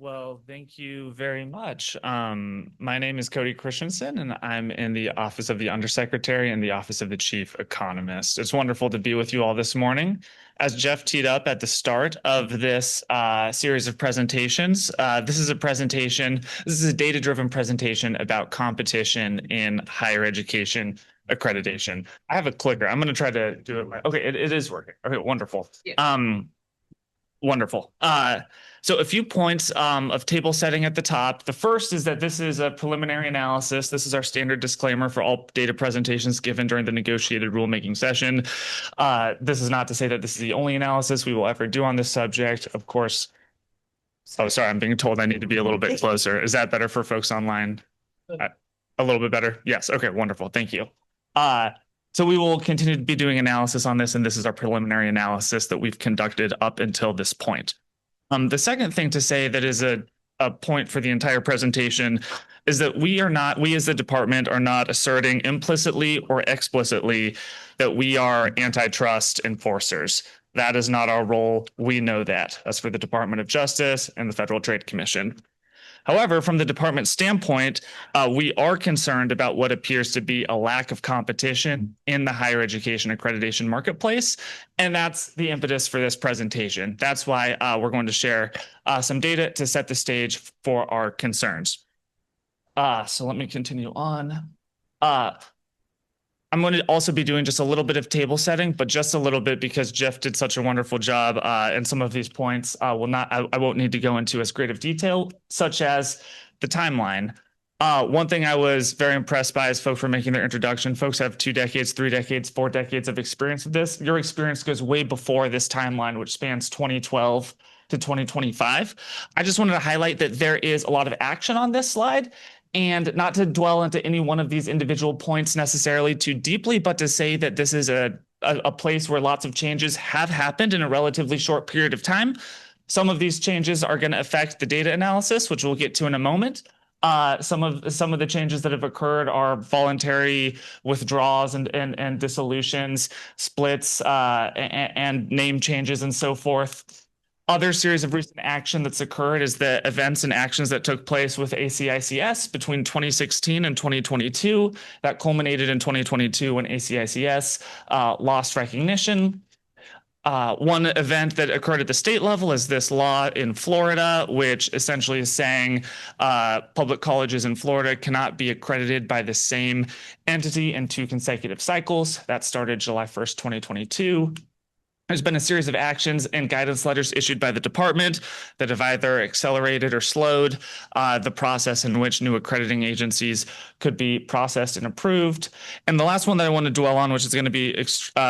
Well, thank you very much. My name is Cody Christensen, and I'm in the Office of the Undersecretary and the Office of the Chief Economist. It's wonderful to be with you all this morning. As Jeff teed up at the start of this series of presentations, this is a data-driven presentation about competition in higher education accreditation. I have a clicker. I'm going to try to do it. Okay, it is working. Okay, wonderful. Yeah. Wonderful. So a few points of table setting at the top. The first is that this is a preliminary analysis. This is our standard disclaimer for all data presentations given during the negotiated rulemaking session. This is not to say that this is the only analysis we will ever do on this subject. Of course. Oh, sorry, I'm being told I need to be a little bit closer. Is that better for folks online? A little bit better? Yes. Okay, wonderful. Thank you. So we will continue to be doing analysis on this, and this is our preliminary analysis that we've conducted up until this point. The second thing to say that is a a point for the entire presentation is that we as the department are not asserting implicitly or explicitly that we are antitrust enforcers. That is not our role. We know that. That's for the Department of Justice and the Federal Trade Commission. However, from the department's standpoint, we are concerned about what appears to be a lack of competition in the higher education accreditation marketplace. And that's the impetus for this presentation. That's why we're going to share some data to set the stage for our concerns. So let me continue on. I'm going to also be doing just a little bit of table setting, but just a little bit because Jeff did such a wonderful job. And some of these points I won't need to go into as great of detail, such as the timeline. One thing I was very impressed by is folks were making their introduction. Folks have 2 decades, 3 decades, 4 decades of experience with this. Your experience goes way before this timeline, which spans 2012 to 2025. I just wanted to highlight that there is a lot of action on this slide. And not to dwell into any one of these individual points necessarily too deeply, but to say that this is a place where lots of changes have happened in a relatively short period of time. Some of these changes are going to affect the data analysis, which we'll get to in a moment. Some of the changes that have occurred are voluntary withdrawals and dissolutions, splits, and name changes and so forth. Other series of recent action that's occurred is the events and actions that took place with ACICS between 2016 and 2022 that culminated in 2022 when ACICS lost recognition. One event that occurred at the state level is this law in Florida, which essentially is saying public colleges in Florida cannot be accredited by the same entity in 2 consecutive cycles. That started July 1st, 2022. There's been a series of actions and guidance letters issued by the department that have either accelerated or slowed the process in which new accrediting agencies could be processed and approved. And the last one that I want to dwell on, which is going to be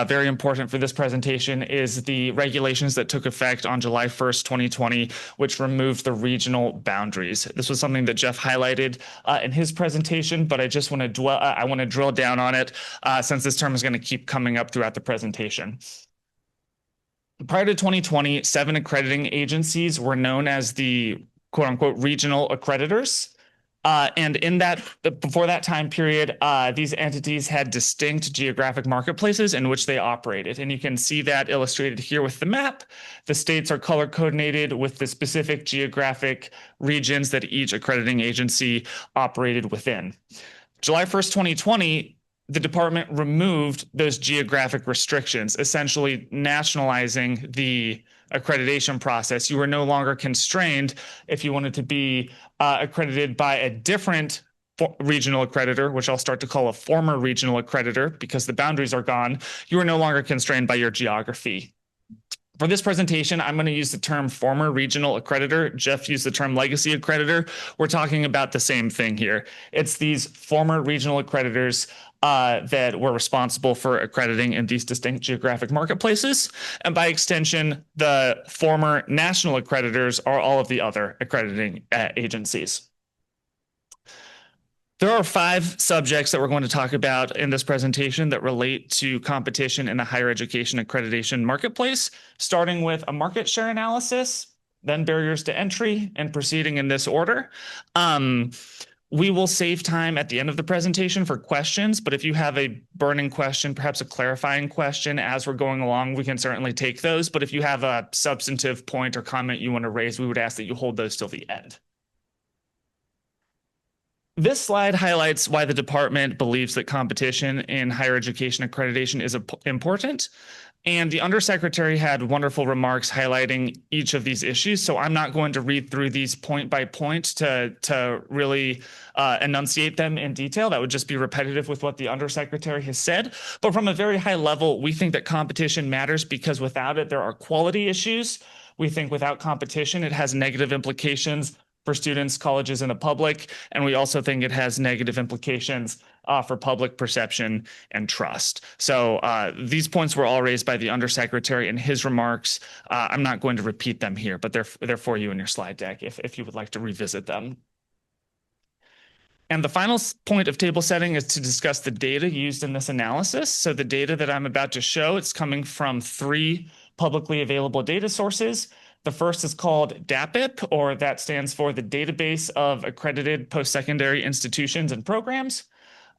very important for this presentation, is the regulations that took effect on July 1st, 2020, which removed the regional boundaries. This was something that Jeff highlighted in his presentation, but I just want to drill down on it since this term is going to keep coming up throughout the presentation. Prior to 2020, 7 accrediting agencies were known as the quote unquote regional accreditors. And before that time period, these entities had distinct geographic marketplaces in which they operated. And you can see that illustrated here with the map. The states are color coordinated with the specific geographic regions that each accrediting agency operated within. July 1st, 2020, the department removed those geographic restrictions, essentially nationalizing the accreditation process. You were no longer constrained if you wanted to be accredited by a different regional accreditor, which I'll start to call a former regional accreditor because the boundaries are gone. You are no longer constrained by your geography. For this presentation, I'm going to use the term former regional accreditor. Jeff used the term legacy accreditor. We're talking about the same thing here. It's these former regional accreditors that were responsible for accrediting in these distinct geographic marketplaces. And by extension, the former national accreditors are all of the other accrediting agencies. There are 5 subjects that we're going to talk about in this presentation that relate to competition in the higher education accreditation marketplace, starting with a market share analysis, then barriers to entry, and proceeding in this order. We will save time at the end of the presentation for questions, but if you have a burning question, perhaps a clarifying question as we're going along, we can certainly take those. But if you have a substantive point or comment you want to raise, we would ask that you hold those till the end. This slide highlights why the department believes that competition in higher education accreditation is important. And the undersecretary had wonderful remarks highlighting each of these issues. So I'm not going to read through these point by point to really enunciate them in detail. That would just be repetitive with what the undersecretary has said. But from a very high level, we think that competition matters because without it, there are quality issues. We think without competition, it has negative implications for students, colleges, and the public. And we also think it has negative implications for public perception and trust. So these points were all raised by the undersecretary in his remarks. I'm not going to repeat them here, but they're for you in your slide deck if you would like to revisit them. And the final point of table setting is to discuss the data used in this analysis. So the data that I'm about to show, it's coming from 3 publicly available data sources. The first is called DAPIP, or that stands for the Database of Accredited Post-Secondary Institutions and Programs.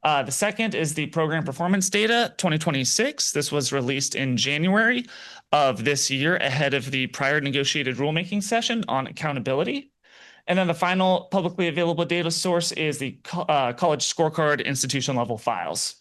The second is the Program Performance Data 2026. This was released in January of this year ahead of the prior negotiated rulemaking session on accountability. And then the final publicly available data source is the College Scorecard institution level files.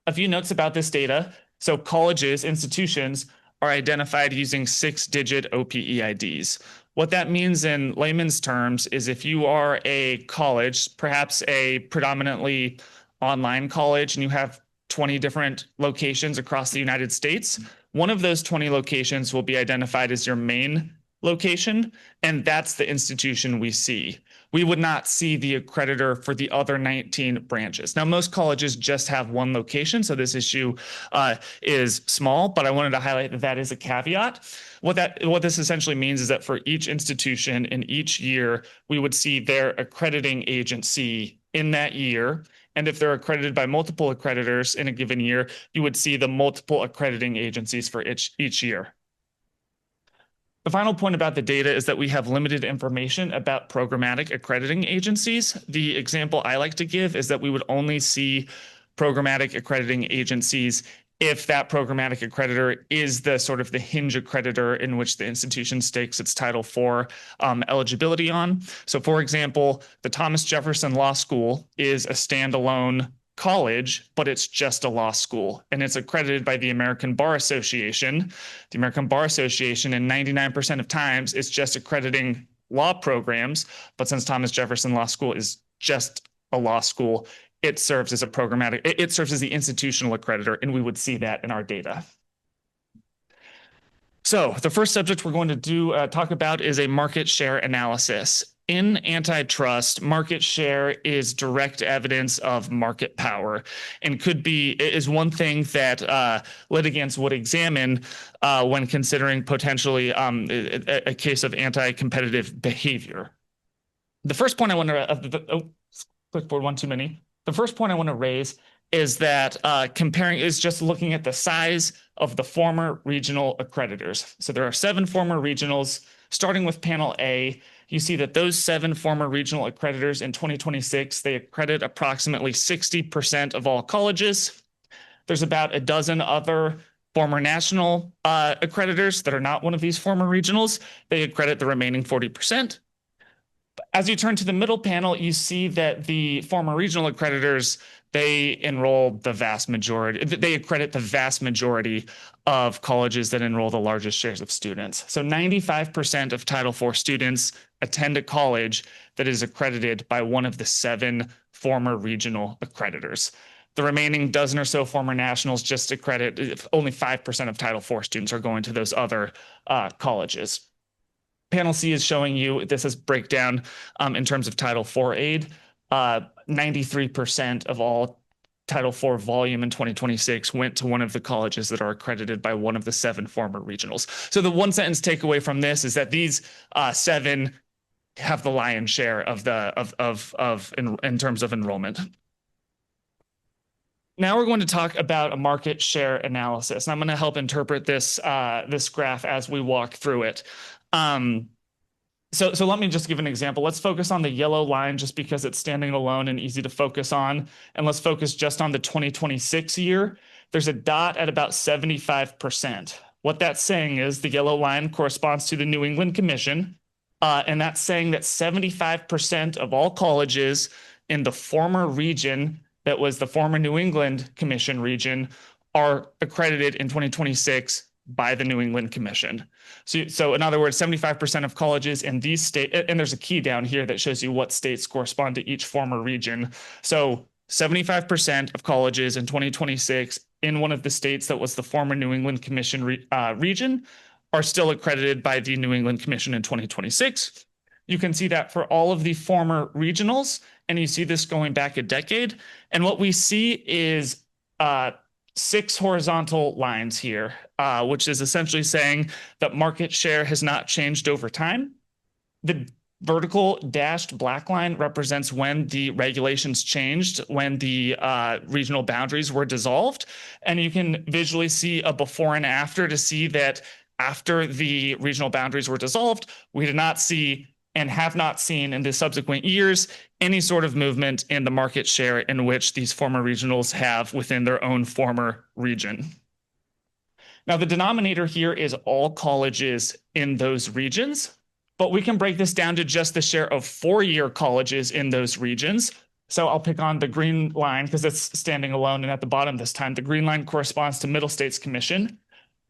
A few notes about this data. So colleges, institutions, are identified using 6-digit OPEIDs. What that means in layman's terms is if you are a college, perhaps a predominantly online college, and you have 20 different locations across the United States, one of those 20 locations will be identified as your main location, and that's the institution we see. We would not see the accreditor for the other 19 branches. Now, most colleges just have one location, so this issue is small, but I wanted to highlight that that is a caveat. What this essentially means is that for each institution in each year, we would see their accrediting agency in that year. And if they're accredited by multiple accreditors in a given year, you would see the multiple accrediting agencies for each year. The final point about the data is that we have limited information about programmatic accrediting agencies. The example I like to give is that we would only see programmatic accrediting agencies if that programmatic accreditor is the sort of the hinge accreditor in which the institution stakes its Title IV eligibility on. So for example, the Thomas Jefferson Law School is a standalone college, but it's just a law school, and it's accredited by the American Bar Association. The American Bar Association, in 99% of times, is just accrediting law programs, but since Thomas Jefferson Law School is just a law school, it serves as a programmatic, it serves as the institutional accreditor, and we would see that in our data. So the first subject we're going to talk about is a market share analysis. In antitrust, market share is direct evidence of market power and is one thing that litigants would examine when considering potentially a case of anti-competitive behavior. The first point I want to, clipboard one too many. The first point I want to raise is that is just looking at the size of the former regional accreditors. So there are 7 former regionals. Starting with panel A, you see that those 7 former regional accreditors in 2026, they accredit approximately 60% of all colleges. There's about a dozen other former national accreditors that are not one of these former regionals. They accredit the remaining 40%. As you turn to the middle panel, you see that the former regional accreditors, they enroll the vast majority, they accredit the vast majority of colleges that enroll the largest shares of students. So 95% of Title IV students attend a college that is accredited by one of the 7 former regional accreditors. The remaining dozen or so former nationals just accredit, only 5% of Title IV students are going to those other colleges. Panel C is showing you, this is breakdown in terms of Title IV aid. 93% of all Title IV volume in 2026 went to one of the colleges that are accredited by one of the 7 former regionals. So the one sentence takeaway from this is that these 7 have the lion's share of in terms of enrollment. Now we're going to talk about a market share analysis, and I'm going to help interpret this this graph as we walk through it. So let me just give an example. Let's focus on the yellow line just because it's standing alone and easy to focus on. And let's focus just on the 2026 year. There's a dot at about 75%. What that's saying is the yellow line corresponds to the New England Commission. And that's saying that 75% of all colleges in the former region that was the former New England Commission region are accredited in 2026 by the New England Commission. So in other words, 75% of colleges in these states, and there's a key down here that shows you what states correspond to each former region. So 75% of colleges in 2026 in one of the states that was the former New England Commission region are still accredited by the New England Commission in 2026. You can see that for all of the former regionals, and you see this going back a decade. And what we see is 6 horizontal lines here, which is essentially saying that market share has not changed over time. The vertical dashed black line represents when the regulations changed, when the regional boundaries were dissolved. And you can visually see a before and after to see that after the regional boundaries were dissolved, we did not see and have not seen in the subsequent years any sort of movement in the market share in which these former regionals have within their own former region. Now, the denominator here is all colleges in those regions, but we can break this down to just the share of four-year colleges in those regions. So I'll pick on the green line because it's standing alone and at the bottom this time. The green line corresponds to Middle States Commission.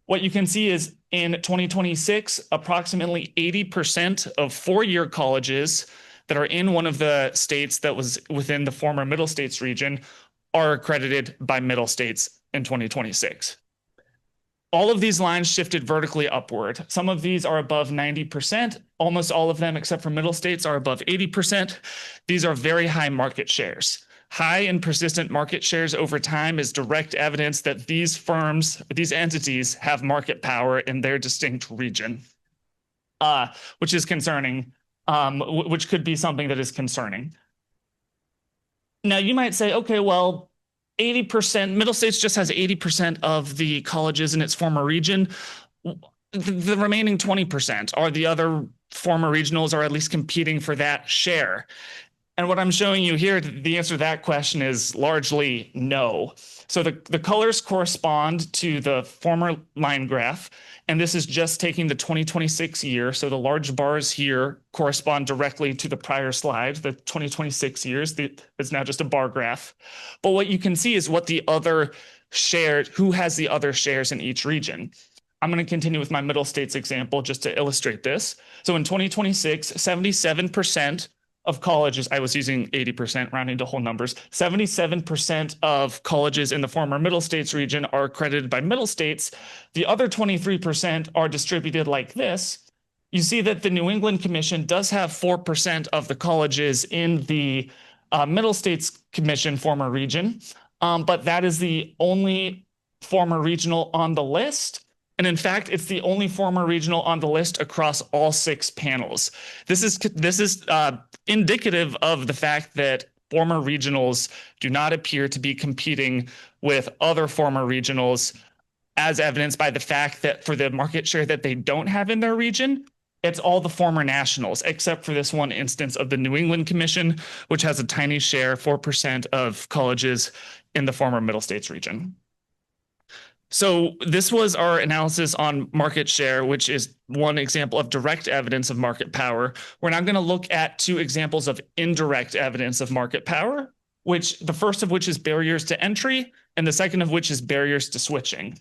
What you can see is in 2026, approximately 80% of four-year colleges that are in one of the states that was within the former Middle States region are accredited by Middle States in 2026. All of these lines shifted vertically upward. Some of these are above 90%. Almost all of them, except for Middle States, are above 80%. These are very high market shares. High and persistent market shares over time is direct evidence that these firms, these entities have market power in their distinct region, which is concerning, which could be something that is concerning. Now, you might say, okay, well, 80%, Middle States just has 80% of the colleges in its former region. The remaining 20% are the other former regionals, or at least competing for that share. And what I'm showing you here, the answer to that question is largely no. So the colors correspond to the former line graph, and this is just taking the 2026 year. So the large bars here correspond directly to the prior slide, the 2026 years. It's now just a bar graph. But what you can see is what the other shared, who has the other shares in each region. I'm going to continue with my Middle States example just to illustrate this. So in 2026, 77% of colleges, I was using 80%, rounding to whole numbers, 77% of colleges in the former Middle States region are accredited by Middle States. The other 23% are distributed like this. You see that the New England Commission does have 4% of the colleges in the Middle States Commission former region, but that is the only former regional on the list. And in fact, it's the only former regional on the list across all 6 panels. This is indicative of the fact that former regionals do not appear to be competing with other former regionals, as evidenced by the fact that for the market share that they don't have in their region, it's all the former nationals, except for this one instance of the New England Commission, which has a tiny share, 4% of colleges in the former Middle States region. So this was our analysis on market share, which is one example of direct evidence of market power. We're now going to look at 2 examples of indirect evidence of market power, which the first of which is barriers to entry, and the second of which is barriers to switching.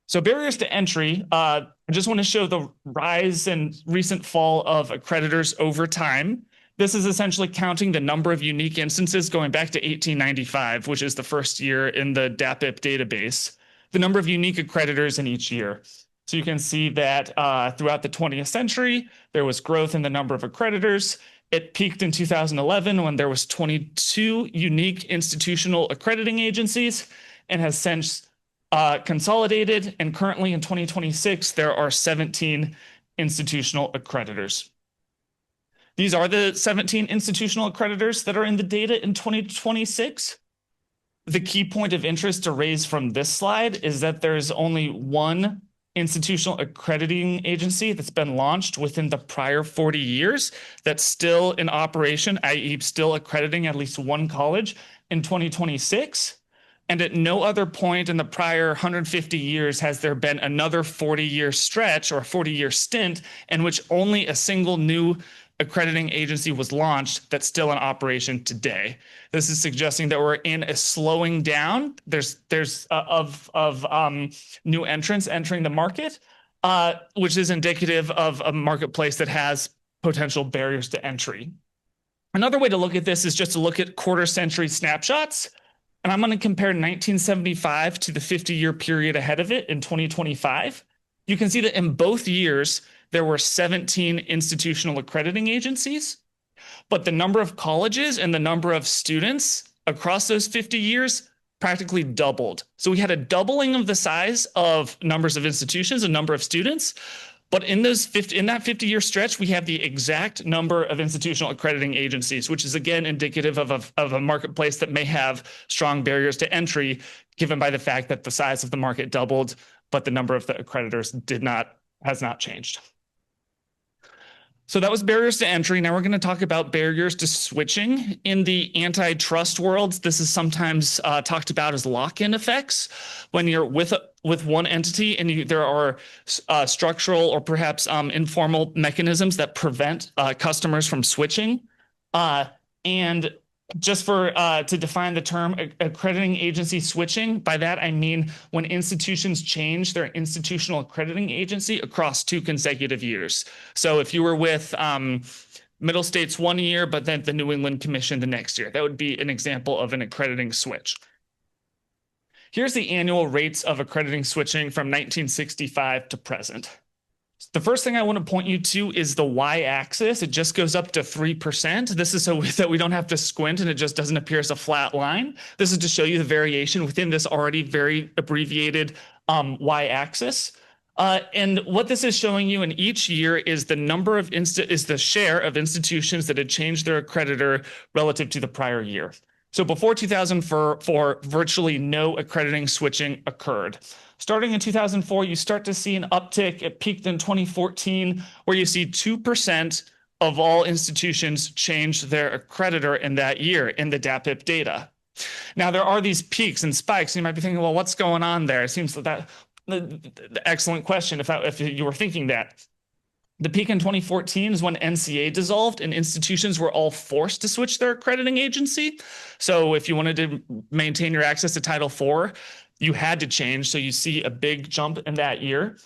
So barriers to entry, I just want to show the rise and recent fall of accreditors over time. This is essentially counting the number of unique instances going back to 1895, which is the first year in the DAPIP database. The number of unique accreditors in each year. So you can see that throughout the 20th century, there was growth in the number of accreditors. It peaked in 2011 when there was 22 unique institutional accrediting agencies and has since consolidated. And currently in 2026, there are 17 institutional accreditors. These are the 17 institutional accreditors that are in the data in 2026. The key point of interest to raise from this slide is that there's only one institutional accrediting agency that's been launched within the prior 40 years that's still in operation, i.e. still accrediting at least one college in 2026. And at no other point in the prior 150 years has there been another 40-year stretch or 40-year stint in which only a single new accrediting agency was launched that's still in operation today. This is suggesting that we're in a slowing down. There's new entrants entering the market, which is indicative of a marketplace that has potential barriers to entry. Another way to look at this is just to look at quarter-century snapshots. And I'm going to compare 1975 to the 50-year period ahead of it in 2025. You can see that in both years, there were 17 institutional accrediting agencies, but the number of colleges and the number of students across those 50 years practically doubled. So we had a doubling of the size of numbers of institutions and number of students, but in that 50-year stretch, we have the exact number of institutional accrediting agencies, which is again indicative of a marketplace that may have strong barriers to entry, given by the fact that the size of the market doubled but the number of the accreditors has not changed. So that was barriers to entry. Now we're going to talk about barriers to switching. In the antitrust world, this is sometimes talked about as lock-in effects. When you're with one entity and there are structural or perhaps informal mechanisms that prevent customers from switching. And just to define the term accrediting agency switching, by that I mean when institutions change their institutional accrediting agency across 2 consecutive years. So if you were with Middle States 1 year, but then the New England Commission the next year, that would be an example of an accrediting switch. Here's the annual rates of accrediting switching from 1965 to present. The first thing I want to point you to is the y-axis. It just goes up to 3%. This is so that we don't have to squint and it just doesn't appear as a flat line. This is to show you the variation within this already very abbreviated y-axis. And what this is showing you in each year is the number of the share of institutions that had changed their accreditor relative to the prior year. So before 2004, virtually no accrediting switching occurred. Starting in 2004, you start to see an uptick. It peaked in 2014, where you see 2% of all institutions change their accreditor in that year in the DAPIP data. Now, there are these peaks and spikes. You might be thinking, well, what's going on there? It seems that the excellent question if you were thinking that. The peak in 2014 is when NCA dissolved and institutions were all forced to switch their accrediting agency. So if you wanted to maintain your access to Title IV, you had to change. So you see a big jump in that year.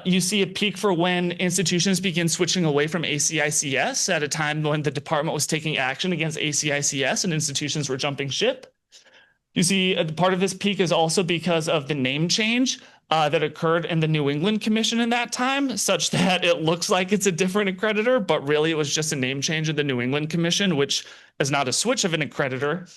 You see a peak for when institutions begin switching away from ACICS at a time when the department was taking action against ACICS and institutions were jumping ship. You see a part of this peak is also because of the name change that occurred in the New England Commission in that time, such that it looks like it's a different accreditor, but really it was just a name change of the New England Commission, which is not a switch of an accreditor.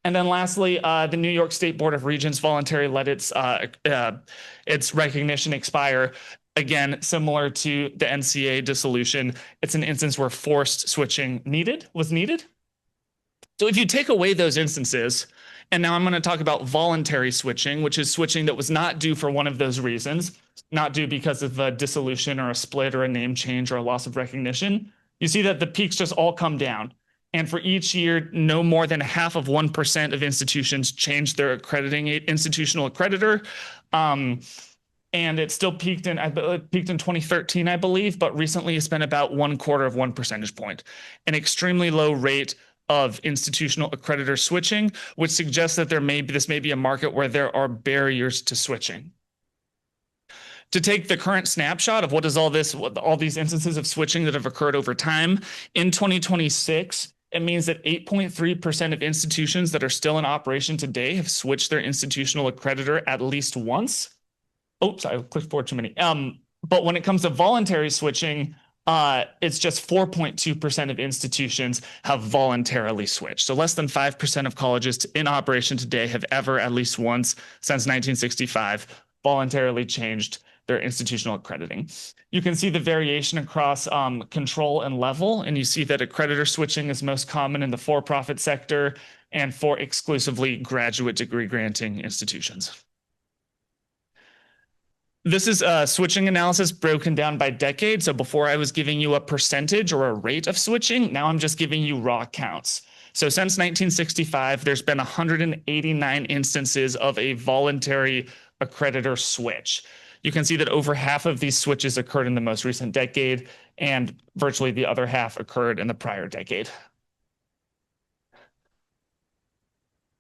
And then lastly, the New York State Board of Regents voluntarily let its recognition expire. Again, similar to the NCA dissolution, it's an instance where forced switching was needed. So if you take away those instances, and now I'm going to talk about voluntary switching, which is switching that was not due for one of those reasons, not due because of a dissolution or a split or a name change or a loss of recognition. You see that the peaks just all come down. And for each year, no more than 0.5% of institutions changed their institutional accreditor. And it still peaked in 2013, I believe, but recently it's been about 1/4 of 1 percentage point, an extremely low rate of institutional accreditor switching, which suggests that this may be a market where there are barriers to switching. To take the current snapshot of what all these instances of switching that have occurred over time, in 2026, it means that 8.3% of institutions that are still in operation today have switched their institutional accreditor at least once. Oops, I clicked forward too many. But when it comes to voluntary switching, it's just 4.2% of institutions have voluntarily switched. So less than 5% of colleges in operation today have ever, at least once since 1965, voluntarily changed their institutional accrediting. You can see the variation across control and level, and you see that accreditor switching is most common in the for-profit sector and for exclusively graduate degree granting institutions. This is a switching analysis broken down by decade. So before I was giving you a percentage or a rate of switching, now I'm just giving you raw counts. So since 1965, there's been 189 instances of a voluntary accreditor switch. You can see that over half of these switches occurred in the most recent decade, and virtually the other half occurred in the prior decade.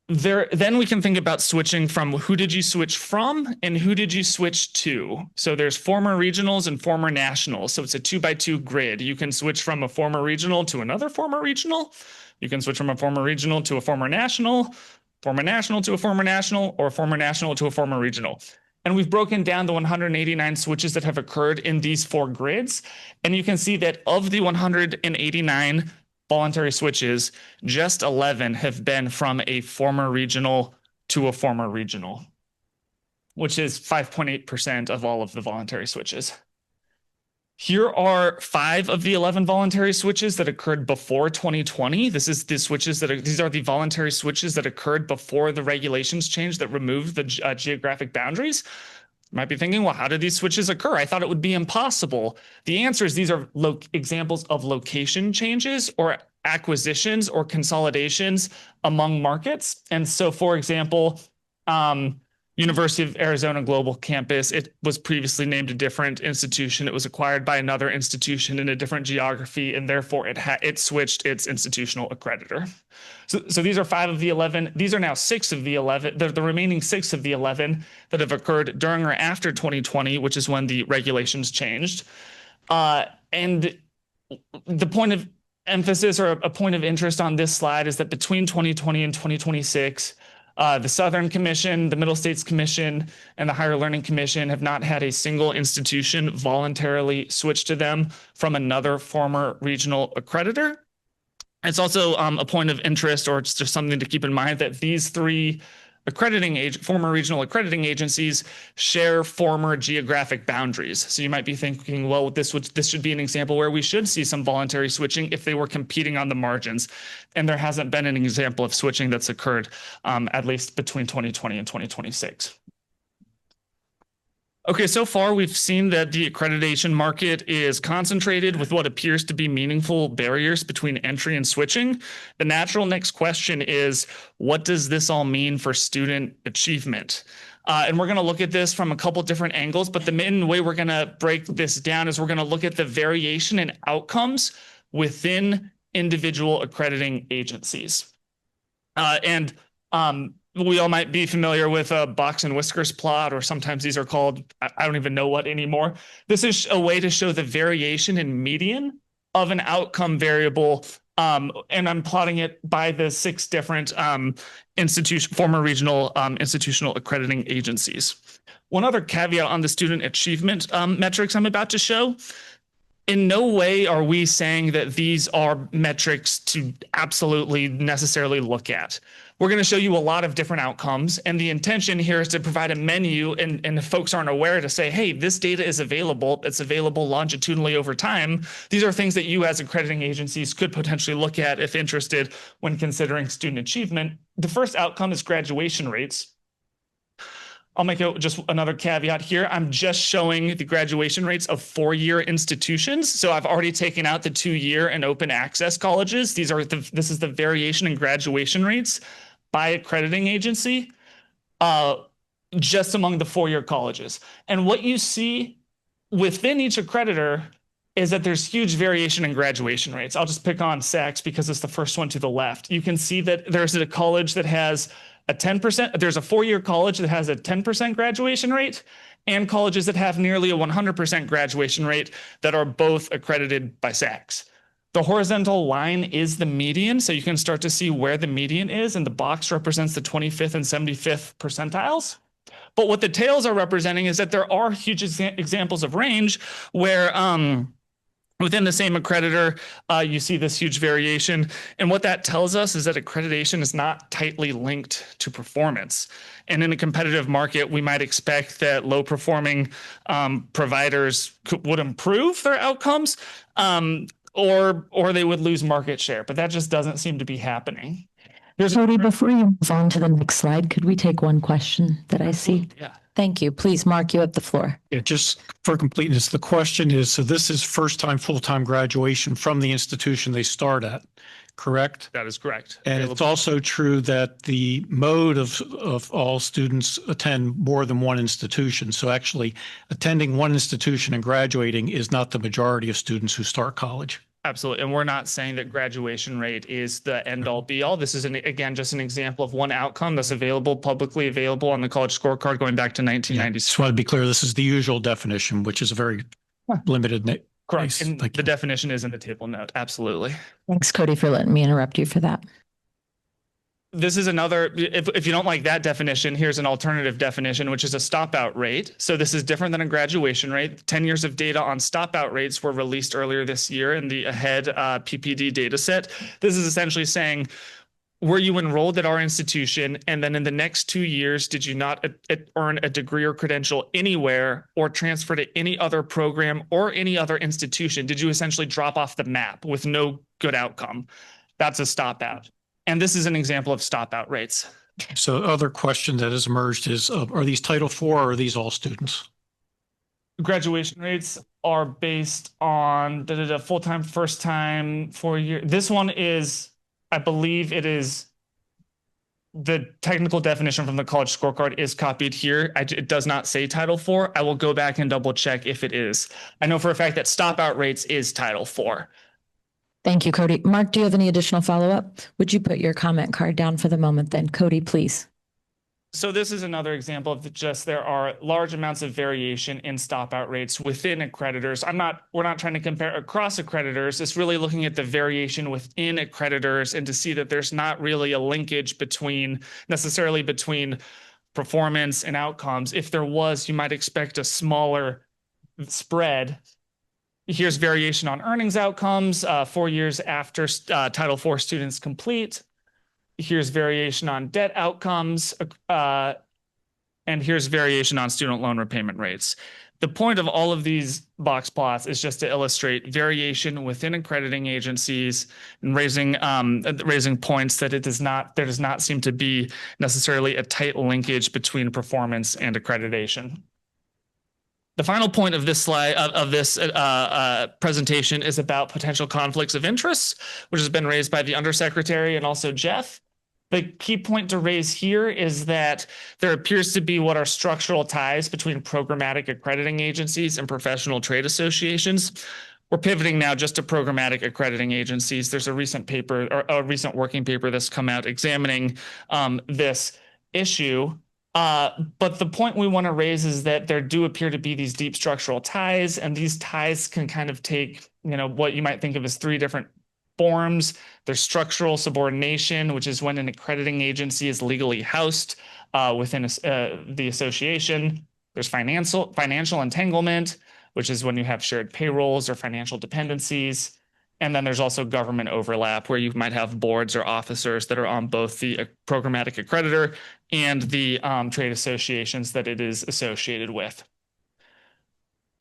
Then we can think about switching from who did you switch from and who did you switch to. So there's former regionals and former nationals. So it's a 2x2 grid. You can switch from a former regional to another former regional. You can switch from a former regional to a former national to a former national, or a former national to a former regional. And we've broken down the 189 switches that have occurred in these 4 grids. And you can see that of the 189 voluntary switches, just 11 have been from a former regional to a former regional, which is 5.8% of all of the voluntary switches. Here are 5 of the 11 voluntary switches that occurred before 2020. These are the voluntary switches that occurred before the regulations changed that removed the geographic boundaries. You might be thinking, well, how did these switches occur? I thought it would be impossible. The answer is these are examples of location changes or acquisitions or consolidations among markets. And so, for example, University of Arizona Global Campus, it was previously named a different institution. It was acquired by another institution in a different geography, and therefore it switched its institutional accreditor. So these are 5 of the 11. These are now 6 of the 11. The remaining 6 of the 11 that have occurred during or after 2020, which is when the regulations changed. And the point of emphasis or a point of interest on this slide is that between 2020 and 2026, the Southern Commission, the Middle States Commission, and the Higher Learning Commission have not had a single institution voluntarily switch to them from another former regional accreditor. It's also a point of interest, or it's just something to keep in mind, that these 3 former regional accrediting agencies share former geographic boundaries. So you might be thinking, well, this should be an example where we should see some voluntary switching if they were competing on the margins. And there hasn't been an example of switching that's occurred, at least between 2020 and 2026. Okay, so far we've seen that the accreditation market is concentrated with what appears to be meaningful barriers between entry and switching. The natural next question is, what does this all mean for student achievement? And we're going to look at this from a couple different angles, but the main way we're going to break this down is we're going to look at the variation in outcomes within individual accrediting agencies. We all might be familiar with a box and whiskers plot, or sometimes these are called, I don't even know what anymore. This is a way to show the variation in median of an outcome variable. And I'm plotting it by the 6 different former regional institutional accrediting agencies. One other caveat on the student achievement metrics I'm about to show. In no way are we saying that these are metrics to absolutely necessarily look at. We're going to show you a lot of different outcomes, and the intention here is to provide a menu, and if folks aren't aware, to say, hey, this data is available. It's available longitudinally over time. These are things that you as accrediting agencies could potentially look at if interested when considering student achievement. The first outcome is graduation rates. I'll make just another caveat here. I'm just showing the graduation rates of 4-year institutions. So I've already taken out the 2-year and open access colleges. This is the variation in graduation rates by accrediting agency, just among the 4-year colleges. And what you see within each accreditor is that there's huge variation in graduation rates. I'll just pick on SACS because it's the first one to the left. You can see that there's a college that has a 10%, there's a 4-year college that has a 10% graduation rate, and colleges that have nearly a 100% graduation rate that are both accredited by SACS. The horizontal line is the median, so you can start to see where the median is, and the box represents the 25th and 75th percentiles. But what the tails are representing is that there are huge examples of range where within the same accreditor, you see this huge variation. And what that tells us is that accreditation is not tightly linked to performance. And in a competitive market, we might expect that low performing providers would improve their outcomes or they would lose market share. But that just doesn't seem to be happening. Cody, before you move on to the next slide, could we take one question that I see? Yeah. Thank you. Please, Mark, you have the floor. Yeah, just for completeness, the question is, so this is first-time, full-time graduation from the institution they start at, correct? That is correct. And it's also true that the mode of all students attend more than one institution. So actually attending one institution and graduating is not the majority of students who start college. Absolutely. And we're not saying that graduation rate is the end all be all. This is, again, just an example of one outcome that's available, publicly available on the college scorecard going back to 1996. Just want to be clear, this is the usual definition, which is a very limited. Correct. And the definition is in the table note. Absolutely. Thanks, Cody, for letting me interrupt you for that. This is another, if you don't like that definition, here's an alternative definition, which is a stopout rate. So this is different than a graduation rate. 10 years of data on stopout rates were released earlier this year in the AHEAD PPD data set. This is essentially saying, were you enrolled at our institution, and then in the next 2 years, did you not earn a degree or credential anywhere or transfer to any other program or any other institution? Did you essentially drop off the map with no good outcome? That's a stopout. And this is an example of stopout rates. So other question that has emerged is, are these Title IV or are these all students? Graduation rates are based on the full-time, first-time, 4-year. This one is, I believe it is, the technical definition from the college scorecard is copied here. It does not say Title IV. I will go back and double check if it is. I know for a fact that stop out rates is Title IV. Thank you, Cody. Mark, do you have any additional follow-up? Would you put your comment card down for the moment then? Cody, please. So this is another example of there are large amounts of variation in stop out rates within accreditors. We're not trying to compare across accreditors. It's really looking at the variation within accreditors and to see that there's not really a linkage necessarily between performance and outcomes. If there was, you might expect a smaller spread. Here's variation on earnings outcomes 4 years after Title IV students complete. Here's variation on debt outcomes, and here's variation on student loan repayment rates. The point of all of these box plots is just to illustrate variation within accrediting agencies and raising points that there does not seem to be necessarily a tight linkage between performance and accreditation. The final point of this slide of this presentation is about potential conflicts of interest, which has been raised by the Undersecretary and also Jeff. The key point to raise here is that there appears to be what are structural ties between programmatic accrediting agencies and professional trade associations. We're pivoting now just to programmatic accrediting agencies. There's a recent paper or a recent working paper that's come out examining this issue. But the point we want to raise is that there do appear to be these deep structural ties, and these ties can kind of take, what you might think of as 3 different forms. There's structural subordination, which is when an accrediting agency is legally housed within the association. There's financial entanglement, which is when you have shared payrolls or financial dependencies. And then there's also government overlap, where you might have boards or officers that are on both the programmatic accreditor and the trade associations that it is associated with.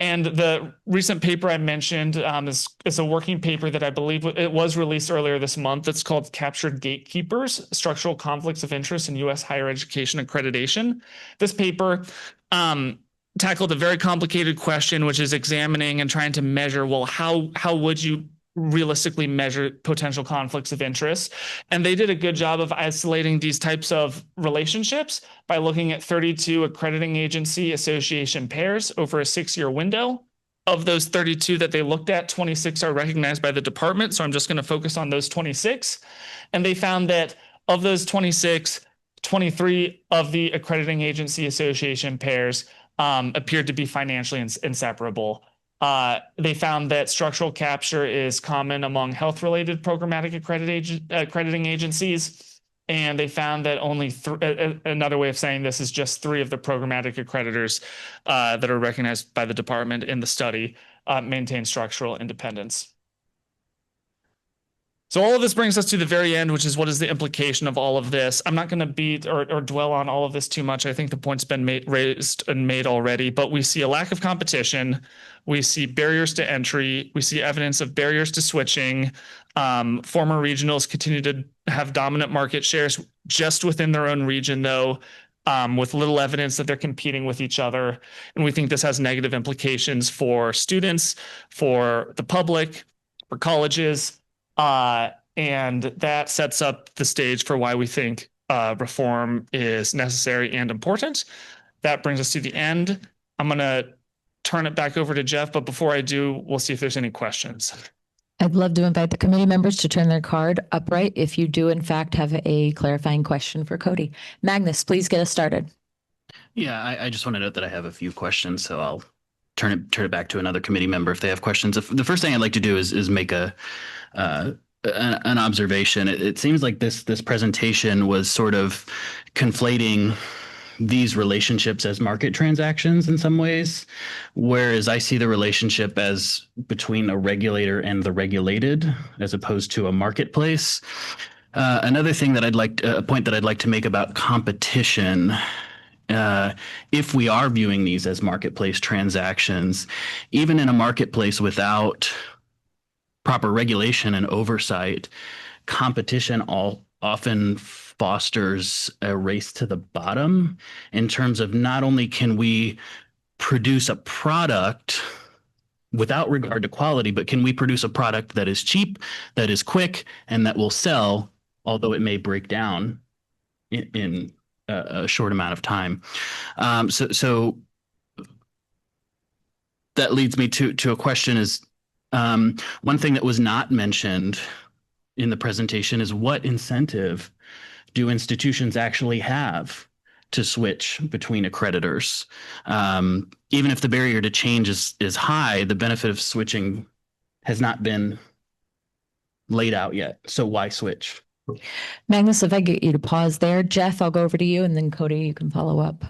And the recent paper I mentioned is a working paper that I believe it was released earlier this month. It's called Captured Gatekeepers: Structural Conflicts of Interest in U.S. Higher Education Accreditation. This paper tackled a very complicated question, which is examining and trying to measure, well, how would you realistically measure potential conflicts of interest? And they did a good job of isolating these types of relationships by looking at 32 accrediting agency association pairs over a 6-year window. Of those 32 that they looked at, 26 are recognized by the department. So I'm just going to focus on those 26. And they found that of those 26, 23 of the accrediting agency association pairs appeared to be financially inseparable. They found that structural capture is common among health-related programmatic accrediting agencies, and they found that only another way of saying this is just 3 of the programmatic accreditors that are recognized by the department in the study maintain structural independence. So all of this brings us to the very end, which is what is the implication of all of this. I'm not going to beat or dwell on all of this too much. I think the point's been raised and made already, but we see a lack of competition. We see barriers to entry. We see evidence of barriers to switching. Former regionals continue to have dominant market shares just within their own region, though, with little evidence that they're competing with each other. And we think this has negative implications for students, for the public, for colleges, and that sets up the stage for why we think reform is necessary and important. That brings us to the end. I'm going to turn it back over to Jeff, but before I do, we'll see if there's any questions. I'd love to invite the committee members to turn their card upright if you do, in fact, have a clarifying question for Cody. Magnus, please get us started. Yeah, I just want to note that I have a few questions, so I'll turn it back to another committee member if they have questions. The first thing I'd like to do is make an observation. It seems like this presentation was sort of conflating these relationships as market transactions in some ways, whereas I see the relationship as between a regulator and the regulated, as opposed to a marketplace. Another thing that a point that I'd like to make about competition, if we are viewing these as marketplace transactions, even in a marketplace without proper regulation and oversight, competition often fosters a race to the bottom in terms of not only can we produce a product without regard to quality, but can we produce a product that is cheap, that is quick, and that will sell, although it may break down in a short amount of time. So that leads me to a question is, one thing that was not mentioned in the presentation is what incentive do institutions actually have to switch between accreditors? Even if the barrier to change is high, the benefit of switching has not been laid out yet. So why switch? Magnus, if I get you to pause there, Jeff, I'll go over to you, and then Cody, you can follow up.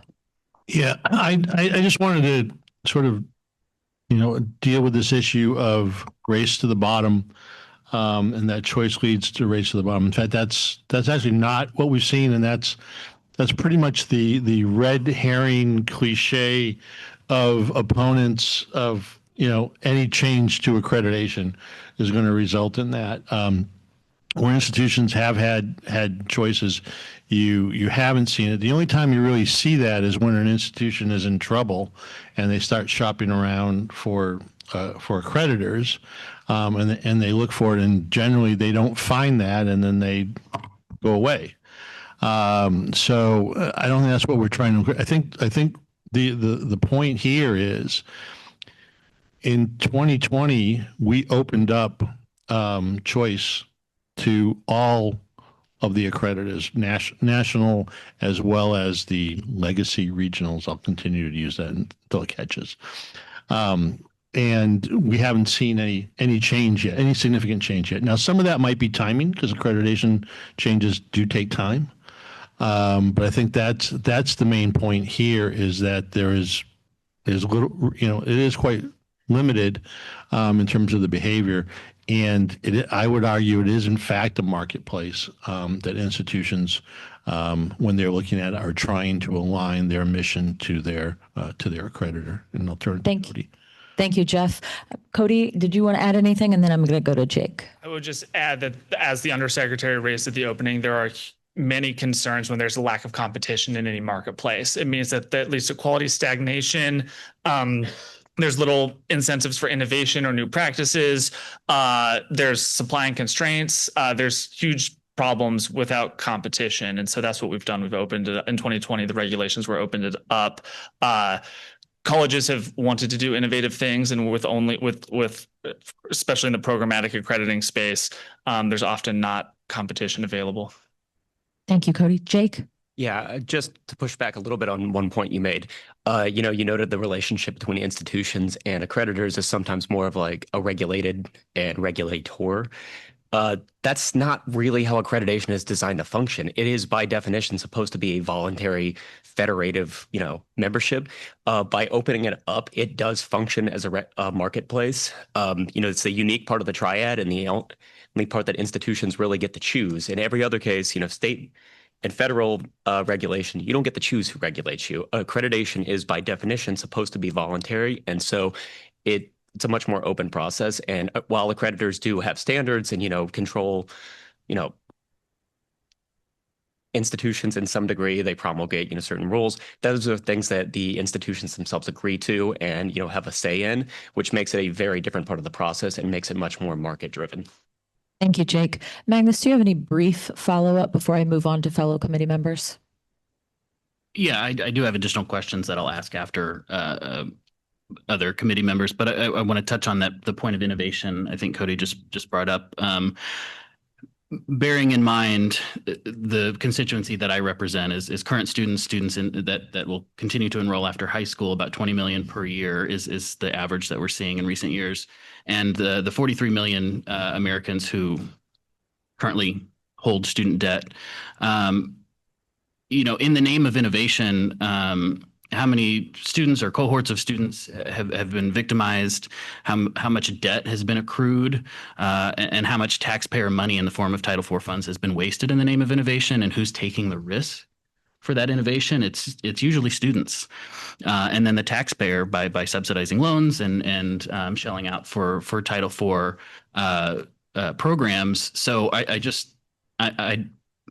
Yeah, I just wanted to sort of, deal with this issue of race to the bottom, and that choice leads to race to the bottom. In fact, that's actually not what we've seen, and that's pretty much the red herring cliche of opponents of any change to accreditation is going to result in that. Where institutions have had choices, you haven't seen it. The only time you really see that is when an institution is in trouble and they start shopping around for accreditors, and they look for it, and generally they don't find that, and then they go away. So I don't think that's what we're trying to. I think the point here is in 2020 we opened up choice to all of the accreditors, national as well as the legacy regionals. I'll continue to use that until it catches. And we haven't seen any change yet, any significant change yet. Now, some of that might be timing because accreditation changes do take time. But I think that's the main point here, is that there is little, it is quite limited in terms of the behavior. And I would argue it is in fact a marketplace that institutions, when they're looking at it, are trying to align their mission to their accreditor. And I'll turn it to Cody. Thank you, Jeff. Cody, did you want to add anything? And then I'm going to go to Jake. I would just add that, as the undersecretary raised at the opening, there are many concerns when there's a lack of competition in any marketplace. It means that leads to quality stagnation. There's little incentives for innovation or new practices. There's supply and constraints. There's huge problems without competition. And so that's what we've done. We've opened it in 2020. The regulations were opened it up. Colleges have wanted to do innovative things, and with especially in the programmatic accrediting space, there's often not competition available. Thank you, Cody. Jake? Yeah, just to push back a little bit on one point you made, you noted the relationship between institutions and accreditors is sometimes more of like a regulated and regulator. That's not really how accreditation is designed to function. It is by definition supposed to be a voluntary federative, membership. By opening it up, it does function as a marketplace. It's the unique part of the triad and the only part that institutions really get to choose. In every other case, state and federal regulation, you don't get to choose who regulates you. Accreditation is by definition supposed to be voluntary. And so it's a much more open process. And while accreditors do have standards and, control, institutions in some degree, they promulgate, certain rules. Those are things that the institutions themselves agree to and, have a say in, which makes it a very different part of the process and makes it much more market driven. Thank you, Jake. Magnus, do you have any brief follow-up before I move on to fellow committee members? Yeah, I do have additional questions that I'll ask after other committee members, but I want to touch on the point of innovation I think Cody just brought up. Bearing in mind the constituency that I represent is current students that will continue to enroll after high school. About 20 million per year is the average that we're seeing in recent years. And the 43 million Americans who currently hold student debt. In the name of innovation, how many students or cohorts of students have been victimized, how much debt has been accrued, and how much taxpayer money in the form of Title IV funds has been wasted in the name of innovation, and who's taking the risk for that innovation? It's usually students, and then the taxpayer by subsidizing loans and shelling out for Title IV programs. So I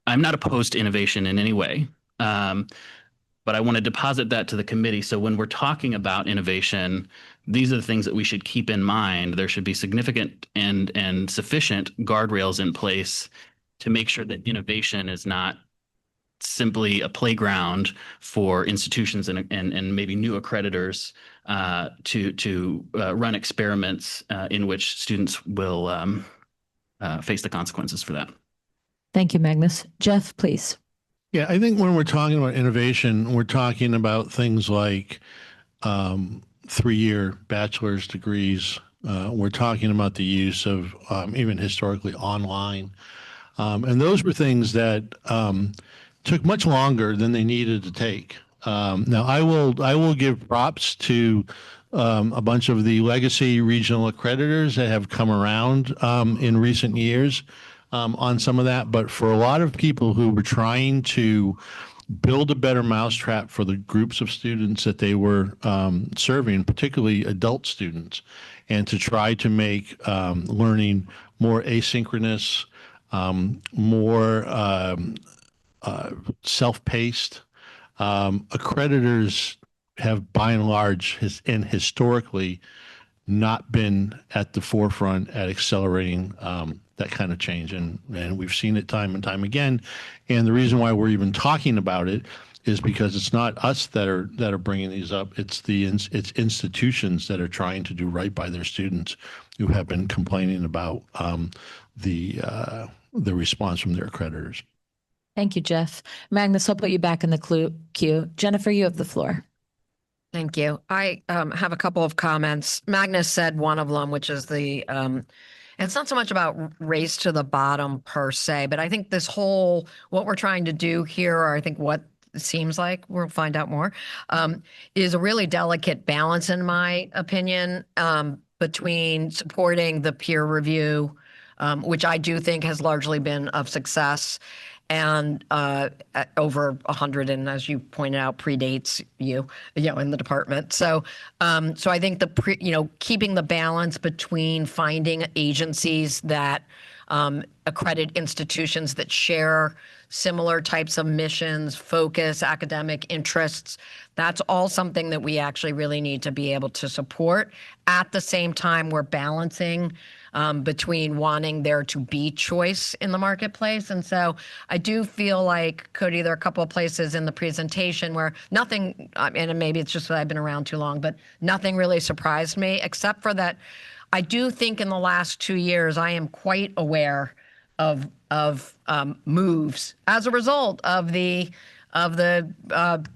I'm not opposed to innovation in any way. But I want to deposit that to the committee. So when we're talking about innovation, these are the things that we should keep in mind. There should be significant and sufficient guardrails in place to make sure that innovation is not simply a playground for institutions and maybe new accreditors to run experiments in which students will face the consequences for that. Thank you, Magnus. Jeff, please. Yeah, I think when we're talking about innovation, we're talking about things like 3-year bachelor's degrees. We're talking about the use of even historically online. And those were things that took much longer than they needed to take. Now, I will give props to a bunch of the legacy regional accreditors that have come around in recent years on some of that. But for a lot of people who were trying to build a better mousetrap for the groups of students that they were serving, particularly adult students, and to try to make learning more asynchronous, more self-paced, accreditors have by and large and historically not been at the forefront at accelerating that kind of change. And we've seen it time and time again. And the reason why we're even talking about it is because it's not us that are bringing these up. It's institutions that are trying to do right by their students who have been complaining about the response from their accreditors. Thank you, Jeff. Magnus, I'll put you back in the queue. Jennifer, you have the floor. Thank you. I have a couple of comments. Magnus said one of them, which is it's not so much about race to the bottom per se, but I think this whole, what we're trying to do here, or I think what it seems like, we'll find out more, is a really delicate balance, in my opinion, between supporting the peer review, which I do think has largely been of success, and over 100, and as you pointed out, predates you in the department. So I think keeping the balance between finding agencies that accredit institutions that share similar types of missions, focus, academic interests, that's all something that we actually really need to be able to support. At the same time, we're balancing between wanting there to be choice in the marketplace. And so I do feel like, Cody, there are a couple of places in the presentation where nothing, and maybe it's just that I've been around too long, but nothing really surprised me, except for that I do think in the last 2 years, I am quite aware of moves as a result of the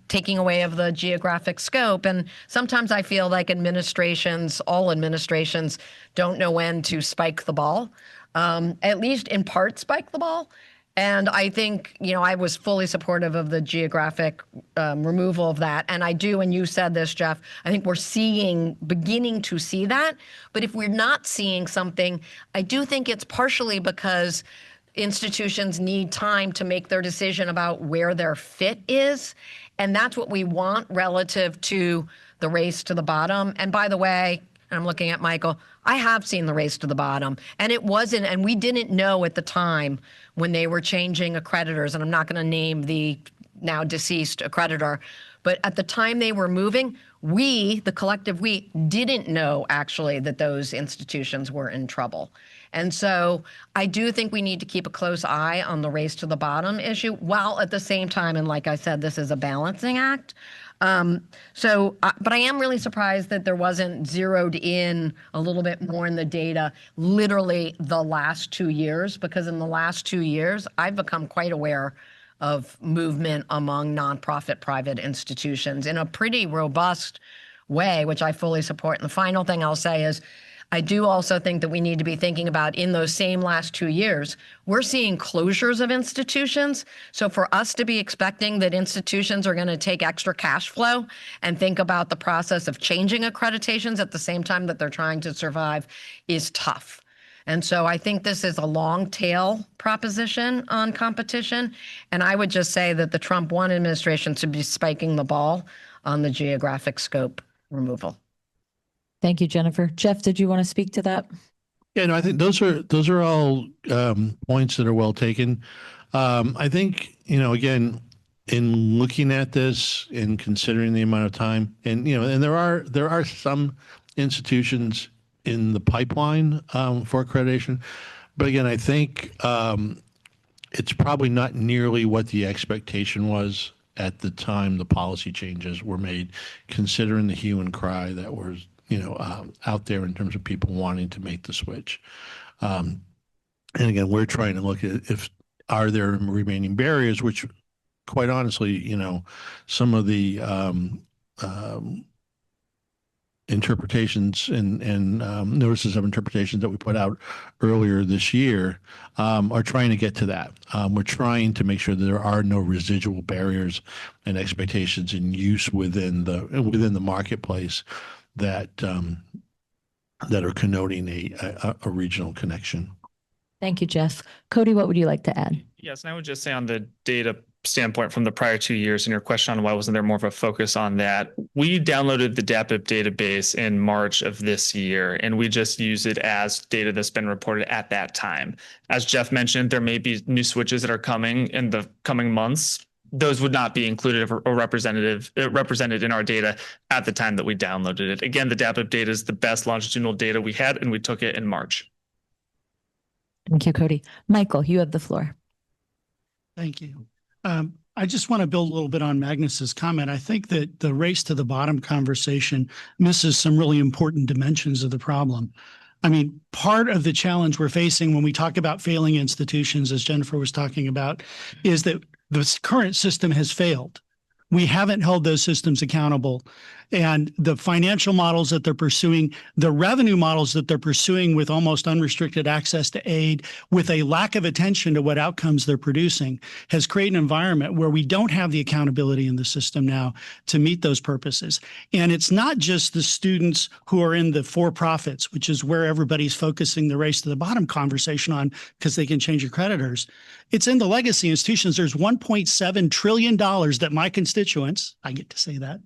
taking away of the geographic scope. And sometimes I feel like all administrations don't know when to spike the ball, at least in part spike the ball. And I think, I was fully supportive of the geographic removal of that. And I do, and you said this, Jeff, I think we're beginning to see that. But if we're not seeing something, I do think it's partially because institutions need time to make their decision about where their fit is. And that's what we want relative to the race to the bottom. And by the way, I'm looking at Michael, I have seen the race to the bottom, and we didn't know at the time when they were changing accreditors, and I'm not going to name the now deceased accreditor, but at the time they were moving, the collective we, didn't know actually that those institutions were in trouble. And so I do think we need to keep a close eye on the race to the bottom issue, while at the same time, and like I said, this is a balancing act. But I am really surprised that there wasn't zeroed in a little bit more in the data, literally the last 2 years, because in the last 2 years, I've become quite aware of movement among nonprofit private institutions in a pretty robust way, which I fully support. And the final thing I'll say is, I do also think that we need to be thinking about, in those same last 2 years, we're seeing closures of institutions. So for us to be expecting that institutions are going to take extra cash flow and think about the process of changing accreditations at the same time that they're trying to survive is tough. And so I think this is a long tail proposition on competition. And I would just say that the Trump 1 administration should be spiking the ball on the geographic scope removal. Thank you, Jennifer. Jeff, did you want to speak to that? Yeah, no, I think those are all points that are well taken. I think, again, in looking at this and considering the amount of time, and and there are some institutions in the pipeline for accreditation, but again, I think it's probably not nearly what the expectation was at the time the policy changes were made, considering the hue and cry that was out there in terms of people wanting to make the switch. And again, we're trying to look at are there remaining barriers, which quite honestly, some of the interpretations and notices of interpretations that we put out earlier this year are trying to get to that. We're trying to make sure that there are no residual barriers and expectations in use within the marketplace that are connoting a regional connection. Thank you, Jeff. Cody, what would you like to add? Yes, and I would just say on the data standpoint from the prior 2 years and your question on why wasn't there more of a focus on that, we downloaded the DAPIP database in March of this year, and we just use it as data that's been reported at that time. As Jeff mentioned, there may be new switches that are coming in the coming months. Those would not be included or represented in our data at the time that we downloaded it. Again, the DAPIP data is the best longitudinal data we had, and we took it in March. Thank you, Cody. Michael, you have the floor. Thank you. I just want to build a little bit on Magnus's comment. I think that the race to the bottom conversation misses some really important dimensions of the problem. I mean, part of the challenge we're facing when we talk about failing institutions, as Jennifer was talking about, is that the current system has failed. We haven't held those systems accountable. And the financial models that they're pursuing, the revenue models that they're pursuing with almost unrestricted access to aid, with a lack of attention to what outcomes they're producing, has created an environment where we don't have the accountability in the system now to meet those purposes. And it's not just the students who are in the for-profits, which is where everybody's focusing the race to the bottom conversation on because they can change your creditors. It's in the legacy institutions. There's $1.7 trillion that my constituents, I get to say that,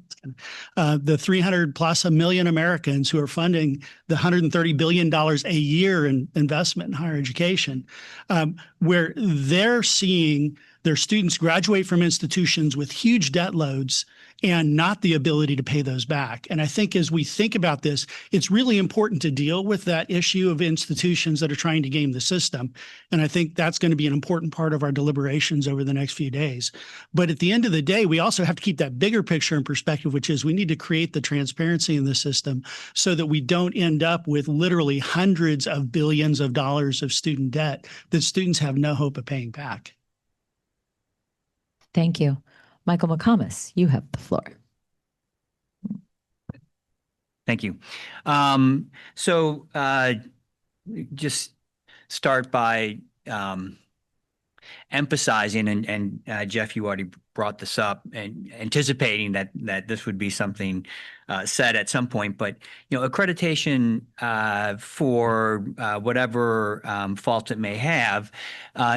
the 300 plus a million Americans who are funding the $130 billion a year in investment in higher education, where they're seeing their students graduate from institutions with huge debt loads and not the ability to pay those back. And I think as we think about this, it's really important to deal with that issue of institutions that are trying to game the system. And I think that's going to be an important part of our deliberations over the next few days. But at the end of the day, we also have to keep that bigger picture in perspective, which is we need to create the transparency in the system so that we don't end up with literally hundreds of billions of dollars of student debt that students have no hope of paying back. Thank you. Michael McComas, you have the floor. Thank you. Just start by emphasizing, and Jeff, you already brought this up, and anticipating that this would be something said at some point. But accreditation for whatever fault it may have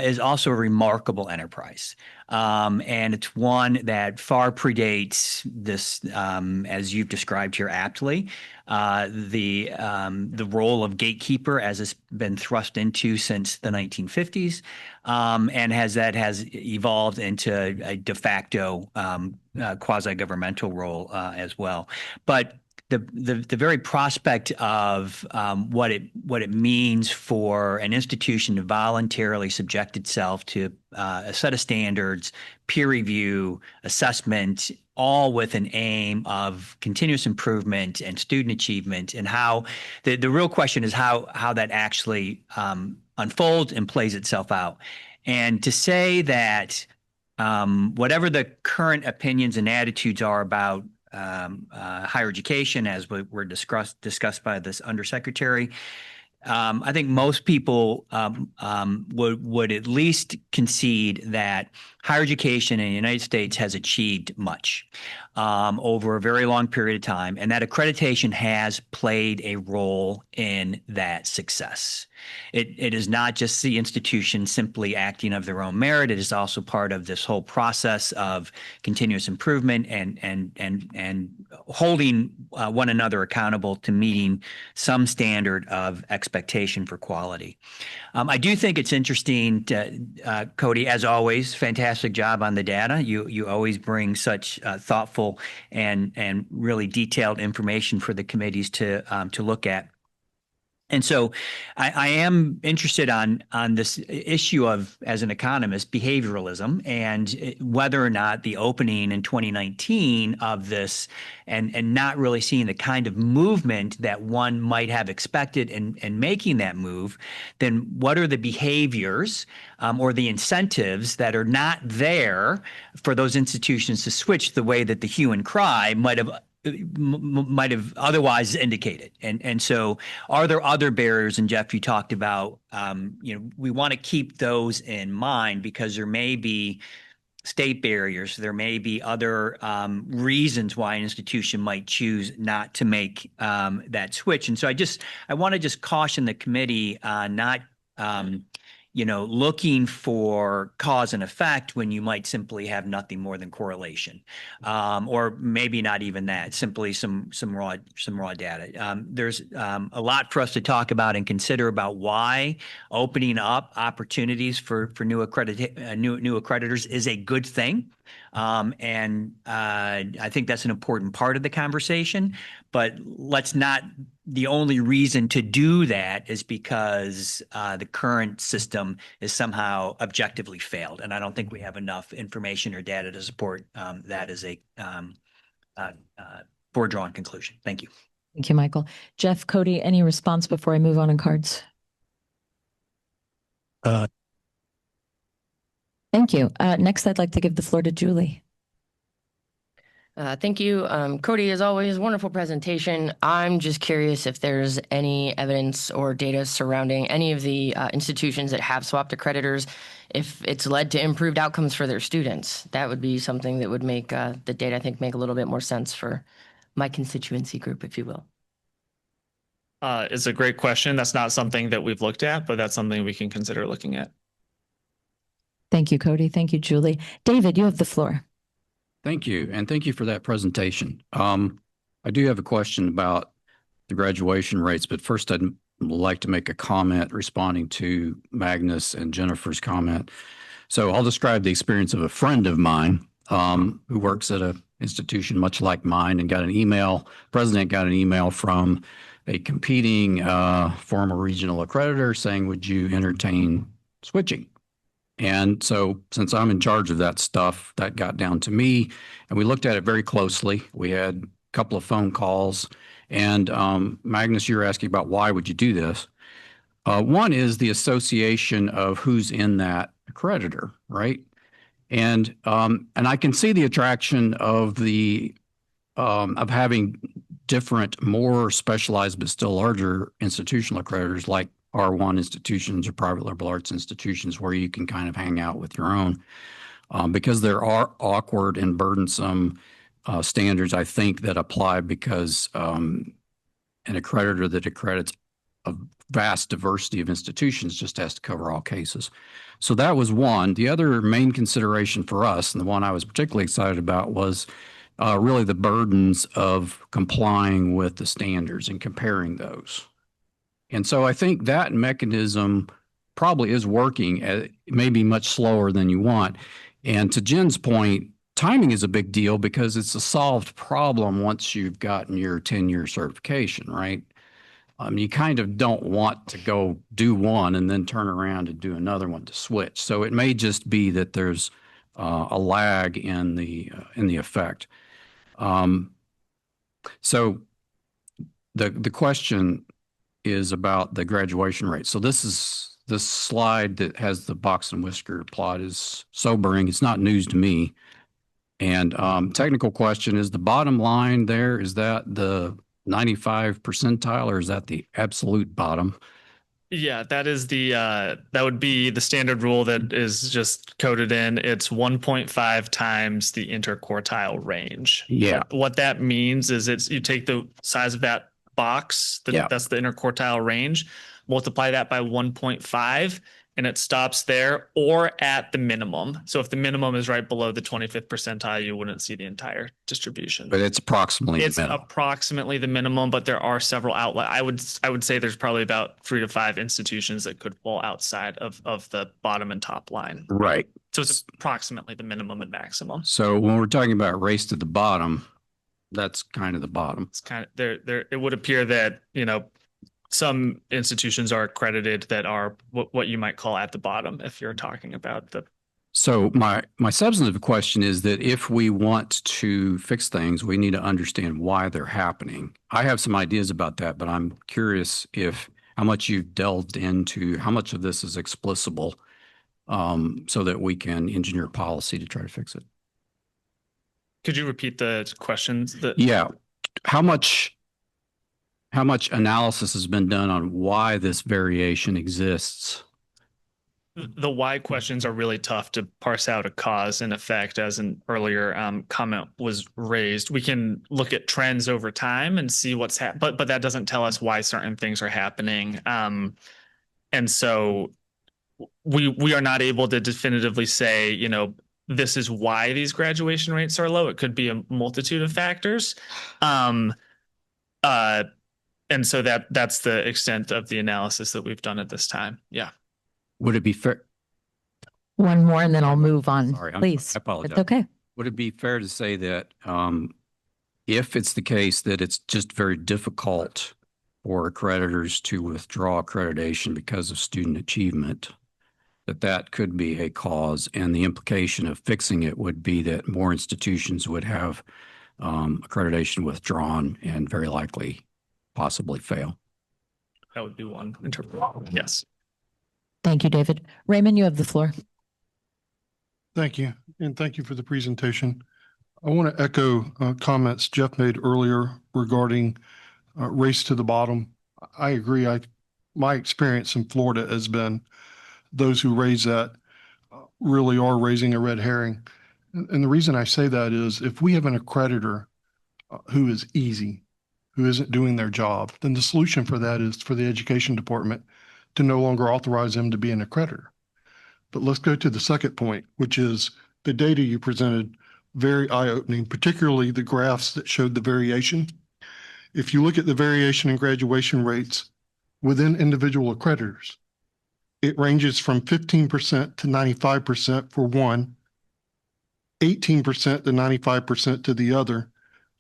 is also a remarkable enterprise. And it's one that far predates this, as you've described here aptly, the role of gatekeeper as it's been thrust into since the 1950s, and has evolved into a de facto quasi-governmental role as well. But the very prospect of what it means for an institution to voluntarily subject itself to a set of standards, peer review, assessment, all with an aim of continuous improvement and student achievement, and how the real question is how that actually unfolds and plays itself out. And to say that whatever the current opinions and attitudes are about higher education, as were discussed by this undersecretary, I think most people would at least concede that higher education in the United States has achieved much over a very long period of time, and that accreditation has played a role in that success. It is not just the institution simply acting of their own merit. It is also part of this whole process of continuous improvement and holding one another accountable to meeting some standard of expectation for quality. I do think it's interesting to, Cody, as always, fantastic job on the data. You always bring such thoughtful and really detailed information for the committees to look at. And so I am interested on this issue of, as an economist, behavioralism and whether or not the opening in 2019 of this and not really seeing the kind of movement that one might have expected in making that move, then what are the behaviors or the incentives that are not there for those institutions to switch the way that the hue and cry might have otherwise indicated. And so are there other barriers? And Jeff, you talked about, we want to keep those in mind because there may be state barriers. There may be other reasons why an institution might choose not to make that switch. And so I want to just caution the committee not looking for cause and effect when you might simply have nothing more than correlation, or maybe not even that, simply some raw data. There's a lot for us to talk about and consider about why opening up opportunities for new accreditors is a good thing. And I think that's an important part of the conversation, but let's not, the only reason to do that is because the current system is somehow objectively failed. And I don't think we have enough information or data to support that as a foredrawn conclusion. Thank you. Thank you, Michael. Jeff, Cody, any response before I move on cards? Thank you. Next, I'd like to give the floor to Julie. Thank you. Cody, as always, wonderful presentation. I'm just curious if there's any evidence or data surrounding any of the institutions that have swapped accreditors, if it's led to improved outcomes for their students. That would be something that would make the data, I think, make a little bit more sense for my constituency group, if you will. It's a great question. That's not something that we've looked at, but that's something we can consider looking at. Thank you, Cody. Thank you, Julie. David, you have the floor. Thank you. And thank you for that presentation. I do have a question about the graduation rates, but first I'd like to make a comment responding to Magnus and Jennifer's comment. So I'll describe the experience of a friend of mine who works at an institution much like mine and got an email, president got an email from a competing former regional accreditor saying, would you entertain switching? And so since I'm in charge of that stuff, that got down to me and we looked at it very closely. We had a couple of phone calls and Magnus, you're asking about why would you do this? One is the association of who's in that accreditor, right? And I can see the attraction of of having different, more specialized, but still larger institutional accreditors like R1 institutions or private liberal arts institutions where you can kind of hang out with your own because there are awkward and burdensome standards, I think, that apply because an accreditor that accredits a vast diversity of institutions just has to cover all cases. So that was one. The other main consideration for us, and the one I was particularly excited about, was really the burdens of complying with the standards and comparing those. And so I think that mechanism probably is working, maybe much slower than you want. And to Jen's point, timing is a big deal because it's a solved problem once you've gotten your 10-year certification, right? You kind of don't want to go do one and then turn around and do another one to switch. So it may just be that there's a lag in the effect. So the question is about the graduation rate. So this slide that has the box and whisker plot is sobering. It's not news to me. And technical question is the bottom line there, is that the 95 percentile or is that the absolute bottom? Yeah, that is that would be the standard rule that is just coded in. It's 1.5 times the interquartile range. Yeah. What that means is you take the size of that box, that's the interquartile range, multiply that by 1.5, and it stops there or at the minimum. So if the minimum is right below the 25th percentile, you wouldn't see the entire distribution. But it's approximately It's the minimum. approximately the minimum, but there are several outlet. I would say there's probably about 3 to 5 institutions that could fall outside of the bottom and top line. Right. So it's approximately the minimum and maximum. So when we're talking about race to the bottom, that's kind of the bottom. It's kind of there. It would appear that, some institutions are accredited that are what you might call at the bottom if you're talking about the. So my substantive question is that if we want to fix things, we need to understand why they're happening. I have some ideas about that, but I'm curious how much you've delved into how much of this is explicable, so that we can engineer policy to try to fix it. Could you repeat the questions? Yeah. How much analysis has been done on why this variation exists? The why questions are really tough to parse out a cause and effect, as an earlier comment was raised. We can look at trends over time and see what's happening, but that doesn't tell us why certain things are happening. And so we are not able to definitively say, this is why these graduation rates are low. It could be a multitude of factors. And so that's the extent of the analysis that we've done at this time. Yeah. Would it be fair? One more and then I'll move on. Sorry, Please. I apologize. It's okay. Would it be fair to say that if it's the case that it's just very difficult for accreditors to withdraw accreditation because of student achievement, that could be a cause, and the implication of fixing it would be that more institutions would have accreditation withdrawn and very likely possibly fail? That would be one interpretation. Yes. Thank you, David. Raymond, you have the floor. Thank you. And thank you for the presentation. I want to echo comments Jeff made earlier regarding race to the bottom. I agree. My experience in Florida has been those who raise that really are raising a red herring. And the reason I say that is if we have an accreditor who is easy, who isn't doing their job, then the solution for that is for the education department to no longer authorize them to be an accreditor. But let's go to the second point, which is the data you presented, very eye-opening, particularly the graphs that showed the variation. If you look at the variation in graduation rates within individual accreditors, it ranges from 15% to 95% for one, 18% to 95% to the other,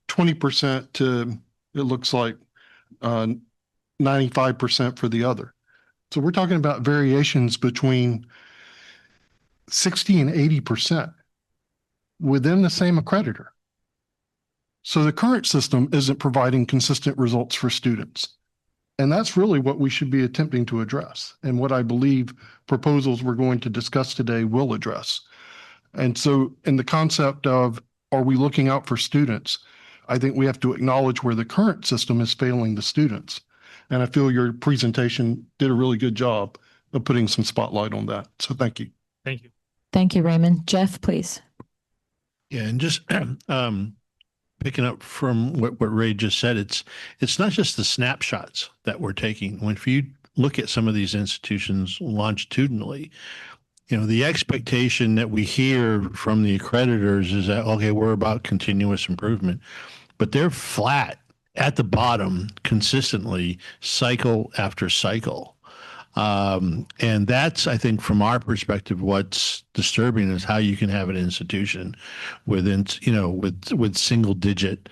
20% to, it looks like 95% for the other. So we're talking about variations between 60 and 80% within the same accreditor. So the current system isn't providing consistent results for students. And that's really what we should be attempting to address, and what I believe proposals we're going to discuss today will address. And so in the concept of, are we looking out for students? I think we have to acknowledge where the current system is failing the students. And I feel your presentation did a really good job of putting some spotlight on that. So thank you. Thank you. Thank you, Raymond. Jeff, please. Yeah, and just picking up from what Ray just said, it's not just the snapshots that we're taking. When if you look at some of these institutions longitudinally, the expectation that we hear from the accreditors is that, okay, we're about continuous improvement, but they're flat at the bottom consistently, cycle after cycle. And that's, I think, from our perspective, what's disturbing is how you can have an institution within, with single digit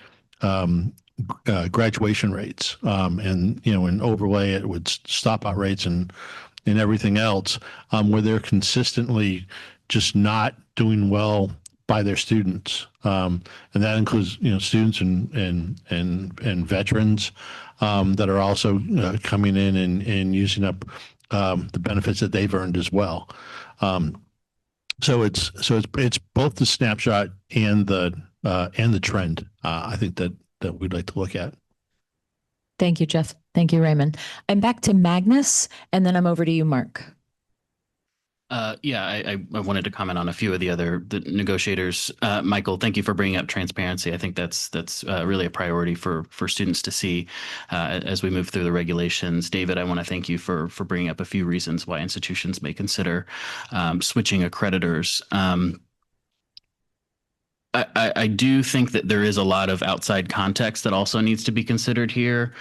graduation rates, and overlay it with stopout rates and everything else, where they're consistently just not doing well by their students. And that includes, students and veterans that are also coming in and using up the benefits that they've earned as well. So it's both the snapshot and the trend. I think that we'd like to look at. Thank you, Jeff. Thank you, Raymond. I'm back to Magnus, and then I'm over to you, Mark. Yeah, I wanted to comment on a few of the negotiators. Michael, thank you for bringing up transparency. I think that's really a priority for students to see as we move through the regulations. David, I want to thank you for bringing up a few reasons why institutions may consider switching accreditors. I do think that there is a lot of outside context that also needs to be considered here,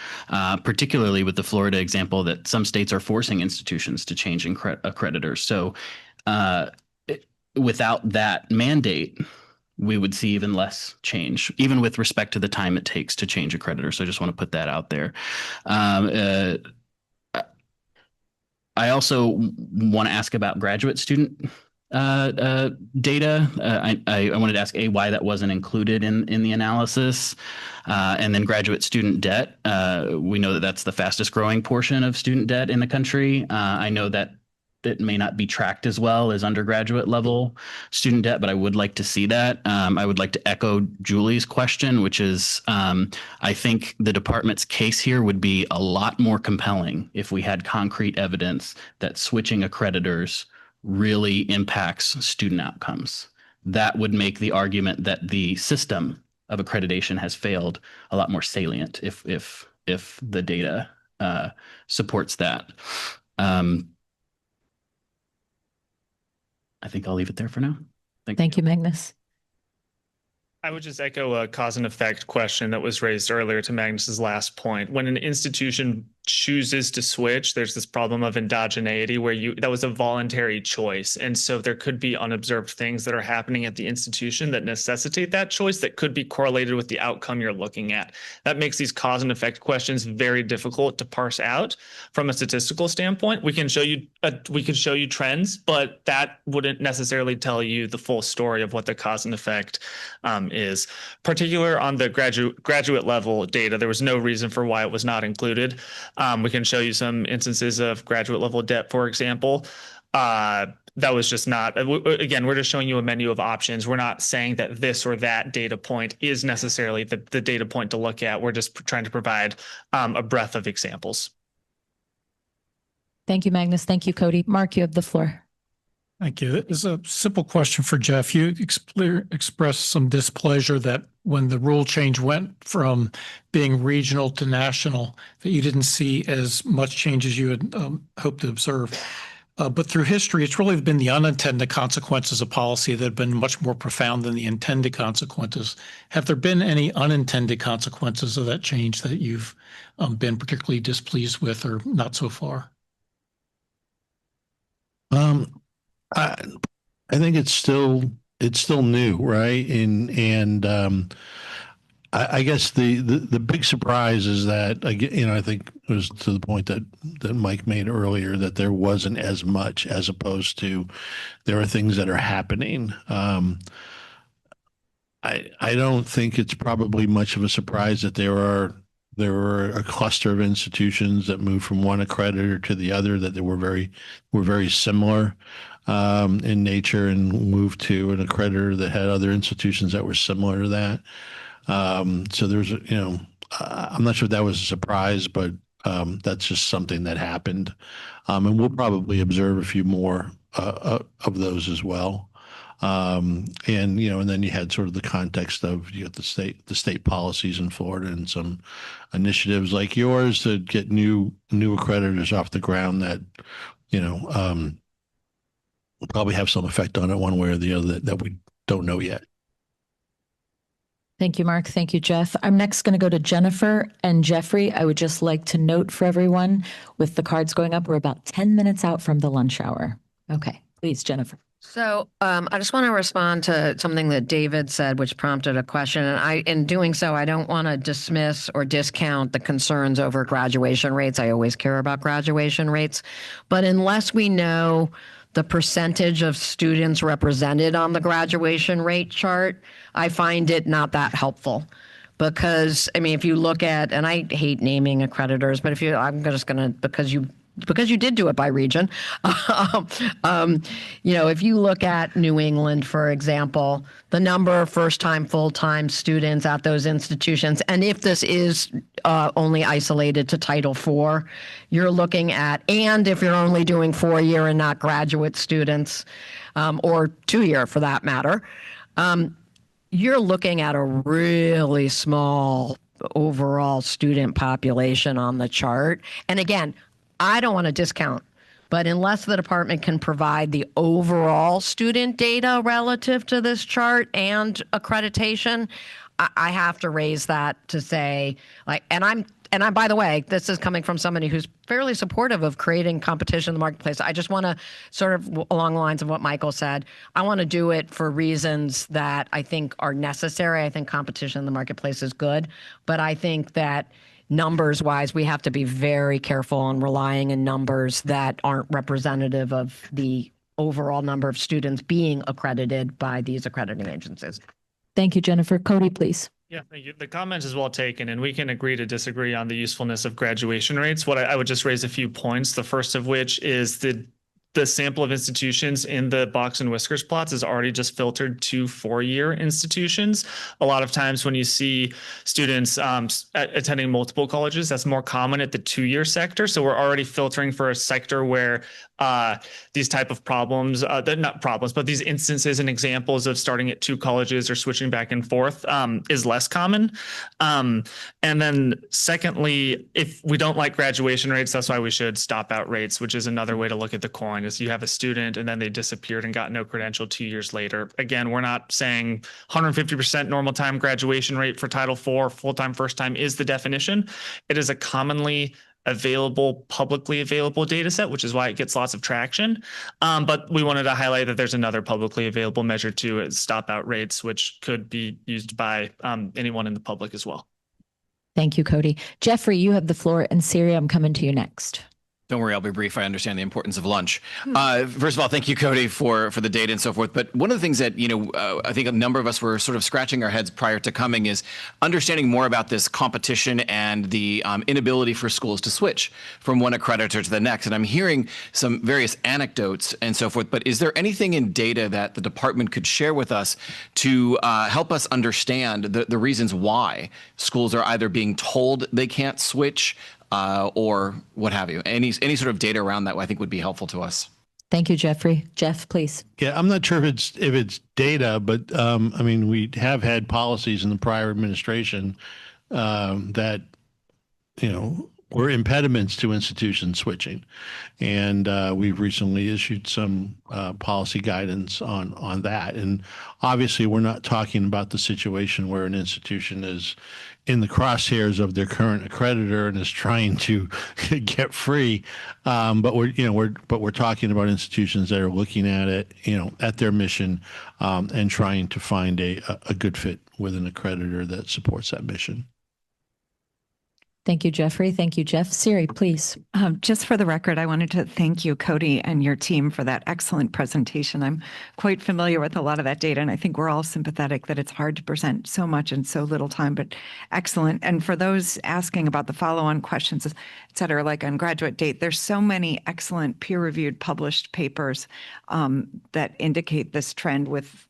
particularly with the Florida example that some states are forcing institutions to change accreditors. So without that mandate, we would see even less change, even with respect to the time it takes to change accreditors. So I just want to put that out there. I also want to ask about graduate student data. I wanted to ask why that wasn't included in the analysis, and then graduate student debt. We know that that's the fastest growing portion of student debt in the country. I know that it may not be tracked as well as undergraduate level student debt, but I would like to see that. I would like to echo Julie's question, which is I think the department's case here would be a lot more compelling if we had concrete evidence that switching accreditors really impacts student outcomes. That would make the argument that the system of accreditation has failed a lot more salient if the data supports that. I think I'll leave it there for now. Thank you, Magnus. I would just echo a cause and effect question that was raised earlier to Magnus's last point. When an institution chooses to switch, there's this problem of endogeneity where that was a voluntary choice. And so there could be unobserved things that are happening at the institution that necessitate that choice that could be correlated with the outcome you're looking at. That makes these cause and effect questions very difficult to parse out from a statistical standpoint. We can show you trends, but that wouldn't necessarily tell you the full story of what the cause and effect is. Particular on the graduate level data, there was no reason for why it was not included. We can show you some instances of graduate level debt, for example. That was just not, again, we're just showing you a menu of options. We're not saying that this or that data point is necessarily the data point to look at. We're just trying to provide a breadth of examples. Thank you, Magnus. Thank you, Cody. Mark, you have the floor. Thank you. It's a simple question for Jeff. You expressed some displeasure that when the rule change went from being regional to national, that you didn't see as much change as you had hoped to observe. But through history, it's really been the unintended consequences of policy that have been much more profound than the intended consequences. Have there been any unintended consequences of that change that you've been particularly displeased with or not so far? I think it's still new, right? And I guess the big surprise is that, again, I think it was to the point that Mike made earlier, that there wasn't as much, as opposed to there are things that are happening. I don't think it's probably much of a surprise that there were a cluster of institutions that moved from one accreditor to the other, that they were very similar in nature, and moved to an accreditor that had other institutions that were similar to that. So there's, I'm not sure if that was a surprise, but that's just something that happened. And we'll probably observe a few more of those as well. And then you had sort of the context of the state policies in Florida and some initiatives like yours to get new accreditors off the ground that, will probably have some effect on it one way or the other that we don't know yet. Thank you, Mark. Thank you, Jeff. I'm next going to go to Jennifer and Jeffrey. I would just like to note for everyone, with the cards going up, we're about 10 minutes out from the lunch hour. Okay, please, Jennifer. So I just want to respond to something that David said, which prompted a question. And in doing so, I don't want to dismiss or discount the concerns over graduation rates. I always care about graduation rates. But unless we know the percentage of students represented on the graduation rate chart, I find it not that helpful. Because, if you look at, and I hate naming accreditors, but I'm just going to, because you because you did do it by region. If you look at New England, for example, the number of first-time, full-time students at those institutions, and if this is only isolated to Title IV, you're looking at, and if you're only doing 4-year and not graduate students, or 2-year for that matter, you're looking at a really small overall student population on the chart. And again, I don't want to discount, but unless the department can provide the overall student data relative to this chart and accreditation, I have to raise that to say, like, and I'm, by the way, this is coming from somebody who's fairly supportive of creating competition in the marketplace. I just want to sort of, along the lines of what Michael said, I want to do it for reasons that I think are necessary. I think competition in the marketplace is good, but I think that numbers wise, we have to be very careful on relying in numbers that aren't representative of the overall number of students being accredited by these accrediting agencies. Thank you, Jennifer. Cody, please. Yeah, thank you. The comment is well taken, and we can agree to disagree on the usefulness of graduation rates. What I would just raise a few points. The first of which is the sample of institutions in the box and whiskers plots is already just filtered to 4-year institutions. A lot of times when you see students attending multiple colleges, that's more common at the 2-year sector. So we're already filtering for a sector where these type of problems, not problems, but these instances and examples of starting at 2 colleges or switching back and forth is less common. And then secondly, if we don't like graduation rates, that's why we should stop out rates, which is another way to look at the coin. Is you have a student and then they disappeared and got no credential 2 years later. Again, we're not saying 150% normal time graduation rate for Title IV, full-time, first time is the definition. It is a commonly available, publicly available data set, which is why it gets lots of traction. But we wanted to highlight that there's another publicly available measure too, is stop out rates, which could be used by anyone in the public as well. Thank you, Cody. Jeffrey, you have the floor, and Siri, I'm coming to you next. Don't worry, I'll be brief. I understand the importance of lunch. First of all, thank you, Cody, for the data and so forth. But one of the things that, I think a number of us were sort of scratching our heads prior to coming is understanding more about this competition and the inability for schools to switch from one accreditor to the next. And I'm hearing some various anecdotes and so forth. But is there anything in data that the department could share with us to help us understand the reasons why schools are either being told they can't switch or what have you? Any sort of data around that I think would be helpful to us. Thank you, Jeffrey. Jeff, please. Yeah, I'm not sure if it's data, but I mean, we have had policies in the prior administration that, were impediments to institution switching. And we've recently issued some policy guidance on that. And obviously, we're not talking about the situation where an institution is in the crosshairs of their current accreditor and is trying to get free. But we're talking about institutions that are looking at it, at their mission and trying to find a good fit with an accreditor that supports that mission. Thank you, Jeffrey. Thank you, Jeff. Siri, please. Just for the record, I wanted to thank you, Cody, and your team for that excellent presentation. I'm quite familiar with a lot of that data, and I think we're all sympathetic that it's hard to present so much in so little time, but excellent. And for those asking about the follow-on questions, et cetera, like on graduate date, there's so many excellent peer-reviewed published papers that indicate this trend with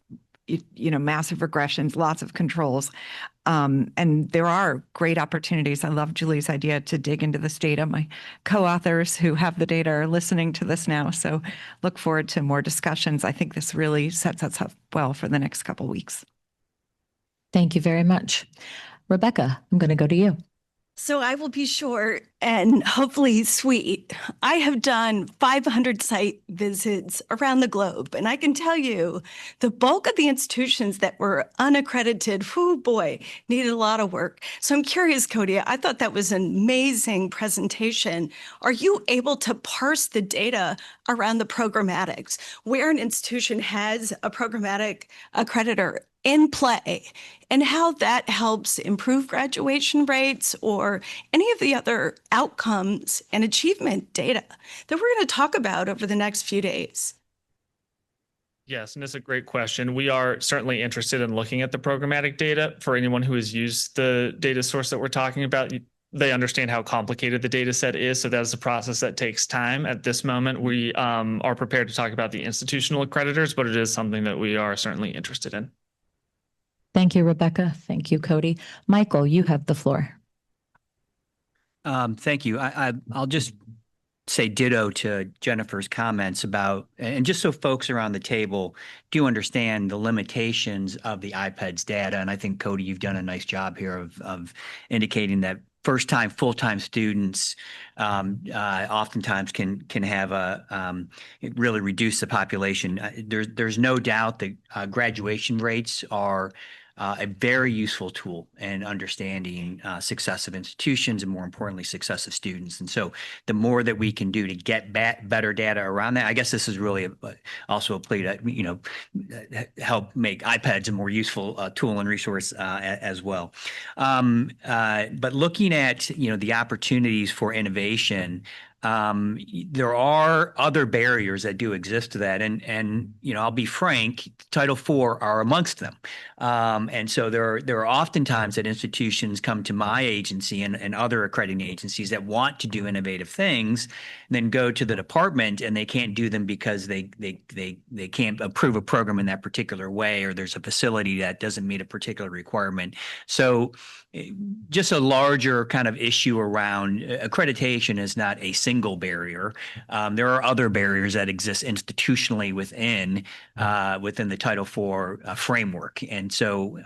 massive regressions, lots of controls. And there are great opportunities. I love Julie's idea to dig into this data. My co-authors who have the data are listening to this now, so look forward to more discussions. I think this really sets us up well for the next couple of weeks. Thank you very much. Rebecca, I'm going to go to you. So I will be short and hopefully sweet. I have done 500 site visits around the globe, and I can tell you the bulk of the institutions that were unaccredited, needed a lot of work. So I'm curious, Cody, I thought that was an amazing presentation. Are you able to parse the data around the programmatics, where an institution has a programmatic accreditor in play, and how that helps improve graduation rates or any of the other outcomes and achievement data that we're going to talk about over the next few days? Yes, and it's a great question. We are certainly interested in looking at the programmatic data. For anyone who has used the data source that we're talking about, they understand how complicated the data set is. So that's a process that takes time. At this moment, we are prepared to talk about the institutional accreditors, but it is something that we are certainly interested in. Thank you, Rebecca. Thank you, Cody. Michael, you have the floor. Thank you. I'll just say ditto to Jennifer's comments about, and just so folks around the table do understand the limitations of the IPEDS data. And I think, Cody, you've done a nice job here of indicating that first-time, full-time students oftentimes can have really reduce the population. There's no doubt that graduation rates are a very useful tool in understanding success of institutions and, more importantly, success of students. And so the more that we can do to get better data around that, I guess this is really also a plea to, help make IPEDS a more useful tool and resource as well. But looking at, the opportunities for innovation, there are other barriers that do exist to that. And I'll be frank, Title IV are amongst them. And so there are oftentimes that institutions come to my agency and other accrediting agencies that want to do innovative things, and then go to the department and they can't do them because they can't approve a program in that particular way, or there's a facility that doesn't meet a particular requirement. So just a larger kind of issue around accreditation is not a single barrier. There are other barriers that exist institutionally within the Title IV framework. And so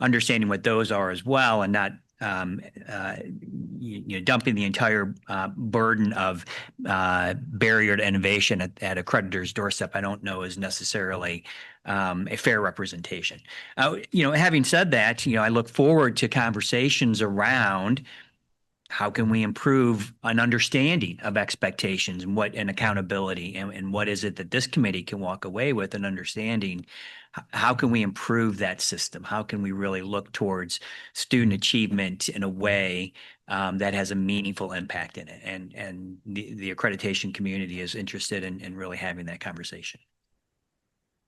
understanding what those are as well, and not dumping the entire burden of barrier to innovation at accreditors' doorstep, I don't know is necessarily a fair representation. Having said that, I look forward to conversations around how can we improve an understanding of expectations and accountability, and what is it that this committee can walk away with an understanding. How can we improve that system? How can we really look towards student achievement in a way that has a meaningful impact in it? And the accreditation community is interested in really having that conversation.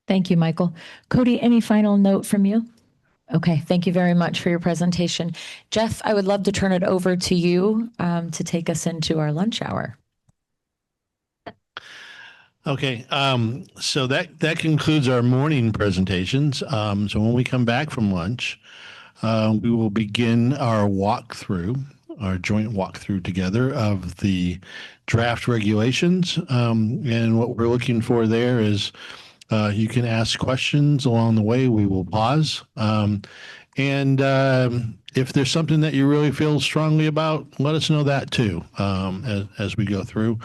Thank you, Michael. Cody, any final note from you? Okay, thank you very much for your presentation. Jeff, I would love to turn it over to you to take us into our lunch hour. Okay, so that concludes our morning presentations. So when we come back from lunch, we will begin our joint walkthrough together of the draft regulations. And what we're looking for there is you can ask questions along the way. We will pause. And if there's something that you really feel strongly about, let us know that too as we go through.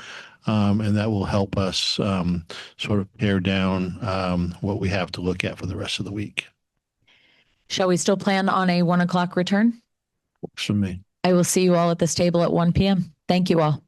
And that will help us sort of pare down what we have to look at for the rest of the week. Shall we still plan on a 1 o'clock return? Works for me. I will see you all at this table at 1 p.m. Thank you all.